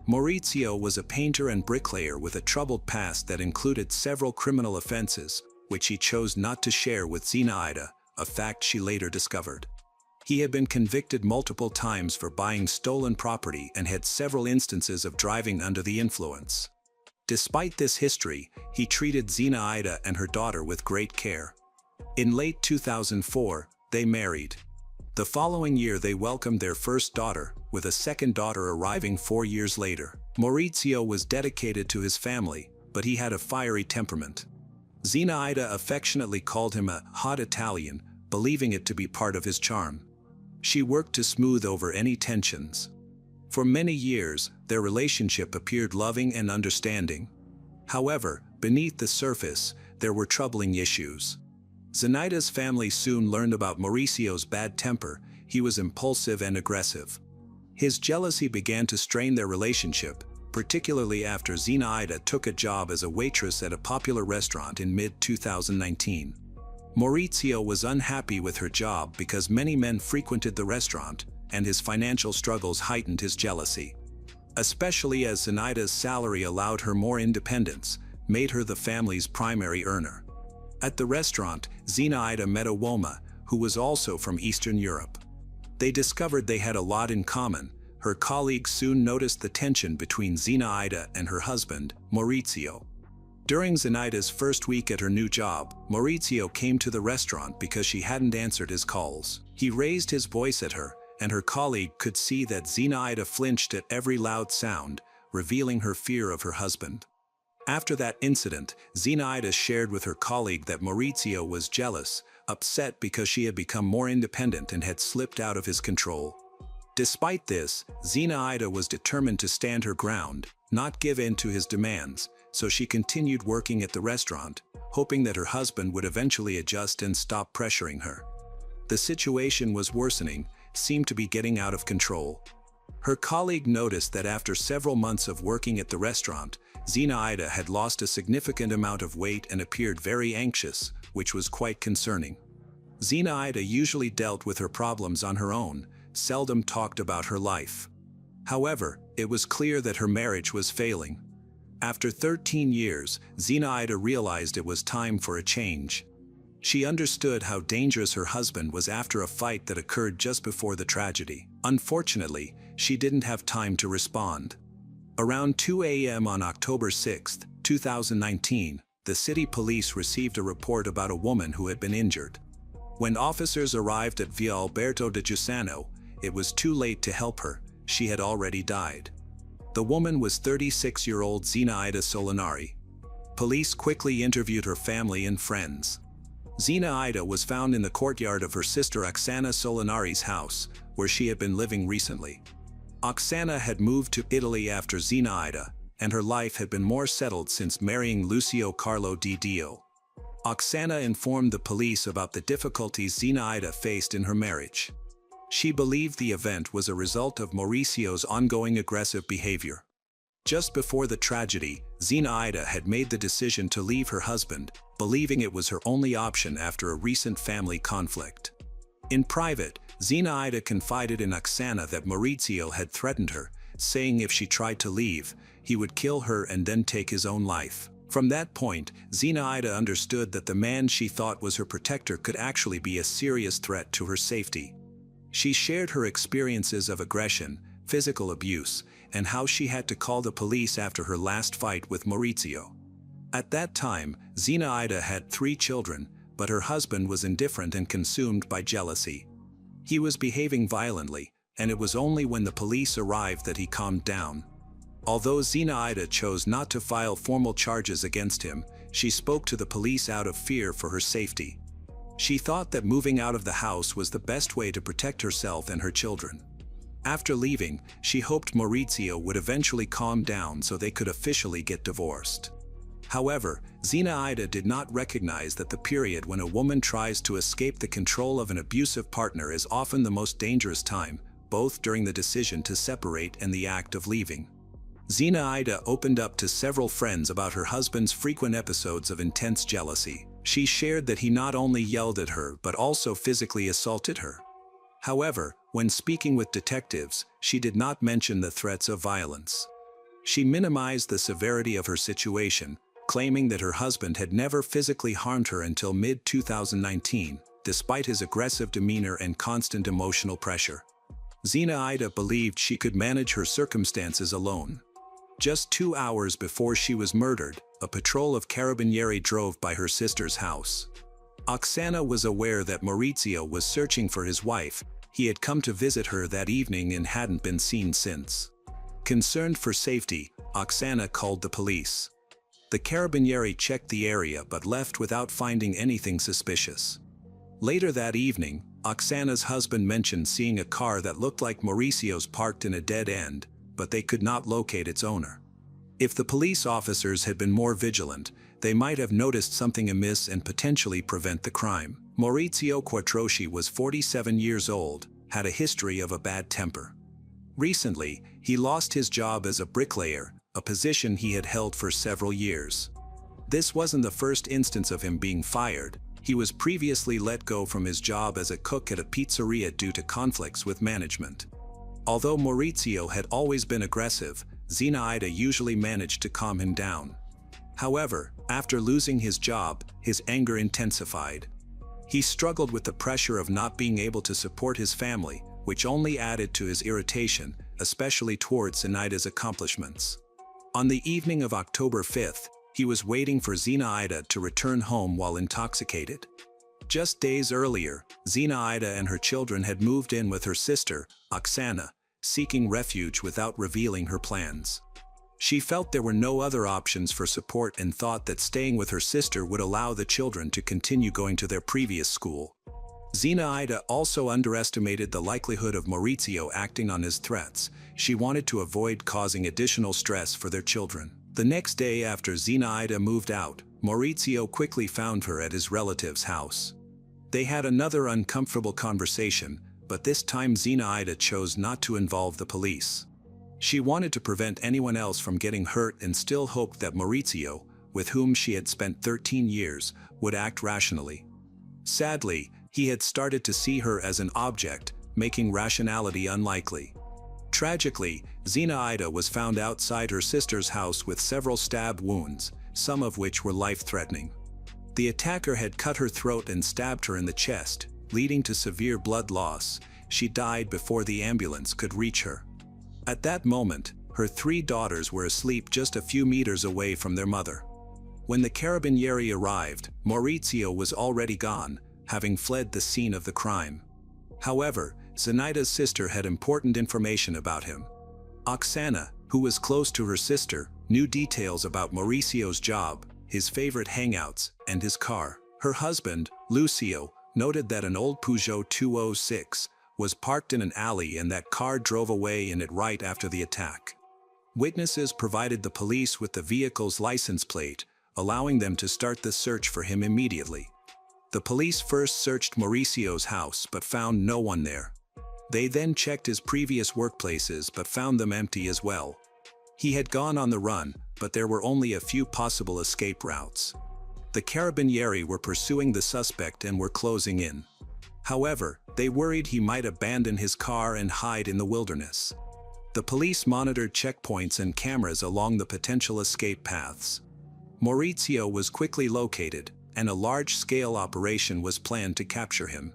Maurizio was a painter and bricklayer with a troubled past that included several criminal offenses, which he chose not to share with Zinaida, a fact she later discovered. He had been convicted multiple times for buying stolen property and had several instances of driving under the influence. Despite this history, he treated Zinaida and her daughter with great care. In late 2004, they married. The following year they welcomed their first daughter, with a second daughter arriving 4 years later. Maurizio was dedicated to his family, but he had a fiery temperament. Zinaida affectionately called him a hot Italian, believing it to be part of his charm. She worked to smooth over any tensions. For many years, their relationship appeared loving and understanding. However, beneath the surface, there were troubling issues. Zinaida's family soon learned about Mauricio's bad temper. He was impulsive and aggressive. His jealousy began to strain their relationship, particularly after Zinaida took a job as a waitress at a popular restaurant in mid-2019. Maurizio was unhappy with her job because many men frequented the restaurant, and his financial struggles heightened his jealousy. Especially as Zinaida's salary allowed her more independence, made her the family's primary earner. At the restaurant, Zinaida met a woman who was also from Eastern Europe. They discovered they had a lot in common. Her colleagues soon noticed the tension between Zinaida and her husband, Maurizio. During Zinaida's first week at her new job, Maurizio came to the restaurant because she hadn't answered his calls. He raised his voice at her, and her colleague could see that Zenaida flinched at every loud sound, revealing her fear of her husband. After that incident, Zenaida shared with her colleague that Maurizio was jealous, upset because she had become more independent and had slipped out of his control. Despite this, Zenaida was determined to stand her ground, not give in to his demands, so she continued working at the restaurant, hoping that her husband would eventually adjust and stop pressuring her. The situation was worsening, seemed to be getting out of control. Her colleague noticed that after several months of working at the restaurant, Zenaida had lost a significant amount of weight and appeared very anxious, which was quite concerning. Zenaida usually dealt with her problems on her own, seldom talked about her life. However, it was clear that her marriage was failing. After 13 years, Zenaida realized it was time for a change. She understood how dangerous her husband was after a fight that occurred just before the tragedy. Unfortunately, she didn't have time to respond. Around 2 a.m. on October 6, 2019, the city police received a report about a woman who had been injured. When officers arrived at Via Alberto de Giussano, it was too late to help her. She had already died. The woman was 36-year-old Zenaida Solinari. Police quickly interviewed her family and friends. Zenaida was found in the courtyard of her sister Oksana Solinari's house, where she had been living recently. Oksana had moved to Italy after Zenaida, and her life had been more settled since marrying Lucio Carlo Di Dio. Oksana informed the police about the difficulties Zenaida faced in her marriage. She believed the event was a result of Mauricio's ongoing aggressive behavior. Just before the tragedy, Zenaida had made the decision to leave her husband, believing it was her only option after a recent family conflict. In private, Zenaida confided in Oksana that Maurizio had threatened her, saying if she tried to leave, he would kill her and then take his own life. From that point, Zenaida understood that the man she thought was her protector could actually be a serious threat to her safety. She shared her experiences of aggression, physical abuse, and how she had to call the police after her last fight with Maurizio. At that time, Zenaida had 3 children, but her husband was indifferent and consumed by jealousy. He was behaving violently, and it was only when the police arrived that he calmed down. Although Zenaida chose not to file formal charges against him, she spoke to the police out of fear for her safety. She thought that moving out of the house was the best way to protect herself and her children. After leaving, she hoped Maurizio would eventually calm down so they could officially get divorced. However, Zenaida did not recognize that the period when a woman tries to escape the control of an abusive partner is often the most dangerous time, both during the decision to separate and the act of leaving. Zenaida opened up to several friends about her husband's frequent episodes of intense jealousy. She shared that he not only yelled at her but also physically assaulted her. However, when speaking with detectives, she did not mention the threats of violence. She minimized the severity of her situation, claiming that her husband had never physically harmed her until mid-2019, despite his aggressive demeanor and constant emotional pressure. Zenaida believed she could manage her circumstances alone. Just 2 hours before she was murdered, a patrol of carabinieri drove by her sister's house. Oksana was aware that Maurizio was searching for his wife. He had come to visit her that evening and hadn't been seen since. Concerned for safety, Oksana called the police. The carabinieri checked the area but left without finding anything suspicious. Later that evening, Oksana's husband mentioned seeing a car that looked like Mauricio's parked in a dead end, but they could not locate its owner. If the police officers had been more vigilant, they might have noticed something amiss and potentially prevent the crime. Maurizio Quattrochi was 47 years old, had a history of a bad temper. Recently, he lost his job as a bricklayer, a position he had held for several years. This wasn't the first instance of him being fired. He was previously let go from his job as a cook at a pizzeria due to conflicts with management. Although Maurizio had always been aggressive, Zenaida usually managed to calm him down. However, after losing his job, his anger intensified. He struggled with the pressure of not being able to support his family, which only added to his irritation, especially towards Zenaida's accomplishments. On the evening of October 5th, he was waiting for Zenaida to return home while intoxicated. Just days earlier, Zinaida and her children had moved in with her sister, Oksana, seeking refuge without revealing her plans. She felt there were no other options for support and thought that staying with her sister would allow the children to continue going to their previous school. Zinaida also underestimated the likelihood of Maurizio acting on his threats. She wanted to avoid causing additional stress for their children. The next day after Zinaida moved out, Maurizio quickly found her at his relative's house. They had another uncomfortable conversation, but this time Zinaida chose not to involve the police. She wanted to prevent anyone else from getting hurt and still hoped that Maurizio, with whom she had spent 13 years, would act rationally. Sadly, he had started to see her as an object, making rationality unlikely. Tragically, Zinaida was found outside her sister's house with several stab wounds, some of which were life-threatening. The attacker had cut her throat and stabbed her in the chest, leading to severe blood loss. She died before the ambulance could reach her. At that moment, her 3 daughters were asleep just a few meters away from their mother. When the carabinieri arrived, Maurizio was already gone, having fled the scene of the crime. However, Zinaida's sister had important information about him. Oksana, who was close to her sister, knew details about Mauricio's job, his favorite hangouts, and his car. Her husband, Lucio, noted that an old Peugeot 206 was parked in an alley and that car drove away in it right after the attack. Witnesses provided the police with the vehicle's license plate, allowing them to start the search for him immediately. The police first searched Mauricio's house but found no one there. They then checked his previous workplaces but found them empty as well. He had gone on the run, but there were only a few possible escape routes. The carabinieri were pursuing the suspect and were closing in. However, they worried he might abandon his car and hide in the wilderness. The police monitored checkpoints and cameras along the potential escape paths. Maurizio was quickly located, and a large-scale operation was planned to capture him.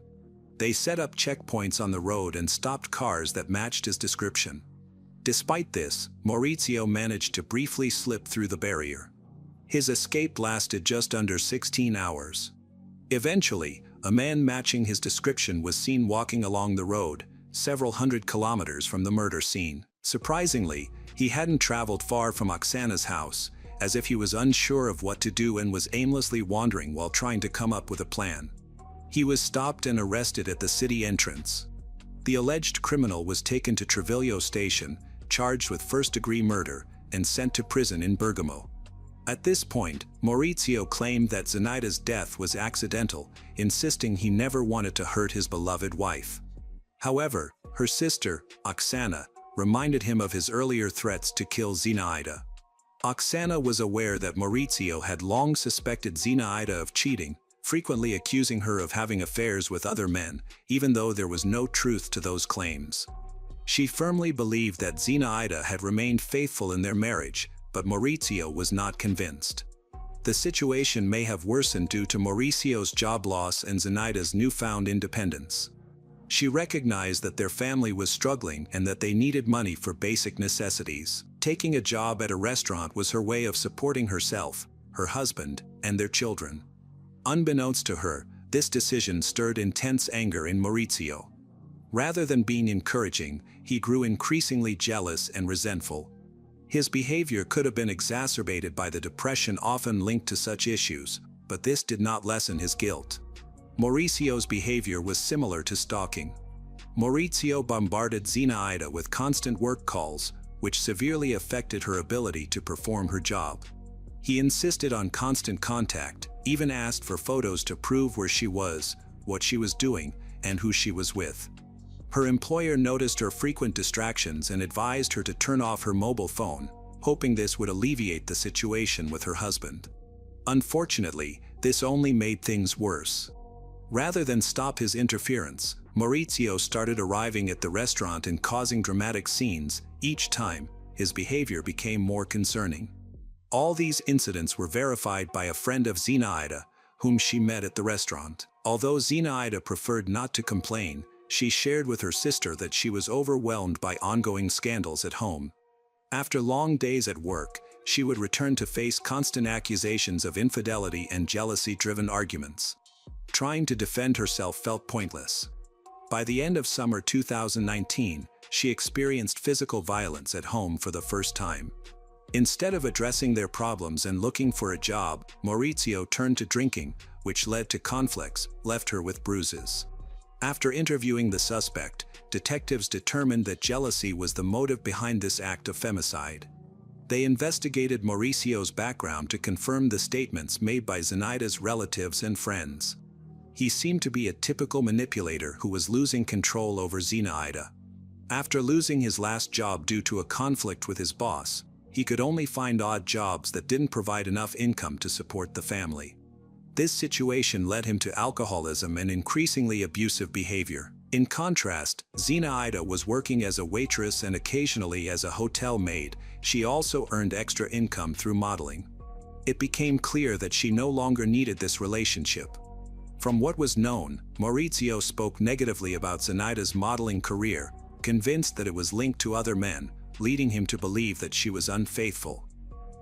They set up checkpoints on the road and stopped cars that matched his description. Despite this, Maurizio managed to briefly slip through the barrier. His escape lasted just under 16 hours. Eventually, a man matching his description was seen walking along the road, several hundred kilometers from the murder scene. Surprisingly, he hadn't traveled far from Oksana's house, as if he was unsure of what to do and was aimlessly wandering while trying to come up with a plan. He was stopped and arrested at the city entrance. The alleged criminal was taken to Treviglio station, charged with first-degree murder, and sent to prison in Bergamo. At this point, Maurizio claimed that Zinaida's death was accidental, insisting he never wanted to hurt his beloved wife. However, her sister, Oksana, reminded him of his earlier threats to kill Zinaida. Oksana was aware that Maurizio had long suspected Zinaida of cheating, frequently accusing her of having affairs with other men, even though there was no truth to those claims. She firmly believed that Zinaida had remained faithful in their marriage, but Maurizio was not convinced. The situation may have worsened due to Mauricio's job loss and Zinaida's newfound independence. She recognized that their family was struggling and that they needed money for basic necessities. Taking a job at a restaurant was her way of supporting herself, her husband, and their children. Unbeknownst to her, this decision stirred intense anger in Maurizio. Rather than being encouraging, he grew increasingly jealous and resentful. His behavior could have been exacerbated by the depression often linked to such issues, but this did not lessen his guilt. Mauricio's behavior was similar to stalking. Maurizio bombarded Zinaida with constant work calls, which severely affected her ability to perform her job. He insisted on constant contact, even asked for photos to prove where she was, what she was doing, and who she was with. Her employer noticed her frequent distractions and advised her to turn off her mobile phone, hoping this would alleviate the situation with her husband. Unfortunately, this only made things worse. Rather than stop his interference, Maurizio started arriving at the restaurant and causing dramatic scenes. Each time, his behavior became more concerning. All these incidents were verified by a friend of Zinaida, whom she met at the restaurant. Although Zinaida preferred not to complain, she shared with her sister that she was overwhelmed by ongoing scandals at home. After long days at work, she would return to face constant accusations of infidelity and jealousy-driven arguments. Trying to defend herself felt pointless. By the end of summer 2019, she experienced physical violence at home for the first time. Instead of addressing their problems and looking for a job, Maurizio turned to drinking, which led to conflicts, left her with bruises. After interviewing the suspect, detectives determined that jealousy was the motive behind this act of femicide. They investigated Mauricio's background to confirm the statements made by Zenaida's relatives and friends. He seemed to be a typical manipulator who was losing control over Zenaida. After losing his last job due to a conflict with his boss, he could only find odd jobs that didn't provide enough income to support the family. This situation led him to alcoholism and increasingly abusive behavior. In contrast, Zenaida was working as a waitress and occasionally as a hotel maid. She also earned extra income through modeling. It became clear that she no longer needed this relationship. From what was known, Maurizio spoke negatively about Zenaida's modeling career, convinced that it was linked to other men, leading him to believe that she was unfaithful.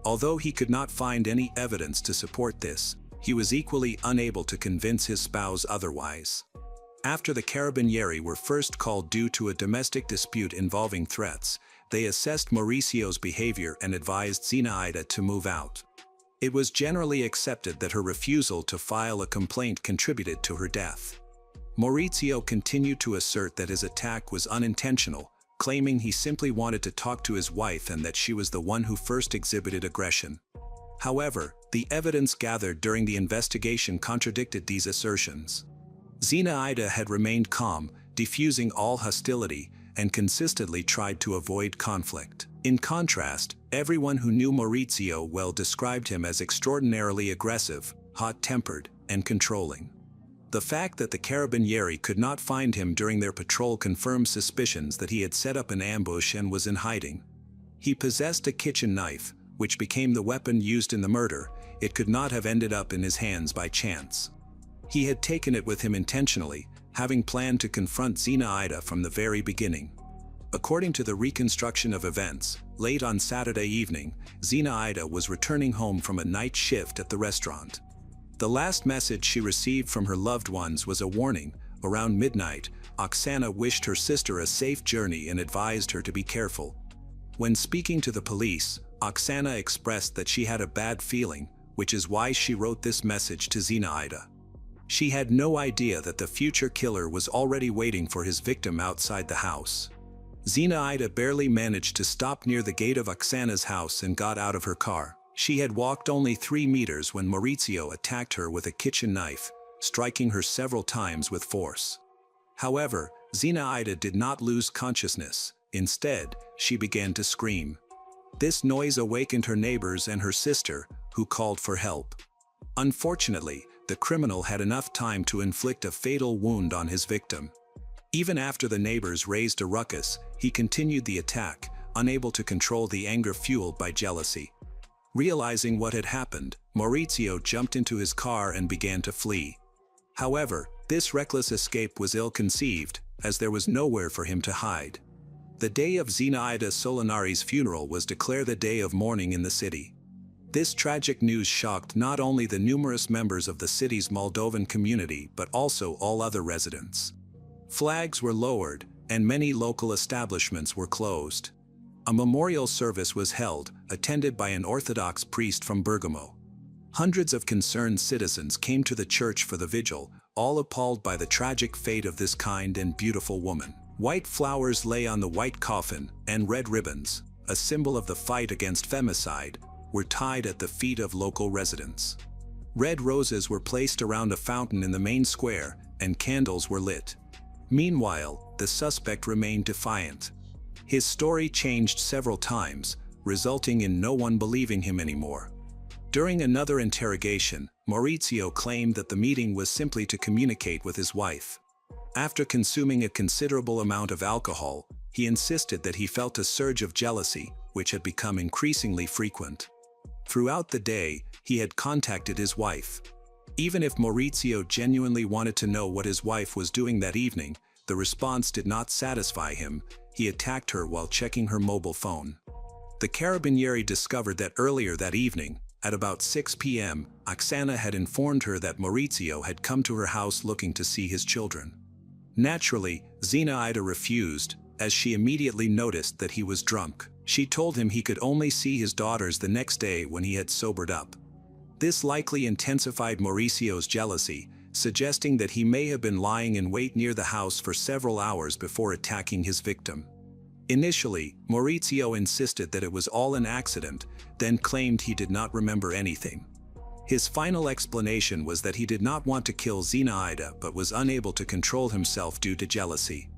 Although he could not find any evidence to support this, he was equally unable to convince his spouse otherwise. After the Carabinieri were first called due to a domestic dispute involving threats, they assessed Mauricio's behavior and advised Zenaida to move out. It was generally accepted that her refusal to file a complaint contributed to her death. Maurizio continued to assert that his attack was unintentional, claiming he simply wanted to talk to his wife and that she was the one who first exhibited aggression. However, the evidence gathered during the investigation contradicted these assertions. Zenaida had remained calm, diffusing all hostility, and consistently tried to avoid conflict. In contrast, everyone who knew Maurizio well described him as extraordinarily aggressive, hot-tempered, and controlling. The fact that the Carabinieri could not find him during their patrol confirmed suspicions that he had set up an ambush and was in hiding. He possessed a kitchen knife, which became the weapon used in the murder. It could not have ended up in his hands by chance. He had taken it with him intentionally, having planned to confront Zenaida from the very beginning. According to the reconstruction of events, late on Saturday evening, Zenaida was returning home from a night shift at the restaurant. The last message she received from her loved ones was a warning. Around midnight, Oksana wished her sister a safe journey and advised her to be careful. When speaking to the police, Oksana expressed that she had a bad feeling, which is why she wrote this message to Zenaida. She had no idea that the future killer was already waiting for his victim outside the house. Zenaida barely managed to stop near the gate of Oksana's house and got out of her car. She had walked only 3 meters when Maurizio attacked her with a kitchen knife, striking her several times with force. However, Zenaida did not lose consciousness. Instead, she began to scream. This noise awakened her neighbors and her sister, who called for help. Unfortunately, the criminal had enough time to inflict a fatal wound on his victim. Even after the neighbors raised a ruckus, he continued the attack, unable to control the anger fueled by jealousy. Realizing what had happened, Maurizio jumped into his car and began to flee. However, this reckless escape was ill-conceived, as there was nowhere for him to hide. The day of Zenaida Solinari's funeral was declared a day of mourning in the city. This tragic news shocked not only the numerous members of the city's Moldovan community but also all other residents. Flags were lowered, and many local establishments were closed. A memorial service was held, attended by an Orthodox priest from Bergamo. Hundreds of concerned citizens came to the church for the vigil, all appalled by the tragic fate of this kind and beautiful woman. White flowers lay on the white coffin, and red ribbons, a symbol of the fight against femicide, were tied at the feet of local residents. Red roses were placed around a fountain in the main square, and candles were lit. Meanwhile, the suspect remained defiant. His story changed several times, resulting in no one believing him anymore. During another interrogation, Maurizio claimed that the meeting was simply to communicate with his wife. After consuming a considerable amount of alcohol, he insisted that he felt a surge of jealousy, which had become increasingly frequent. Throughout the day, he had contacted his wife. Even if Maurizio genuinely wanted to know what his wife was doing that evening, the response did not satisfy him. He attacked her while checking her mobile phone. The Carabinieri discovered that earlier that evening, At about 6 p.m., Oksana had informed her that Maurizio had come to her house looking to see his children. Naturally, Zinaida refused, as she immediately noticed that he was drunk. She told him he could only see his daughters the next day when he had sobered up. This likely intensified Mauricio's jealousy, suggesting that he may have been lying in wait near the house for several hours before attacking his victim. Initially, Maurizio insisted that it was all an accident, then claimed he did not remember anything. His final explanation was that he did not want to kill Zinaida but was unable to control himself due to jealousy.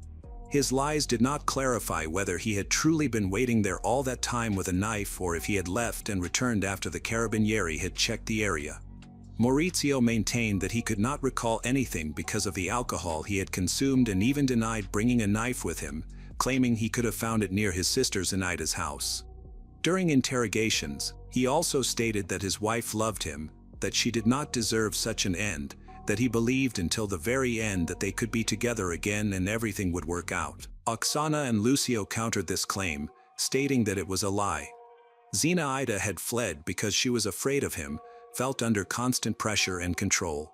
His lies did not clarify whether he had truly been waiting there all that time with a knife or if he had left and returned after the carabinieri had checked the area. Maurizio maintained that he could not recall anything because of the alcohol he had consumed and even denied bringing a knife with him, claiming he could have found it near his sister Zinaida's house. During interrogations, he also stated that his wife loved him, that she did not deserve such an end, that he believed until the very end that they could be together again and everything would work out. Oksana and Lucio countered this claim, stating that it was a lie. Zinaida had fled because she was afraid of him, felt under constant pressure and control.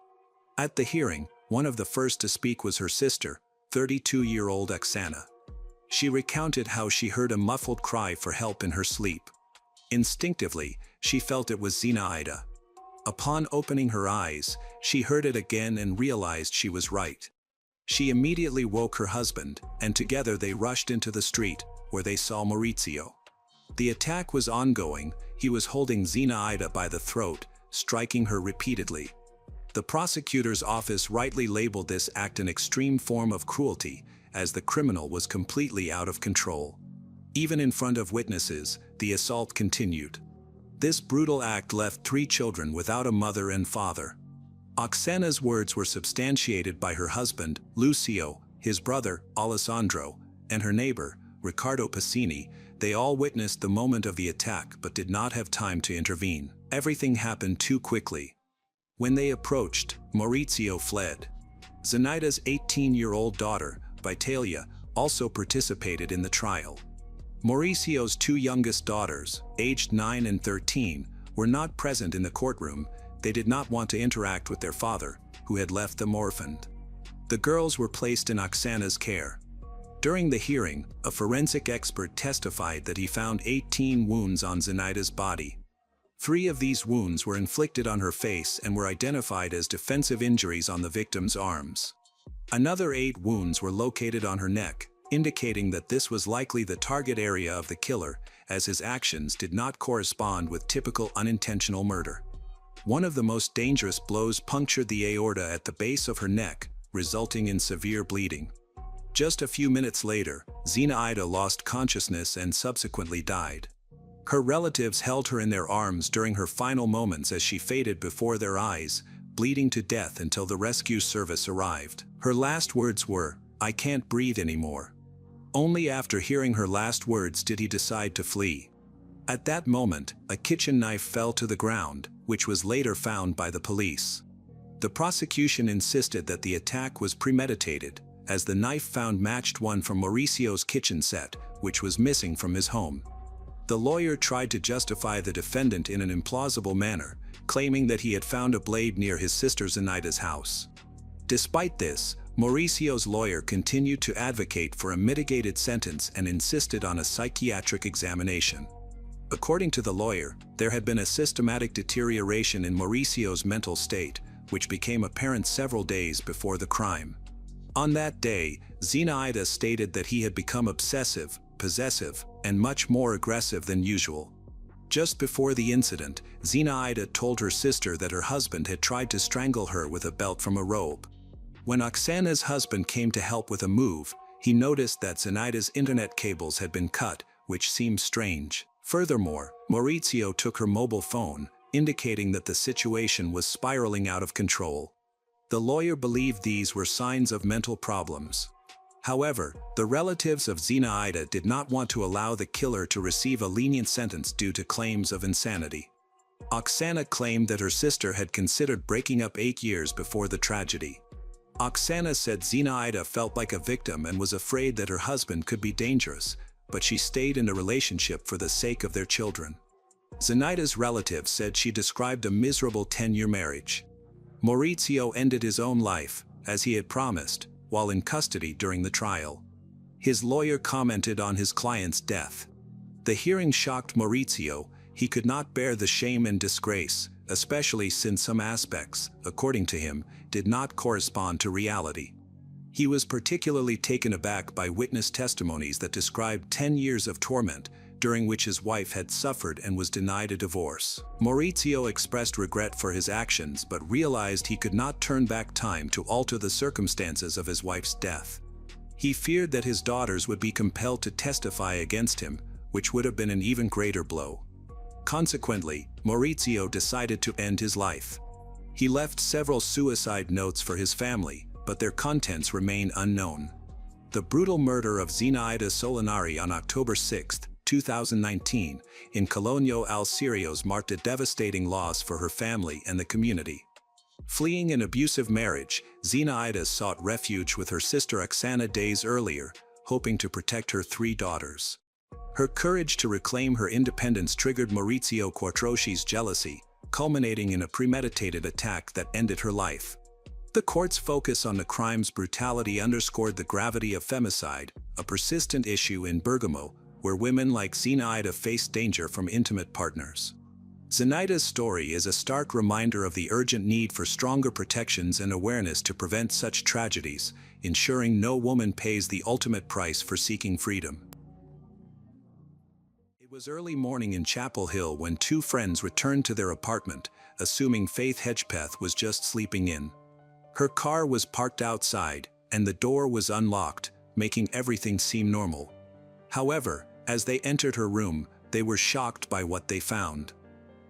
At the hearing, one of the first to speak was her sister, 32-year-old Oksana. She recounted how she heard a muffled cry for help in her sleep. Instinctively, she felt it was Zinaida. Upon opening her eyes, she heard it again and realized she was right. She immediately woke her husband, and together they rushed into the street, where they saw Maurizio. The attack was ongoing. He was holding Zinaida by the throat, striking her repeatedly. The prosecutor's office rightly labeled this act an extreme form of cruelty, as the criminal was completely out of control. Even in front of witnesses, the assault continued. This brutal act left 3 children without a mother and father. Oksana's words were substantiated by her husband, Lucio, his brother, Alessandro, and her neighbor, Riccardo Passini. They all witnessed the moment of the attack but did not have time to intervene. Everything happened too quickly. When they approached, Maurizio fled. Zinaida's 18-year-old daughter, Vitalia, also participated in the trial. Mauricio's 2 youngest daughters, aged 9 and 13, were not present in the courtroom. They did not want to interact with their father, who had left them orphaned. The girls were placed in Oksana's care. During the hearing, a forensic expert testified that he found 18 wounds on Zinaida's body. 3 of these wounds were inflicted on her face and were identified as defensive injuries on the victim's arms. Another 8 wounds were located on her neck, indicating that this was likely the target area of the killer, as his actions did not correspond with typical unintentional murder. One of the most dangerous blows punctured the aorta at the base of her neck, resulting in severe bleeding. Just a few minutes later, Zinaida lost consciousness and subsequently died. Her relatives held her in their arms during her final moments as she faded before their eyes, bleeding to death until the rescue service arrived. Her last words were, "I can't breathe anymore." Only after hearing her last words did he decide to flee. At that moment, a kitchen knife fell to the ground, which was later found by the police. The prosecution insisted that the attack was premeditated, as the knife found matched one from Mauricio's kitchen set, which was missing from his home. The lawyer tried to justify the defendant in an implausible manner, claiming that he had found a blade near his sister Zinaida's house. Despite this, Mauricio's lawyer continued to advocate for a mitigated sentence and insisted on a psychiatric examination. According to the lawyer, there had been a systematic deterioration in Mauricio's mental state, which became apparent several days before the crime. On that day, Zinaida stated that he had become obsessive, possessive, and much more aggressive than usual. Just before the incident, Zinaida told her sister that her husband had tried to strangle her with a belt from a robe. When Oksana's husband came to help with a move, he noticed that Zinaida's internet cables had been cut, which seemed strange. Furthermore, Maurizio took her mobile phone, indicating that the situation was spiraling out of control. The lawyer believed these were signs of mental problems. However, the relatives of Zinaida did not want to allow the killer to receive a lenient sentence due to claims of insanity. Oksana claimed that her sister had considered breaking up 8 years before the tragedy. Oksana said Zinaida felt like a victim and was afraid that her husband could be dangerous, but she stayed in the relationship for the sake of their children. Zenaida's relatives said she described a miserable 10-year marriage. Maurizio ended his own life, as he had promised, while in custody during the trial. His lawyer commented on his client's death. The hearing shocked Maurizio. He could not bear the shame and disgrace, especially since some aspects, according to him, did not correspond to reality. He was particularly taken aback by witness testimonies that described 10 years of torment, during which his wife had suffered and was denied a divorce. Maurizio expressed regret for his actions but realized he could not turn back time to alter the circumstances of his wife's death. He feared that his daughters would be compelled to testify against him, which would have been an even greater blow. Consequently, Maurizio decided to end his life. He left several suicide notes for his family, but their contents remain unknown. The brutal murder of Zenaida Solinari on October 6, 2019, in Cologno al Sirios marked a devastating loss for her family and the community. Fleeing an abusive marriage, Zenaida sought refuge with her sister Oksana days earlier, hoping to protect her 3 daughters. Her courage to reclaim her independence triggered Maurizio Quattroci's jealousy, culminating in a premeditated attack that ended her life. The court's focus on the crime's brutality underscored the gravity of femicide, a persistent issue in Bergamo, where women like Zenaida face danger from intimate partners. Zenaida's story is a stark reminder of the urgent need for stronger protections and awareness to prevent such tragedies, ensuring no woman pays the ultimate price for seeking freedom. It was early morning in Chapel Hill when 2 friends returned to their apartment, assuming Faith Hedgepeth was just sleeping in. Her car was parked outside, and the door was unlocked, making everything seem normal. However, as they entered her room, they were shocked by what they found.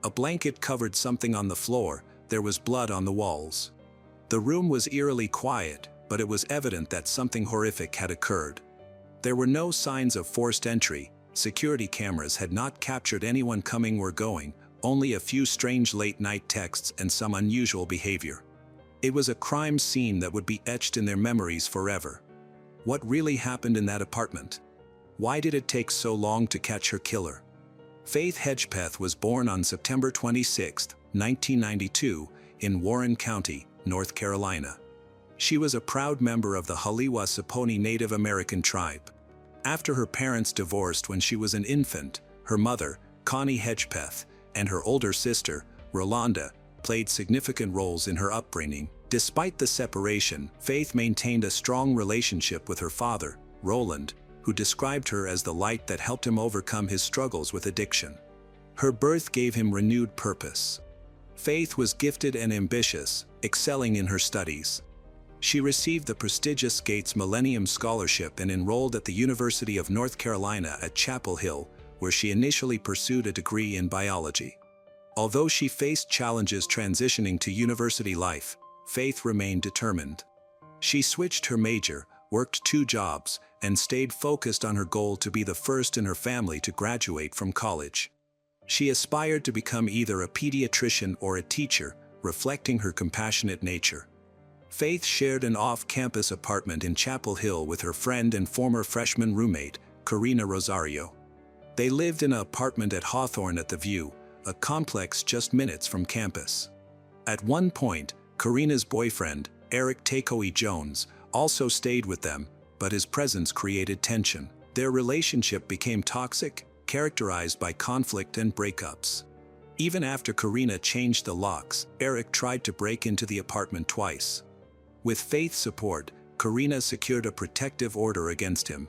A blanket covered something on the floor. There was blood on the walls. The room was eerily quiet, but it was evident that something horrific had occurred. There were no signs of forced entry. Security cameras had not captured anyone coming or going, only a few strange late-night texts and some unusual behavior. It was a crime scene that would be etched in their memories forever. What really happened in that apartment? Why did it take so long to catch her killer? Faith Hedgepeth was born on September 26, 1992, in Warren County, North Carolina. She was a proud member of the Haliwa Saponi Native American tribe. After her parents divorced when she was an infant, her mother, Connie Hedgepeth, and her older sister, Rolanda, played significant roles in her upbringing. Despite the separation, Faith maintained a strong relationship with her father, Roland, who described her as the light that helped him overcome his struggles with addiction. Her birth gave him renewed purpose. Faith was gifted and ambitious, excelling in her studies. She received the prestigious Gates Millennium Scholarship and enrolled at the University of North Carolina at Chapel Hill, where she initially pursued a degree in biology. Although she faced challenges transitioning to university life, Faith remained determined. She switched her major, worked 2 jobs, and stayed focused on her goal to be the first in her family to graduate from college. She aspired to become either a pediatrician or a teacher, reflecting her compassionate nature. Faith shared an off-campus apartment in Chapel Hill with her friend and former freshman roommate, Karina Rosario. They lived in an apartment at Hawthorne at the View, a complex just minutes from campus. At one point, Karina's boyfriend, Eric Takoi Jones, also stayed with them, but his presence created tension. Their relationship became toxic, characterized by conflict and breakups. Even after Karina changed the locks, Eric tried to break into the apartment twice. With Faith's support, Karina secured a protective order against him.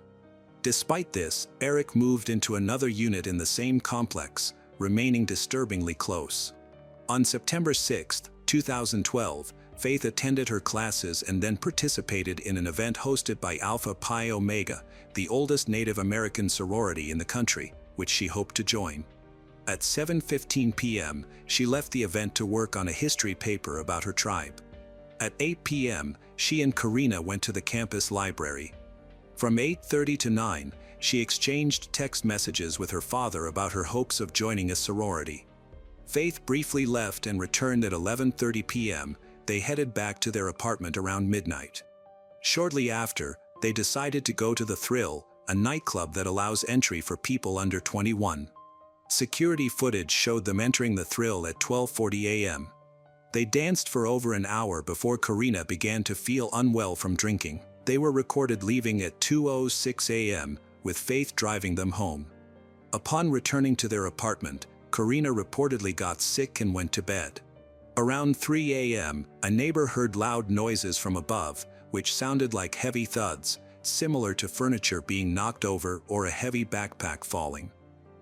Despite this, Eric moved into another unit in the same complex, remaining disturbingly close. On September 6, 2012, Faith attended her classes and then participated in an event hosted by Alpha Pi Omega, the oldest Native American sorority in the country, which she hoped to join. At 7:15 p.m., she left the event to work on a history paper about her tribe. At 8 p.m., she and Karina went to the campus library. From 8:30 to 9, she exchanged text messages with her father about her hopes of joining a sorority. Faith briefly left and returned at 11:30 p.m. They headed back to their apartment around midnight. Shortly after, they decided to go to the Thrill, a nightclub that allows entry for people under 21. Security footage showed them entering the Thrill at 12:40 a.m. They danced for over an hour before Karina began to feel unwell from drinking. They were recorded leaving at 2:06 a.m., with Faith driving them home. Upon returning to their apartment, Karina reportedly got sick and went to bed. Around 3 a.m., a neighbor heard loud noises from above, which sounded like heavy thuds, similar to furniture being knocked over or a heavy backpack falling.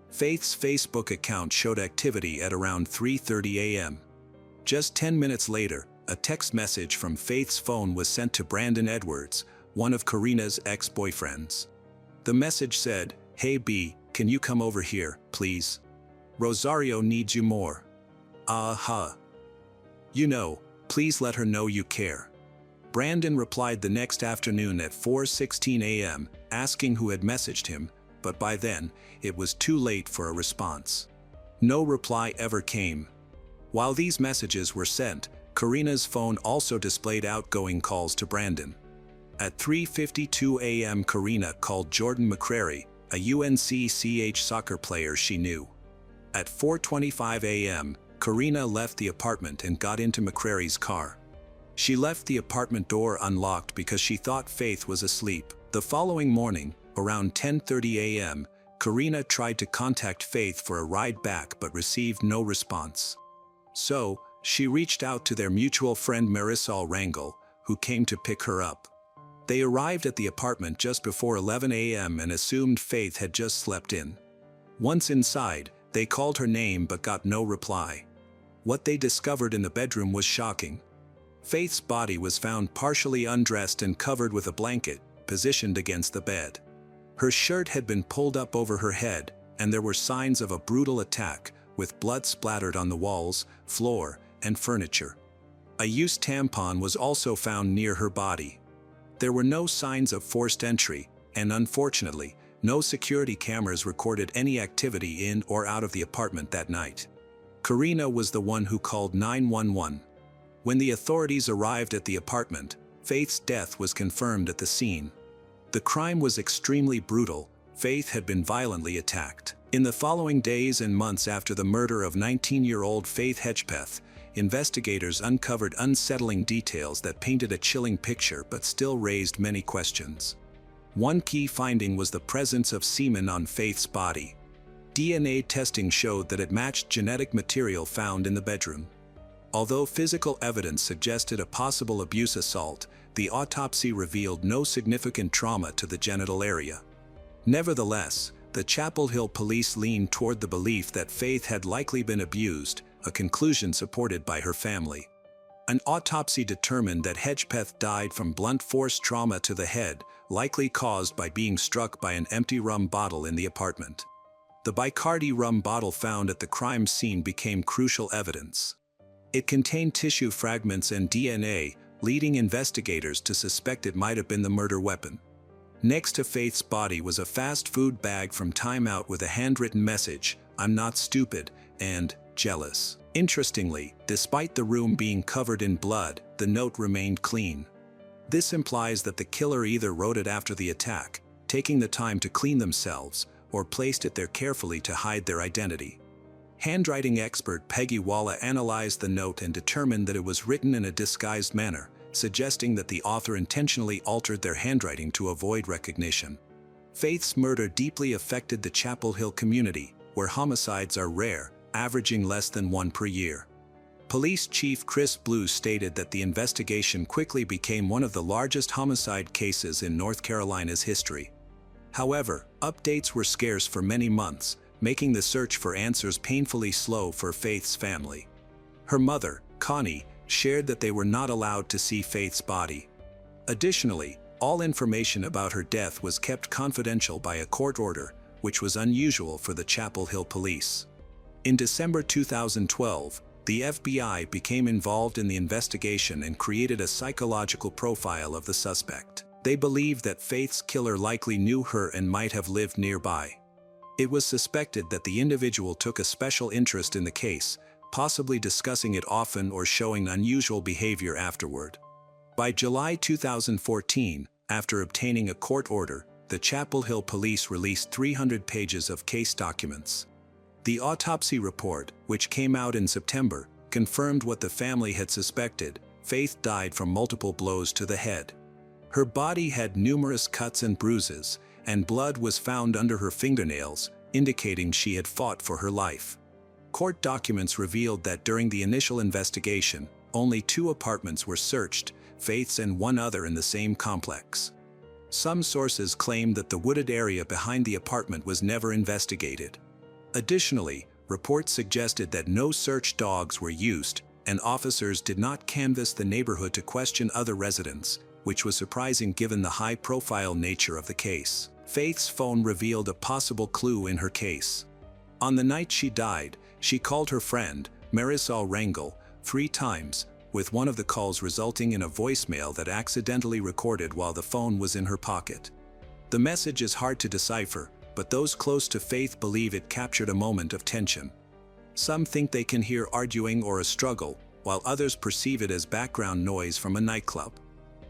Faith's Facebook account showed activity at around 3:30 a.m. Just 10 minutes later, a text message from Faith's phone was sent to Brandon Edwards, one of Karina's ex-boyfriends. The message said, "Hey B, can you come over here, please? Rosario needs you more. You know, please let her know you care." Brandon replied the next afternoon at 4:16 a.m., asking who had messaged him, but by then, it was too late for a response. No reply ever came. While these messages were sent, Karina's phone also displayed outgoing calls to Brandon. At 3:52 a.m. Karina called Jordan McCrary, a UNCCH soccer player she knew. At 4:25 a.m., Karina left the apartment and got into McCrary's car. She left the apartment door unlocked because she thought Faith was asleep. The following morning, around 10:30 a.m., Karina tried to contact Faith for a ride back but received no response. So, she reached out to their mutual friend Marisol Rangel, who came to pick her up. They arrived at the apartment just before 11 a.m. and assumed Faith had just slept in. Once inside, they called her name but got no reply. What they discovered in the bedroom was shocking. Faith's body was found partially undressed and covered with a blanket, positioned against the bed. Her shirt had been pulled up over her head, and there were signs of a brutal attack, with blood splattered on the walls, floor, and furniture. A used tampon was also found near her body. There were no signs of forced entry, and unfortunately, no security cameras recorded any activity in or out of the apartment that night. Karina was the one who called 911. When the authorities arrived at the apartment, Faith's death was confirmed at the scene. The crime was extremely brutal. Faith had been violently attacked. In the following days and months after the murder of 19-year-old Faith Hedgepeth, investigators uncovered unsettling details that painted a chilling picture but still raised many questions. One key finding was the presence of semen on Faith's body. DNA testing showed that it matched genetic material found in the bedroom. Although physical evidence suggested a possible abuse assault, the autopsy revealed no significant trauma to the genital area. Nevertheless, the Chapel Hill police leaned toward the belief that Faith had likely been abused, a conclusion supported by her family. An autopsy determined that Hedgepeth died from blunt force trauma to the head, likely caused by being struck by an empty rum bottle in the apartment. The Bacardi rum bottle found at the crime scene became crucial evidence. It contained tissue fragments and DNA, leading investigators to suspect it might have been the murder weapon. Next to Faith's body was a fast food bag from Time Out with a handwritten message, "I'm not stupid," and "jealous." Interestingly, despite the room being covered in blood, the note remained clean. This implies that the killer either wrote it after the attack, taking the time to clean themselves, or placed it there carefully to hide their identity. Handwriting expert Peggy Walla analyzed the note and determined that it was written in a disguised manner, suggesting that the author intentionally altered their handwriting to avoid recognition. Faith's murder deeply affected the Chapel Hill community, where homicides are rare, averaging less than one per year. Police Chief Chris Blue stated that the investigation quickly became one of the largest homicide cases in North Carolina's history. However, updates were scarce for many months, making the search for answers painfully slow for Faith's family. Her mother, Connie, shared that they were not allowed to see Faith's body. Additionally, all information about her death was kept confidential by a court order, which was unusual for the Chapel Hill police. In December 2012, the FBI became involved in the investigation and created a psychological profile of the suspect. They believed that Faith's killer likely knew her and might have lived nearby. It was suspected that the individual took a special interest in the case, possibly discussing it often or showing unusual behavior afterward. By July 2014, after obtaining a court order, the Chapel Hill police released 300 pages of case documents. The autopsy report, which came out in September, confirmed what the family had suspected. Faith died from multiple blows to the head. Her body had numerous cuts and bruises, and blood was found under her fingernails, indicating she had fought for her life. Court documents revealed that during the initial investigation, only 2 apartments were searched, Faith's and one other in the same complex. Some sources claimed that the wooded area behind the apartment was never investigated. Additionally, reports suggested that no search dogs were used, and officers did not canvass the neighborhood to question other residents, which was surprising given the high-profile nature of the case. Faith's phone revealed a possible clue in her case. On the night she died, she called her friend, Marisol Rangel, 3 times, with one of the calls resulting in a voicemail that accidentally recorded while the phone was in her pocket. The message is hard to decipher, but those close to Faith believe it captured a moment of tension. Some think they can hear arguing or a struggle, while others perceive it as background noise from a nightclub.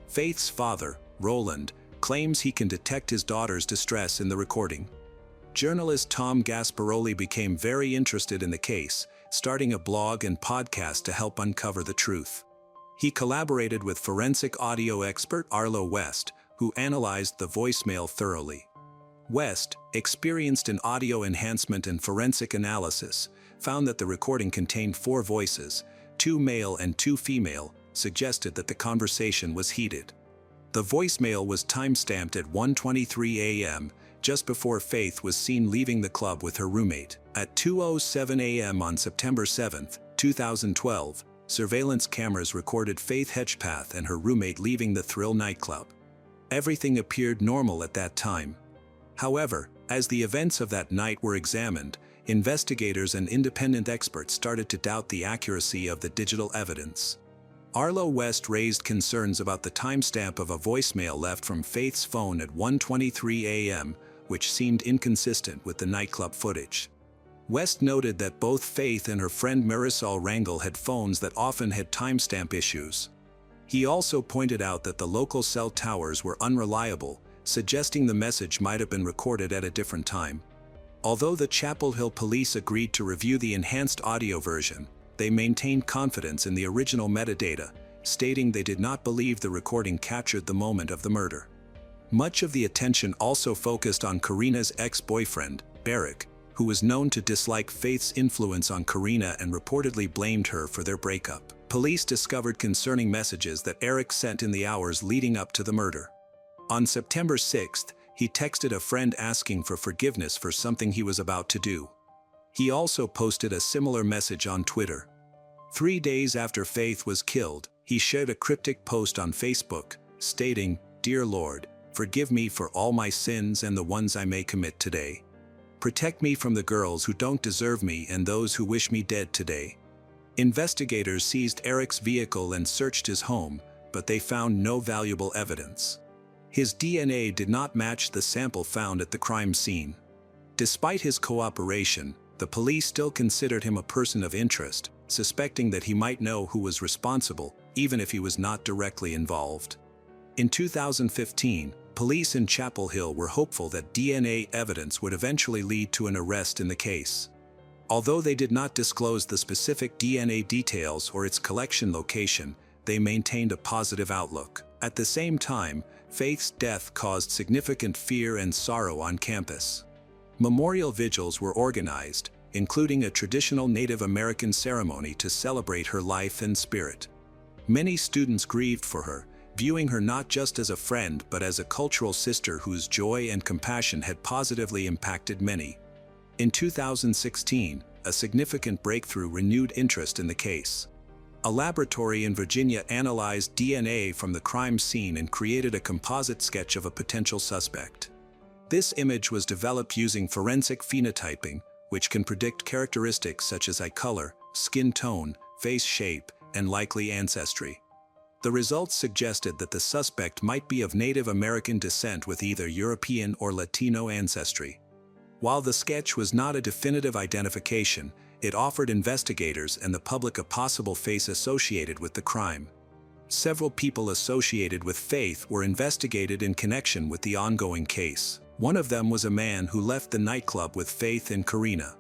Faith's father, Roland, claims he can detect his daughter's distress in the recording. Journalist Tom Gasparoli became very interested in the case, starting a blog and podcast to help uncover the truth. He collaborated with forensic audio expert Arlo West, who analyzed the voicemail thoroughly. West, experienced in audio enhancement and forensic analysis, found that the recording contained 4 voices, 2 male and 2 female, suggested that the conversation was heated. The voicemail was timestamped at 1:23 a.m., just before Faith was seen leaving the club with her roommate. At 2:07 a.m. on September 7, 2012, surveillance cameras recorded Faith Hedgepath and her roommate leaving the Thrill nightclub. Everything appeared normal at that time. However, as the events of that night were examined, investigators and independent experts started to doubt the accuracy of the digital evidence. Arlo West raised concerns about the timestamp of a voicemail left from Faith's phone at 1:23 a.m., which seemed inconsistent with the nightclub footage. West noted that both Faith and her friend Marisol Rangel had phones that often had timestamp issues. He also pointed out that the local cell towers were unreliable, suggesting the message might have been recorded at a different time. Although the Chapel Hill police agreed to review the enhanced audio version, they maintained confidence in the original metadata, stating they did not believe the recording captured the moment of the murder. Much of the attention also focused on Karina's ex-boyfriend, Eric, who was known to dislike Faith's influence on Karina and reportedly blamed her for their breakup. Police discovered concerning messages that Eric sent in the hours leading up to the murder. On September 6, he texted a friend asking for forgiveness for something he was about to do. He also posted a similar message on Twitter. 3 days after Faith was killed, he shared a cryptic post on Facebook, stating, "Dear Lord, forgive me for all my sins and the ones I may commit today. Protect me from the girls who don't deserve me and those who wish me dead today." Investigators seized Eric's vehicle and searched his home, but they found no valuable evidence. His DNA did not match the sample found at the crime scene. Despite his cooperation, the police still considered him a person of interest, suspecting that he might know who was responsible, even if he was not directly involved. In 2015, police in Chapel Hill were hopeful that DNA evidence would eventually lead to an arrest in the case. Although they did not disclose the specific DNA details or its collection location, they maintained a positive outlook. At the same time, Faith's death caused significant fear and sorrow on campus. Memorial vigils were organized, including a traditional Native American ceremony to celebrate her life and spirit. Many students grieved for her, viewing her not just as a friend but as a cultural sister whose joy and compassion had positively impacted many. In 2016, a significant breakthrough renewed interest in the case. A laboratory in Virginia analyzed DNA from the crime scene and created a composite sketch of a potential suspect. This image was developed using forensic phenotyping, which can predict characteristics such as eye color, skin tone, face shape, and likely ancestry. The results suggested that the suspect might be of Native American descent with either European or Latino ancestry. While the sketch was not a definitive identification, it offered investigators and the public a possible face associated with the crime. Several people associated with Faith were investigated in connection with the ongoing case. One of them was a man who left the nightclub with Faith and Karina.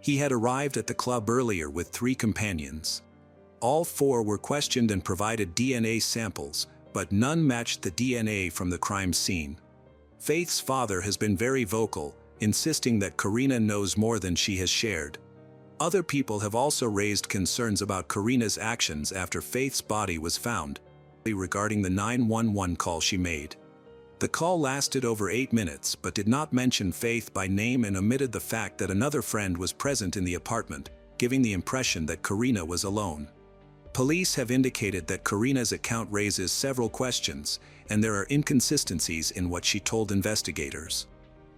He had arrived at the club earlier with 3 companions. All 4 were questioned and provided DNA samples, but none matched the DNA from the crime scene. Faith's father has been very vocal, insisting that Karina knows more than she has shared. Other people have also raised concerns about Karina's actions after Faith's body was found, regarding the 911 call she made. The call lasted over 8 minutes but did not mention Faith by name and omitted the fact that another friend was present in the apartment, giving the impression that Karina was alone. Police have indicated that Karina's account raises several questions, and there are inconsistencies in what she told investigators.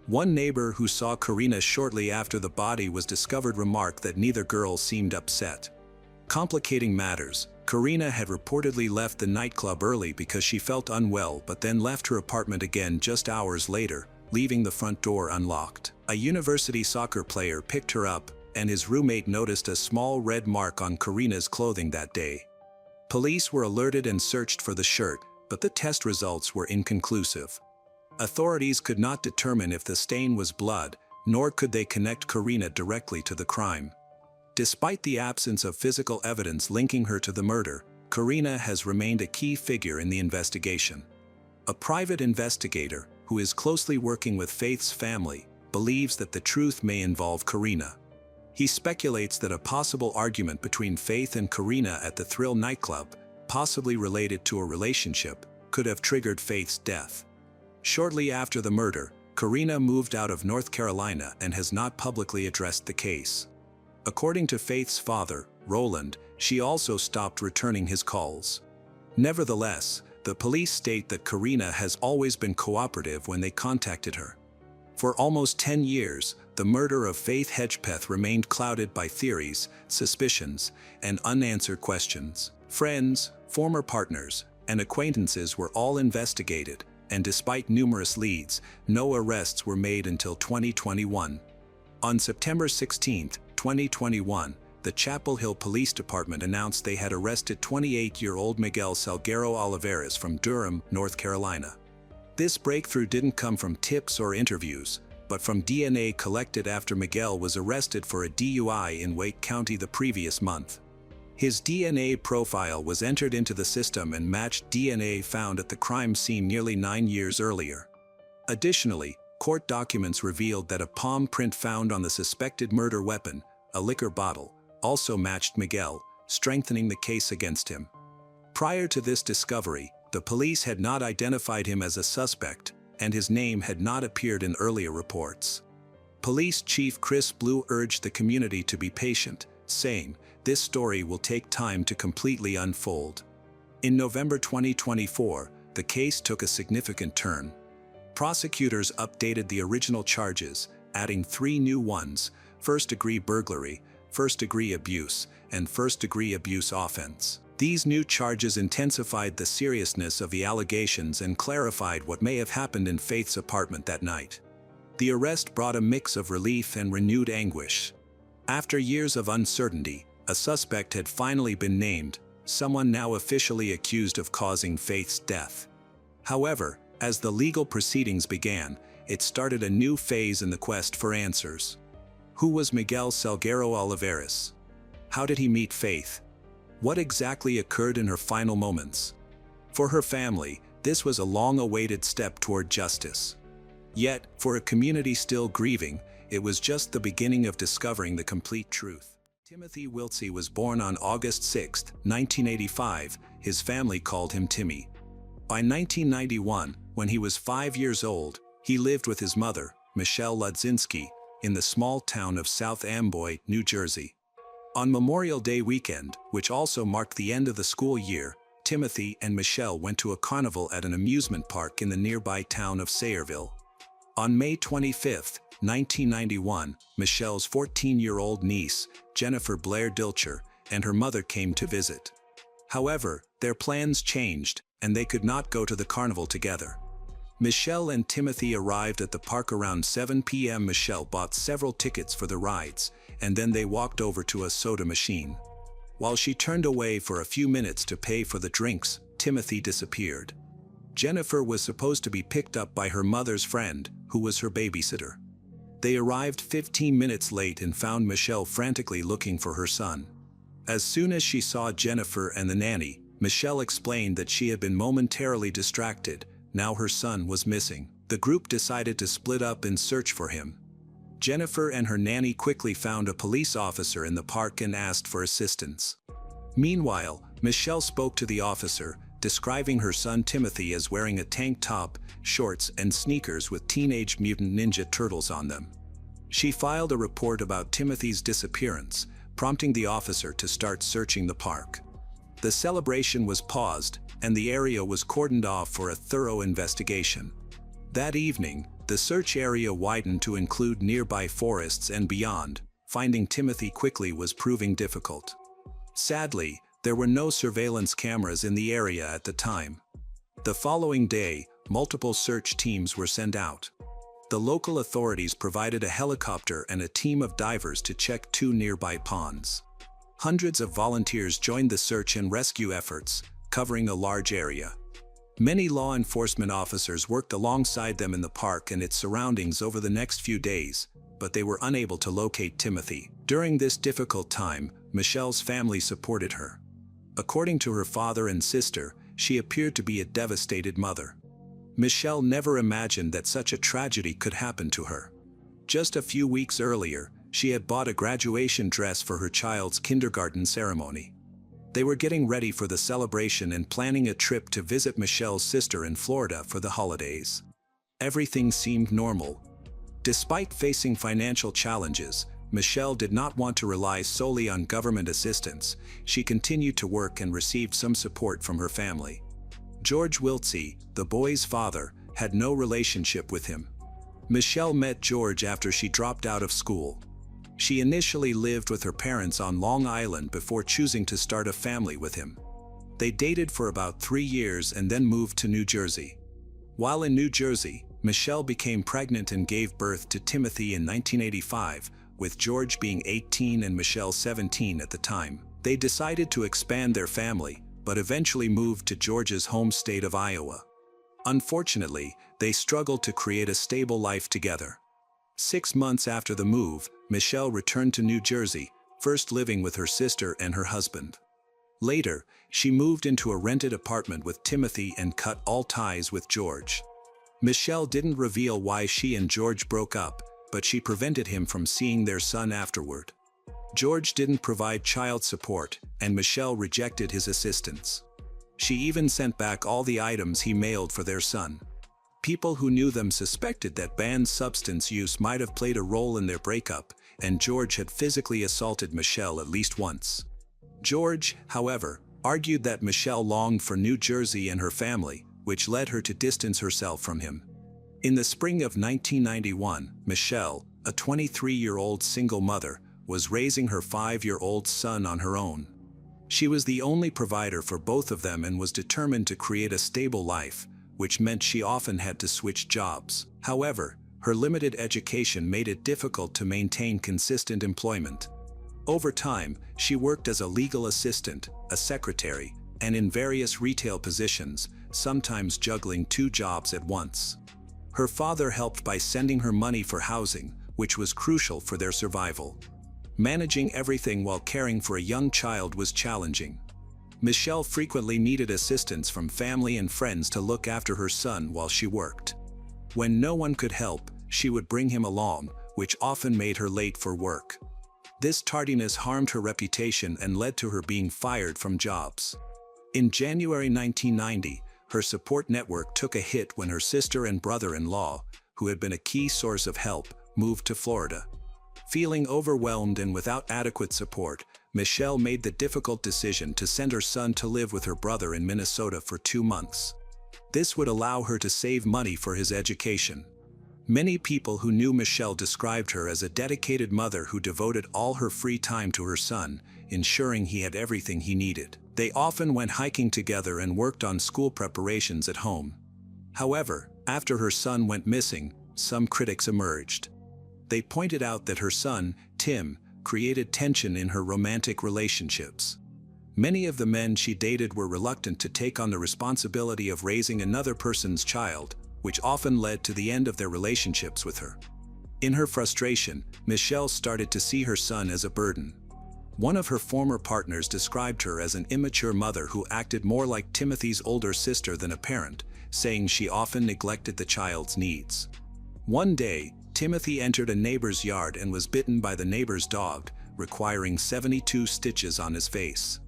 One neighbor who saw Karina shortly after the body was discovered remarked that neither girl seemed upset. Complicating matters, Karina had reportedly left the nightclub early because she felt unwell but then left her apartment again just hours later, leaving the front door unlocked. A university soccer player picked her up, and his roommate noticed a small red mark on Karina's clothing that day. Police were alerted and searched for the shirt, but the test results were inconclusive. Authorities could not determine if the stain was blood, nor could they connect Karina directly to the crime. Despite the absence of physical evidence linking her to the murder, Karina has remained a key figure in the investigation. A private investigator, who is closely working with Faith's family, believes that the truth may involve Karina. He speculates that a possible argument between Faith and Karina at the Thrill nightclub, possibly related to a relationship, could have triggered Faith's death. Shortly after the murder, Karina moved out of North Carolina and has not publicly addressed the case. According to Faith's father, Roland, she also stopped returning his calls. Nevertheless, the police state that Karina has always been cooperative when they contacted her. For almost 10 years, the murder of Faith Hedgepeth remained clouded by theories, suspicions, and unanswered questions. Friends, former partners, and acquaintances were all investigated, and despite numerous leads, no arrests were made until 2021. On September 16, 2021, the Chapel Hill Police Department announced they had arrested 28-year-old Miguel Salguero Olivares from Durham, North Carolina. This breakthrough didn't come from tips or interviews, but from DNA collected after Miguel was arrested for a DUI in Wake County the previous month. His DNA profile was entered into the system and matched DNA found at the crime scene nearly 9 years earlier. Additionally, court documents revealed that a palm print found on the suspected murder weapon, a liquor bottle, also matched Miguel, strengthening the case against him. Prior to this discovery, the police had not identified him as a suspect, and his name had not appeared in earlier reports. Police Chief Chris Blue urged the community to be patient, saying, "This story will take time to completely unfold." In November 2024, the case took a significant turn. Prosecutors updated the original charges, adding 3 new ones: first-degree burglary, first-degree abuse, and first-degree abuse offense. These new charges intensified the seriousness of the allegations and clarified what may have happened in Faith's apartment that night. The arrest brought a mix of relief and renewed anguish. After years of uncertainty, a suspect had finally been named, someone now officially accused of causing Faith's death. However, as the legal proceedings began, it started a new phase in the quest for answers. Who was Miguel Salguero Olivares? How did he meet Faith? What exactly occurred in her final moments? For her family, this was a long-awaited step toward justice. Yet, for a community still grieving, it was just the beginning of discovering the complete truth. Timothy Wiltsey was born on August 6, 1985. His family called him Timmy. By 1991, when he was 5 years old, he lived with his mother, Michelle Ludzinski, in the small town of South Amboy, New Jersey. On Memorial Day weekend, which also marked the end of the school year, Timothy and Michelle went to a carnival at an amusement park in the nearby town of Sayreville. On May 25, 1991, Michelle's 14-year-old niece, Jennifer Blair Dilcher, and her mother came to visit. However, their plans changed, and they could not go to the carnival together. Michelle and Timothy arrived at the park around 7 p.m. Michelle bought several tickets for the rides, and then they walked over to a soda machine. While she turned away for a few minutes to pay for the drinks, Timothy disappeared. Jennifer was supposed to be picked up by her mother's friend, who was her babysitter. They arrived 15 minutes late and found Michelle frantically looking for her son. As soon as she saw Jennifer and the nanny, Michelle explained that she had been momentarily distracted. Now her son was missing. The group decided to split up and search for him. Jennifer and her nanny quickly found a police officer in the park and asked for assistance. Meanwhile, Michelle spoke to the officer, describing her son Timothy as wearing a tank top, shorts, and sneakers with Teenage Mutant Ninja Turtles on them. She filed a report about Timothy's disappearance, prompting the officer to start searching the park. The celebration was paused, and the area was cordoned off for a thorough investigation. That evening, the search area widened to include nearby forests and beyond. Finding Timothy quickly was proving difficult. Sadly, there were no surveillance cameras in the area at the time. The following day, multiple search teams were sent out. The local authorities provided a helicopter and a team of divers to check 2 nearby ponds. Hundreds of volunteers joined the search and rescue efforts, covering a large area. Many law enforcement officers worked alongside them in the park and its surroundings over the next few days, but they were unable to locate Timothy. During this difficult time, Michelle's family supported her. According to her father and sister, she appeared to be a devastated mother. Michelle never imagined that such a tragedy could happen to her. Just a few weeks earlier, she had bought a graduation dress for her child's kindergarten ceremony. They were getting ready for the celebration and planning a trip to visit Michelle's sister in Florida for the holidays. Everything seemed normal. Despite facing financial challenges, Michelle did not want to rely solely on government assistance. She continued to work and received some support from her family. George Wiltsey, the boy's father, had no relationship with him. Michelle met George after she dropped out of school. She initially lived with her parents on Long Island before choosing to start a family with him. They dated for about 3 years and then moved to New Jersey. While in New Jersey, Michelle became pregnant and gave birth to Timothy in 1985, with George being 18 and Michelle 17 at the time. They decided to expand their family, but eventually moved to George's home state of Iowa. Unfortunately, they struggled to create a stable life together. 6 months after the move, Michelle returned to New Jersey, first living with her sister and her husband. Later, she moved into a rented apartment with Timothy and cut all ties with George. Michelle didn't reveal why she and George broke up, but she prevented him from seeing their son afterward. George didn't provide child support, and Michelle rejected his assistance. She even sent back all the items he mailed for their son. People who knew them suspected that banned substance use might have played a role in their breakup, and George had physically assaulted Michelle at least once. George, however, argued that Michelle longed for New Jersey and her family, which led her to distance herself from him. In the spring of 1991, Michelle, a 23-year-old single mother, was raising her 5-year-old son on her own. She was the only provider for both of them and was determined to create a stable life, which meant she often had to switch jobs. However, her limited education made it difficult to maintain consistent employment. Over time, she worked as a legal assistant, a secretary, and in various retail positions, sometimes juggling 2 jobs at once. Her father helped by sending her money for housing, which was crucial for their survival. Managing everything while caring for a young child was challenging. Michelle frequently needed assistance from family and friends to look after her son while she worked. When no one could help, she would bring him along, which often made her late for work. This tardiness harmed her reputation and led to her being fired from jobs. In January 1990, her support network took a hit when her sister and brother-in-law, who had been a key source of help, moved to Florida. Feeling overwhelmed and without adequate support, Michelle made the difficult decision to send her son to live with her brother in Minnesota for 2 months. This would allow her to save money for his education. Many people who knew Michelle described her as a dedicated mother who devoted all her free time to her son, ensuring he had everything he needed. They often went hiking together and worked on school preparations at home. However, after her son went missing, some critics emerged. They pointed out that her son, Tim, created tension in her romantic relationships. Many of the men she dated were reluctant to take on the responsibility of raising another person's child, which often led to the end of their relationships with her. In her frustration, Michelle started to see her son as a burden. One of her former partners described her as an immature mother who acted more like Timothy's older sister than a parent, saying she often neglected the child's needs. One day, Timothy entered a neighbor's yard and was bitten by the neighbor's dog, requiring 72 stitches on his face.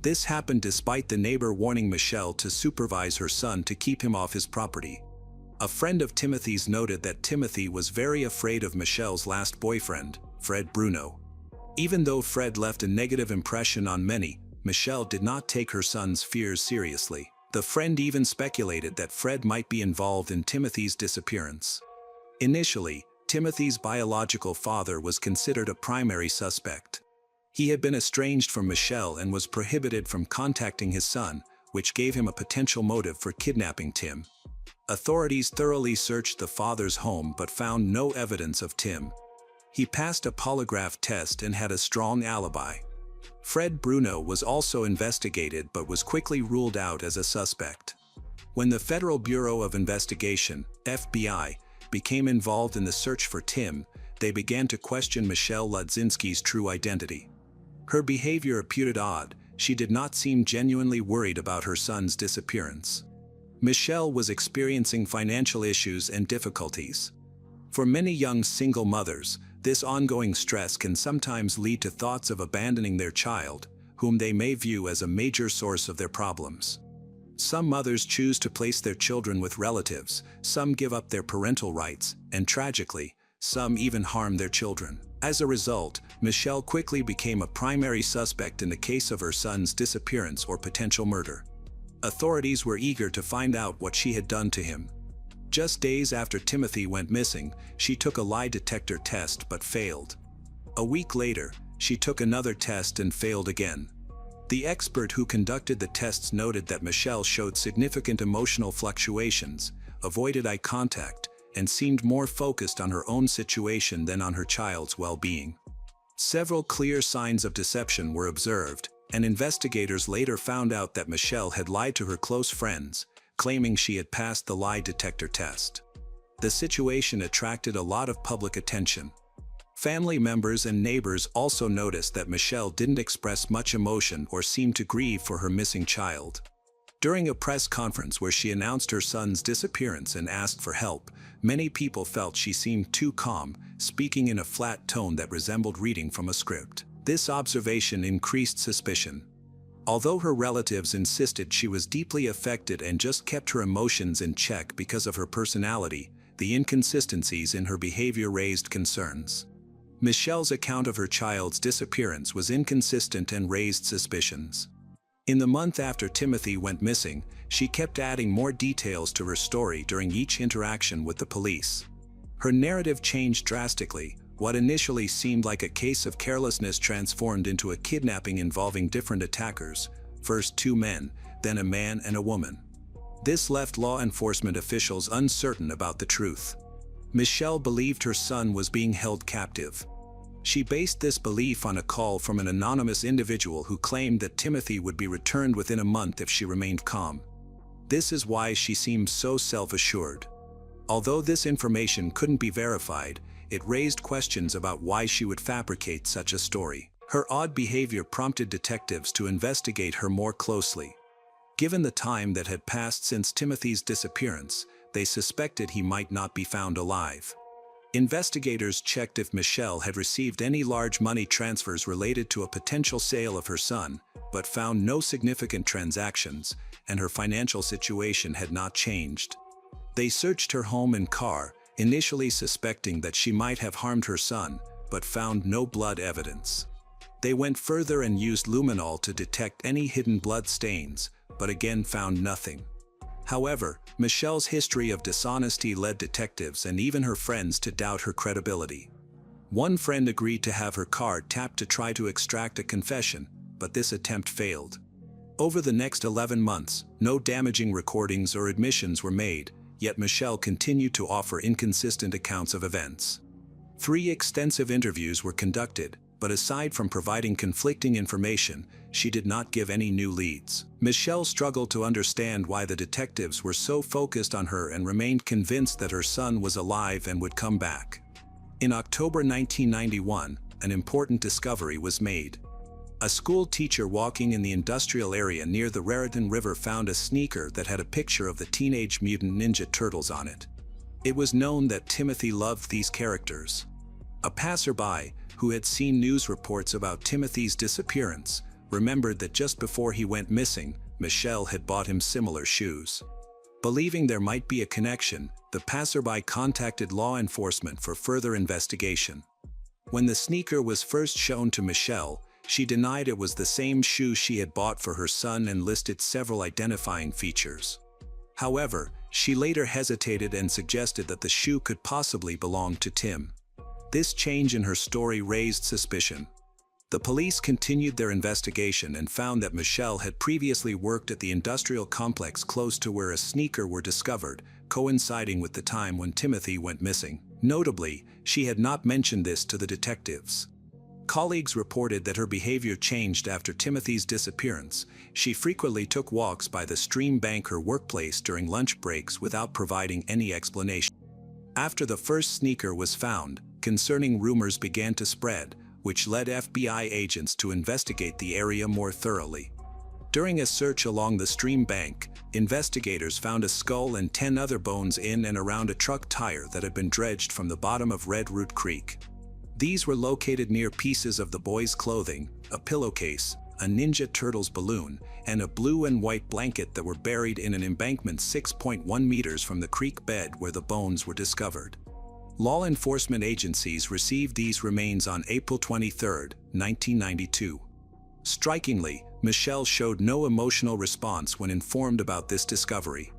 This happened despite the neighbor warning Michelle to supervise her son to keep him off his property. A friend of Timothy's noted that Timothy was very afraid of Michelle's last boyfriend, Fred Bruno. Even though Fred left a negative impression on many, Michelle did not take her son's fears seriously. The friend even speculated that Fred might be involved in Timothy's disappearance. Initially, Timothy's biological father was considered a primary suspect. He had been estranged from Michelle and was prohibited from contacting his son, which gave him a potential motive for kidnapping Tim. Authorities thoroughly searched the father's home but found no evidence of Tim. He passed a polygraph test and had a strong alibi. Fred Bruno was also investigated but was quickly ruled out as a suspect. When the Federal Bureau of Investigation, FBI, became involved in the search for Tim, they began to question Michelle Ludzinski's true identity. Her behavior appeared odd. She did not seem genuinely worried about her son's disappearance. Michelle was experiencing financial issues and difficulties. For many young single mothers, this ongoing stress can sometimes lead to thoughts of abandoning their child, whom they may view as a major source of their problems. Some mothers choose to place their children with relatives, some give up their parental rights, and tragically, some even harm their children. As a result, Michelle quickly became a primary suspect in the case of her son's disappearance or potential murder. Authorities were eager to find out what she had done to him. Just days after Timothy went missing, she took a lie detector test but failed. A week later, she took another test and failed again. The expert who conducted the tests noted that Michelle showed significant emotional fluctuations, avoided eye contact, and seemed more focused on her own situation than on her child's well-being. Several clear signs of deception were observed, and investigators later found out that Michelle had lied to her close friends, claiming she had passed the lie detector test. The situation attracted a lot of public attention. Family members and neighbors also noticed that Michelle didn't express much emotion or seem to grieve for her missing child. During a press conference where she announced her son's disappearance and asked for help, many people felt she seemed too calm, speaking in a flat tone that resembled reading from a script. This observation increased suspicion. Although her relatives insisted she was deeply affected and just kept her emotions in check because of her personality, the inconsistencies in her behavior raised concerns. Michelle's account of her child's disappearance was inconsistent and raised suspicions. In the month after Timothy went missing, she kept adding more details to her story during each interaction with the police. Her narrative changed drastically. What initially seemed like a case of carelessness transformed into a kidnapping involving different attackers, first two men, then a man and a woman. This left law enforcement officials uncertain about the truth. Michelle believed her son was being held captive. She based this belief on a call from an anonymous individual who claimed that Timothy would be returned within a month if she remained calm. This is why she seemed so self-assured. Although this information couldn't be verified, it raised questions about why she would fabricate such a story. Her odd behavior prompted detectives to investigate her more closely. Given the time that had passed since Timothy's disappearance, they suspected he might not be found alive. Investigators checked if Michelle had received any large money transfers related to a potential sale of her son, but found no significant transactions, and her financial situation had not changed. They searched her home and car, initially suspecting that she might have harmed her son, but found no blood evidence. They went further and used luminol to detect any hidden blood stains, but again found nothing. However, Michelle's history of dishonesty led detectives and even her friends to doubt her credibility. One friend agreed to have her car tapped to try to extract a confession, but this attempt failed. Over the next 11 months, no damaging recordings or admissions were made, yet Michelle continued to offer inconsistent accounts of events. 3 extensive interviews were conducted, but aside from providing conflicting information, she did not give any new leads. Michelle struggled to understand why the detectives were so focused on her and remained convinced that her son was alive and would come back. In October 1991, an important discovery was made. A school teacher walking in the industrial area near the Raritan River found a sneaker that had a picture of the Teenage Mutant Ninja Turtles on it. It was known that Timothy loved these characters. A passerby, who had seen news reports about Timothy's disappearance, remembered that just before he went missing, Michelle had bought him similar shoes. Believing there might be a connection, the passerby contacted law enforcement for further investigation. When the sneaker was first shown to Michelle, she denied it was the same shoe she had bought for her son and listed several identifying features. However, she later hesitated and suggested that the shoe could possibly belong to Tim. This change in her story raised suspicion. The police continued their investigation and found that Michelle had previously worked at the industrial complex close to where a sneaker were discovered, coinciding with the time when Timothy went missing. Notably, she had not mentioned this to the detectives. Colleagues reported that her behavior changed after Timothy's disappearance. She frequently took walks by the stream bank, her workplace, during lunch breaks without providing any explanation. After the first sneaker was found, concerning rumors began to spread, which led FBI agents to investigate the area more thoroughly. During a search along the stream bank, investigators found a skull and 10 other bones in and around a truck tire that had been dredged from the bottom of Red Root Creek. These were located near pieces of the boys' clothing, a pillowcase, a Ninja Turtles balloon, and a blue and white blanket that were buried in an embankment 6.1 meters from the creek bed where the bones were discovered. Law enforcement agencies received these remains on April 23, 1992. Strikingly, Michelle showed no emotional response when informed about this discovery.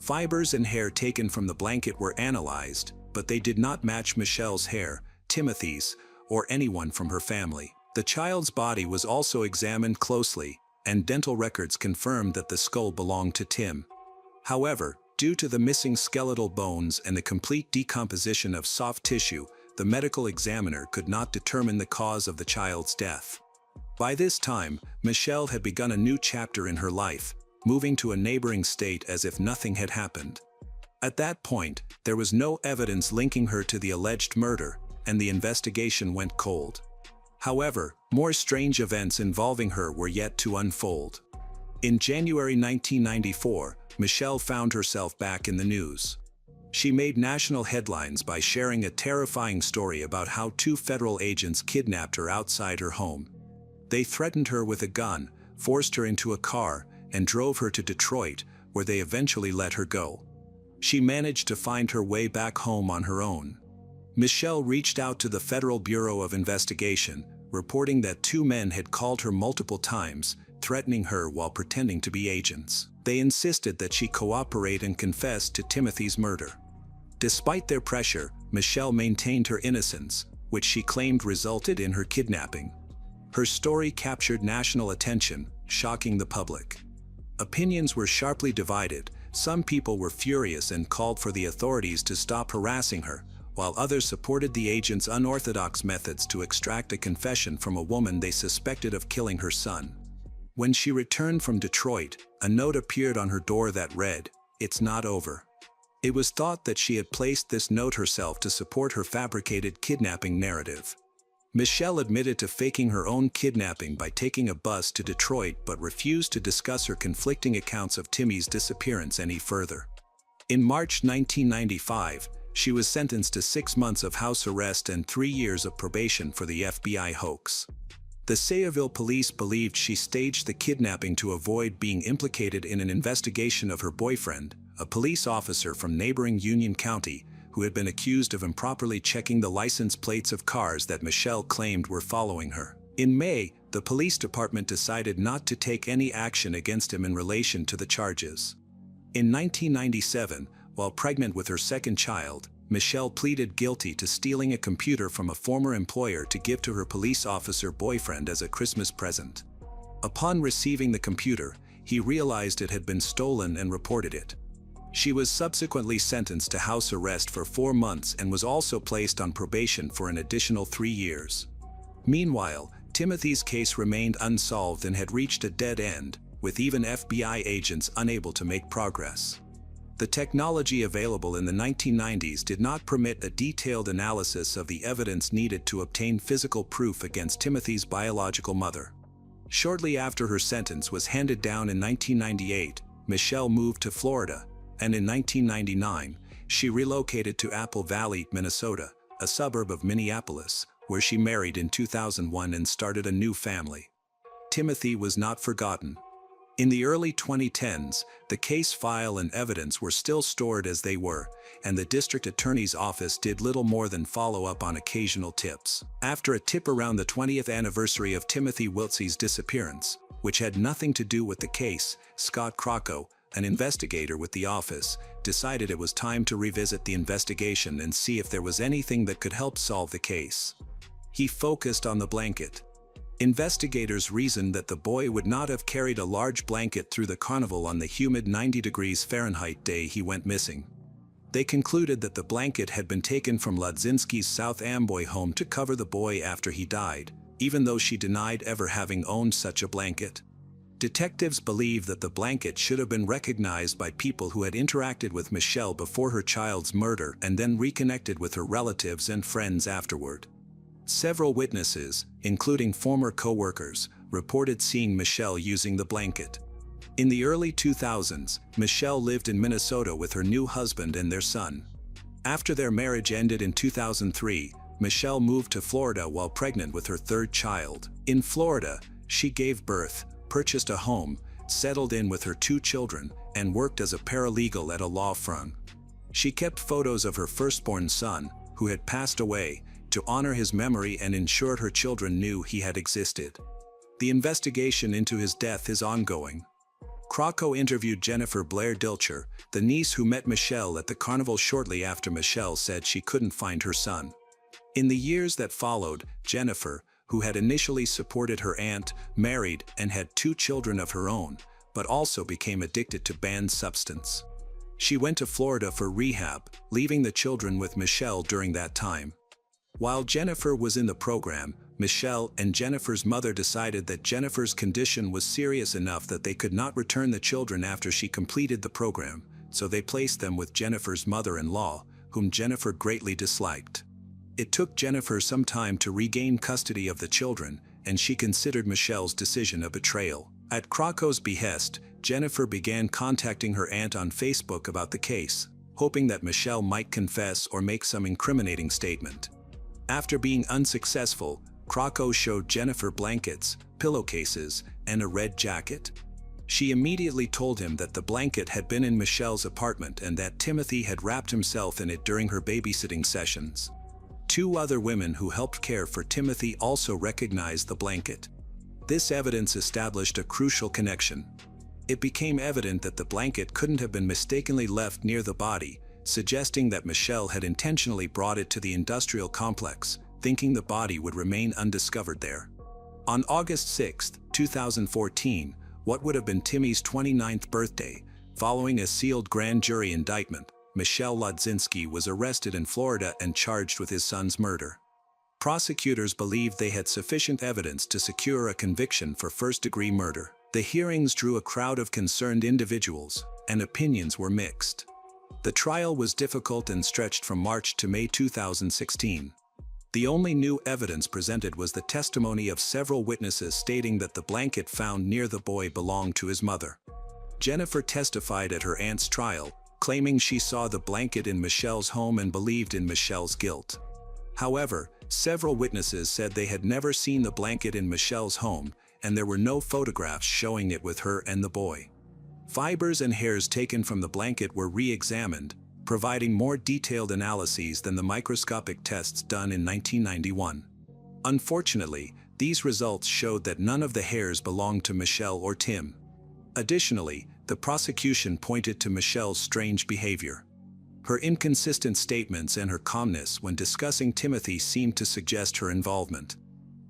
Fibers and hair taken from the blanket were analyzed, but they did not match Michelle's hair, Timothy's, or anyone from her family. The child's body was also examined closely, and dental records confirmed that the skull belonged to Tim. However, due to the missing skeletal bones and the complete decomposition of soft tissue, the medical examiner could not determine the cause of the child's death. By this time, Michelle had begun a new chapter in her life, moving to a neighboring state as if nothing had happened. At that point, there was no evidence linking her to the alleged murder, and the investigation went cold. However, more strange events involving her were yet to unfold. In January 1994, Michelle found herself back in the news. She made national headlines by sharing a terrifying story about how 2 federal agents kidnapped her outside her home. They threatened her with a gun, forced her into a car, and drove her to Detroit, where they eventually let her go. She managed to find her way back home on her own. Michelle reached out to the Federal Bureau of Investigation, reporting that 2 men had called her multiple times, threatening her while pretending to be agents. They insisted that she cooperate and confess to Timothy's murder. Despite their pressure, Michelle maintained her innocence, which she claimed resulted in her kidnapping. Her story captured national attention, shocking the public. Opinions were sharply divided. Some people were furious and called for the authorities to stop harassing her, while others supported the agents' unorthodox methods to extract a confession from a woman they suspected of killing her son. When she returned from Detroit, a note appeared on her door that read, "It's not over." It was thought that she had placed this note herself to support her fabricated kidnapping narrative. Michelle admitted to faking her own kidnapping by taking a bus to Detroit but refused to discuss her conflicting accounts of Timmy's disappearance any further. In March 1995, she was sentenced to 6 months of house arrest and 3 years of probation for the FBI hoax. The Sayreville police believed she staged the kidnapping to avoid being implicated in an investigation of her boyfriend, a police officer from neighboring Union County, who had been accused of improperly checking the license plates of cars that Michelle claimed were following her. In May, the police department decided not to take any action against him in relation to the charges. In 1997, while pregnant with her second child, Michelle pleaded guilty to stealing a computer from a former employer to give to her police officer boyfriend as a Christmas present. Upon receiving the computer, he realized it had been stolen and reported it. She was subsequently sentenced to house arrest for 4 months and was also placed on probation for an additional 3 years. Meanwhile, Timothy's case remained unsolved and had reached a dead end, with even FBI agents unable to make progress. The technology available in the 1990s did not permit a detailed analysis of the evidence needed to obtain physical proof against Timothy's biological mother. Shortly after her sentence was handed down in 1998, Michelle moved to Florida, and in 1999, she relocated to Apple Valley, Minnesota, a suburb of Minneapolis, where she married in 2001 and started a new family. Timothy was not forgotten. In the early 2010s, the case file and evidence were still stored as they were, and the district attorney's office did little more than follow up on occasional tips. After a tip around the 20th anniversary of Timothy Wiltsey's disappearance, which had nothing to do with the case, Scott Crocco, an investigator with the office, decided it was time to revisit the investigation and see if there was anything that could help solve the case. He focused on the blanket. Investigators reasoned that the boy would not have carried a large blanket through the carnival on the humid 90 degrees Fahrenheit day he went missing. They concluded that the blanket had been taken from Ladzinski's South Amboy home to cover the boy after he died, even though she denied ever having owned such a blanket. Detectives believe that the blanket should have been recognized by people who had interacted with Michelle before her child's murder and then reconnected with her relatives and friends afterward. Several witnesses, including former co-workers, reported seeing Michelle using the blanket. In the early 2000s, Michelle lived in Minnesota with her new husband and their son. After their marriage ended in 2003, Michelle moved to Florida while pregnant with her third child. In Florida, she gave birth, purchased a home, settled in with her two children, and worked as a paralegal at a law firm. She kept photos of her firstborn son, who had passed away, to honor his memory and ensured her children knew he had existed. The investigation into his death is ongoing. Crocco interviewed Jennifer Blair Dilcher, the niece who met Michelle at the carnival shortly after Michelle said she couldn't find her son. In the years that followed, Jennifer, who had initially supported her aunt, married and had two children of her own, but also became addicted to banned substance. She went to Florida for rehab, leaving the children with Michelle during that time. While Jennifer was in the program, Michelle and Jennifer's mother decided that Jennifer's condition was serious enough that they could not return the children after she completed the program, so they placed them with Jennifer's mother-in-law, whom Jennifer greatly disliked. It took Jennifer some time to regain custody of the children, and she considered Michelle's decision a betrayal. At Crocco's behest, Jennifer began contacting her aunt on Facebook about the case, hoping that Michelle might confess or make some incriminating statement. After being unsuccessful, Crocco showed Jennifer blankets, pillowcases, and a red jacket. She immediately told him that the blanket had been in Michelle's apartment and that Timothy had wrapped himself in it during her babysitting sessions. Two other women who helped care for Timothy also recognized the blanket. This evidence established a crucial connection. It became evident that the blanket couldn't have been mistakenly left near the body, suggesting that Michelle had intentionally brought it to the industrial complex, thinking the body would remain undiscovered there. On August 6, 2014, what would have been Timmy's 29th birthday, following a sealed grand jury indictment, Michelle Ladzinski was arrested in Florida and charged with his son's murder. Prosecutors believed they had sufficient evidence to secure a conviction for first-degree murder. The hearings drew a crowd of concerned individuals, and opinions were mixed. The trial was difficult and stretched from March to May 2016. The only new evidence presented was the testimony of several witnesses stating that the blanket found near the boy belonged to his mother. Jennifer testified at her aunt's trial, claiming she saw the blanket in Michelle's home and believed in Michelle's guilt. However, several witnesses said they had never seen the blanket in Michelle's home, and there were no photographs showing it with her and the boy. Fibers and hairs taken from the blanket were re-examined, providing more detailed analyses than the microscopic tests done in 1991. Unfortunately, these results showed that none of the hairs belonged to Michelle or Tim. Additionally, the prosecution pointed to Michelle's strange behavior. Her inconsistent statements and her calmness when discussing Timothy seemed to suggest her involvement.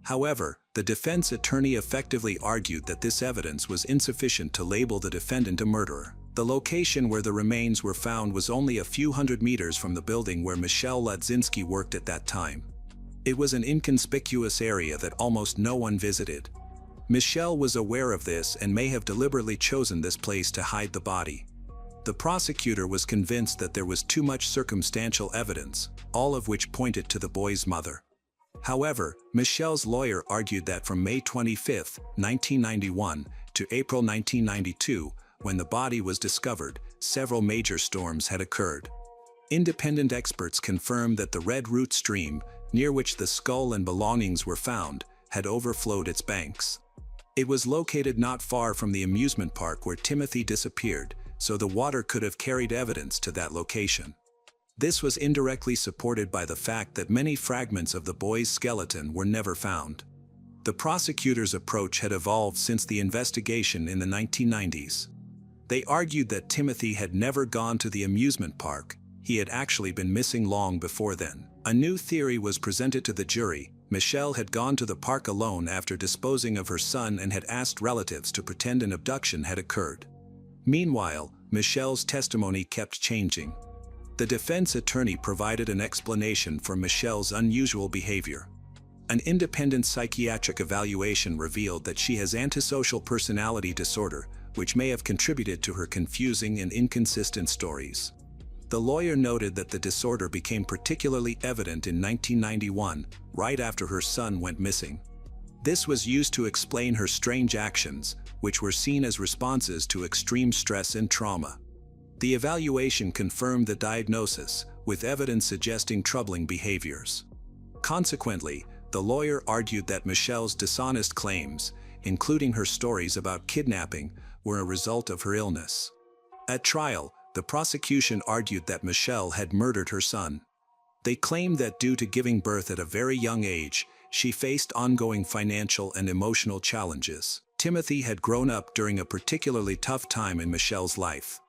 However, the defense attorney effectively argued that this evidence was insufficient to label the defendant a murderer. The location where the remains were found was only a few hundred meters from the building where Michelle Ladzinski worked at that time. It was an inconspicuous area that almost no one visited. Michelle was aware of this and may have deliberately chosen this place to hide the body. The prosecutor was convinced that there was too much circumstantial evidence, all of which pointed to the boy's mother. However, Michelle's lawyer argued that from May 25, 1991, to April 1992, when the body was discovered, several major storms had occurred. Independent experts confirmed that the Red Root stream, near which the skull and belongings were found, had overflowed its banks. It was located not far from the amusement park where Timothy disappeared, so the water could have carried evidence to that location. This was indirectly supported by the fact that many fragments of the boy's skeleton were never found. The prosecutor's approach had evolved since the investigation in the 1990s. They argued that Timothy had never gone to the amusement park. He had actually been missing long before then. A new theory was presented to the jury. Michelle had gone to the park alone after disposing of her son and had asked relatives to pretend an abduction had occurred. Meanwhile, Michelle's testimony kept changing. The defense attorney provided an explanation for Michelle's unusual behavior. An independent psychiatric evaluation revealed that she has antisocial personality disorder, which may have contributed to her confusing and inconsistent stories. The lawyer noted that the disorder became particularly evident in 1991, right after her son went missing. This was used to explain her strange actions, which were seen as responses to extreme stress and trauma. The evaluation confirmed the diagnosis, with evidence suggesting troubling behaviors. Consequently, the lawyer argued that Michelle's dishonest claims, including her stories about kidnapping, were a result of her illness. At trial, the prosecution argued that Michelle had murdered her son. They claimed that due to giving birth at a very young age, she faced ongoing financial and emotional challenges. Timothy had grown up during a particularly tough time in Michelle's life.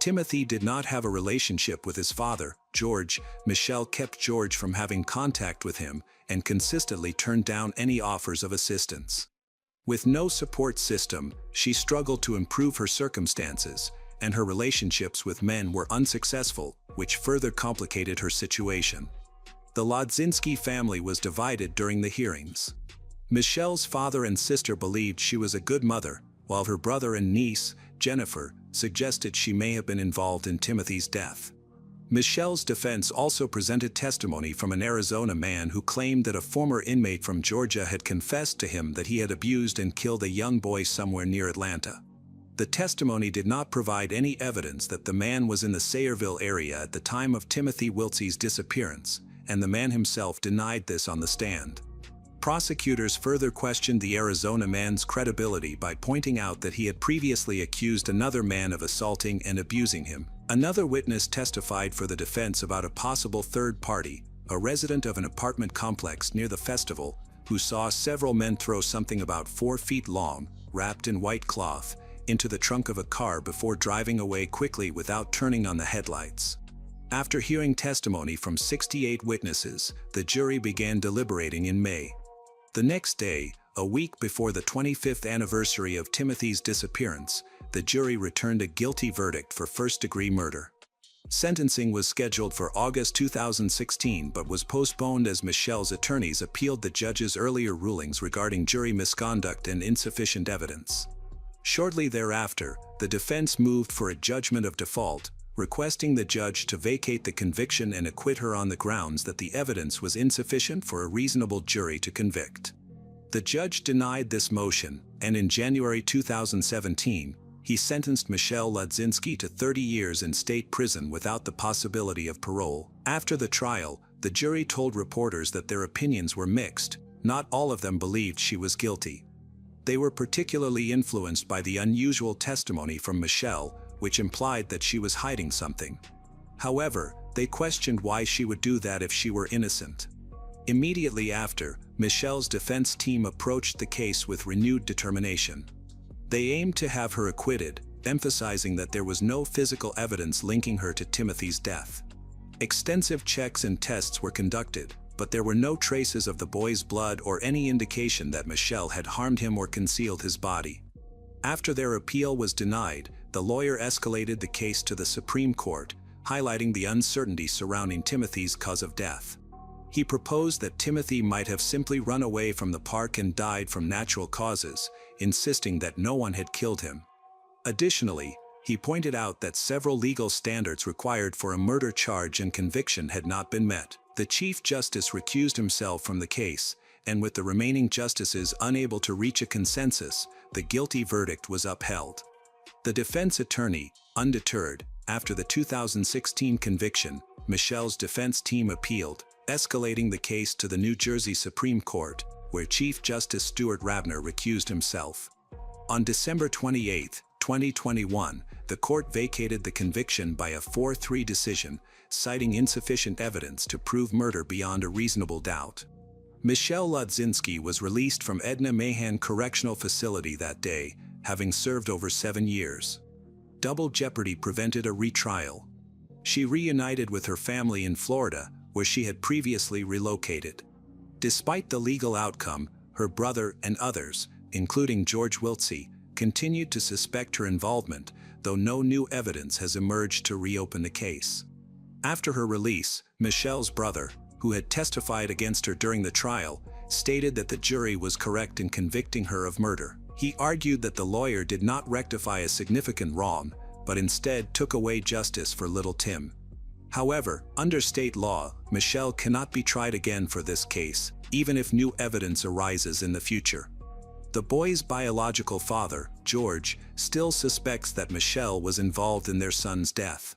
Timothy did not have a relationship with his father, George. Michelle kept George from having contact with him and consistently turned down any offers of assistance. With no support system, she struggled to improve her circumstances, and her relationships with men were unsuccessful, which further complicated her situation. The Lodzinski family was divided during the hearings. Michelle's father and sister believed she was a good mother, while her brother and niece, Jennifer, suggested she may have been involved in Timothy's death. Michelle's defense also presented testimony from an Arizona man who claimed that a former inmate from Georgia had confessed to him that he had abused and killed a young boy somewhere near Atlanta. The testimony did not provide any evidence that the man was in the Sayreville area at the time of Timothy Wiltsey's disappearance, and the man himself denied this on the stand. Prosecutors further questioned the Arizona man's credibility by pointing out that he had previously accused another man of assaulting and abusing him. Another witness testified for the defense about a possible third party, a resident of an apartment complex near the festival, who saw several men throw something about 4 feet long, wrapped in white cloth, into the trunk of a car before driving away quickly without turning on the headlights. After hearing testimony from 68 witnesses, the jury began deliberating in May. The next day, a week before the 25th anniversary of Timothy's disappearance, the jury returned a guilty verdict for first-degree murder. Sentencing was scheduled for August 2016 but was postponed as Michelle's attorneys appealed the judge's earlier rulings regarding jury misconduct and insufficient evidence. Shortly thereafter, the defense moved for a judgment of default, requesting the judge to vacate the conviction and acquit her on the grounds that the evidence was insufficient for a reasonable jury to convict. The judge denied this motion, and in January 2017, he sentenced Michelle Lodzinski to 30 years in state prison without the possibility of parole. After the trial, the jury told reporters that their opinions were mixed. Not all of them believed she was guilty. They were particularly influenced by the unusual testimony from Michelle, which implied that she was hiding something. However, they questioned why she would do that if she were innocent. Immediately after, Michelle's defense team approached the case with renewed determination. They aimed to have her acquitted, emphasizing that there was no physical evidence linking her to Timothy's death. Extensive checks and tests were conducted, but there were no traces of the boy's blood or any indication that Michelle had harmed him or concealed his body. After their appeal was denied, the lawyer escalated the case to the Supreme Court, highlighting the uncertainty surrounding Timothy's cause of death. He proposed that Timothy might have simply run away from the park and died from natural causes, insisting that no one had killed him. Additionally, He pointed out that several legal standards required for a murder charge and conviction had not been met. The Chief Justice recused himself from the case, and with the remaining justices unable to reach a consensus, the guilty verdict was upheld. The defense attorney, undeterred, after the 2016 conviction, Michelle's defense team appealed, escalating the case to the New Jersey Supreme Court, where Chief Justice Stuart Rabner recused himself. On December 28, 2021, the court vacated the conviction by a 4-3 decision, citing insufficient evidence to prove murder beyond a reasonable doubt. Michelle Ludzinski was released from Edna Mahan Correctional Facility that day, having served over 7 years. Double jeopardy prevented a retrial. She reunited with her family in Florida, where she had previously relocated. Despite the legal outcome, her brother and others, including George Wiltse, continued to suspect her involvement, though no new evidence has emerged to reopen the case. After her release, Michelle's brother, who had testified against her during the trial, stated that the jury was correct in convicting her of murder. He argued that the lawyer did not rectify a significant wrong, but instead took away justice for little Tim. However, under state law, Michelle cannot be tried again for this case, even if new evidence arises in the future. The boy's biological father, George, still suspects that Michelle was involved in their son's death.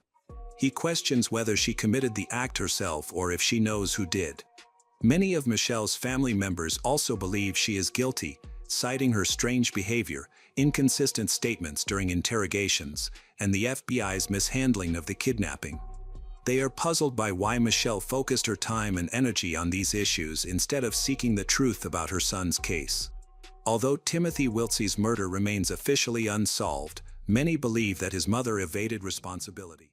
He questions whether she committed the act herself or if she knows who did. Many of Michelle's family members also believe she is guilty, citing her strange behavior, inconsistent statements during interrogations, and the FBI's mishandling of the kidnapping. They are puzzled by why Michelle focused her time and energy on these issues instead of seeking the truth about her son's case. Although Timothy Wiltse's murder remains officially unsolved, many believe that his mother evaded responsibility.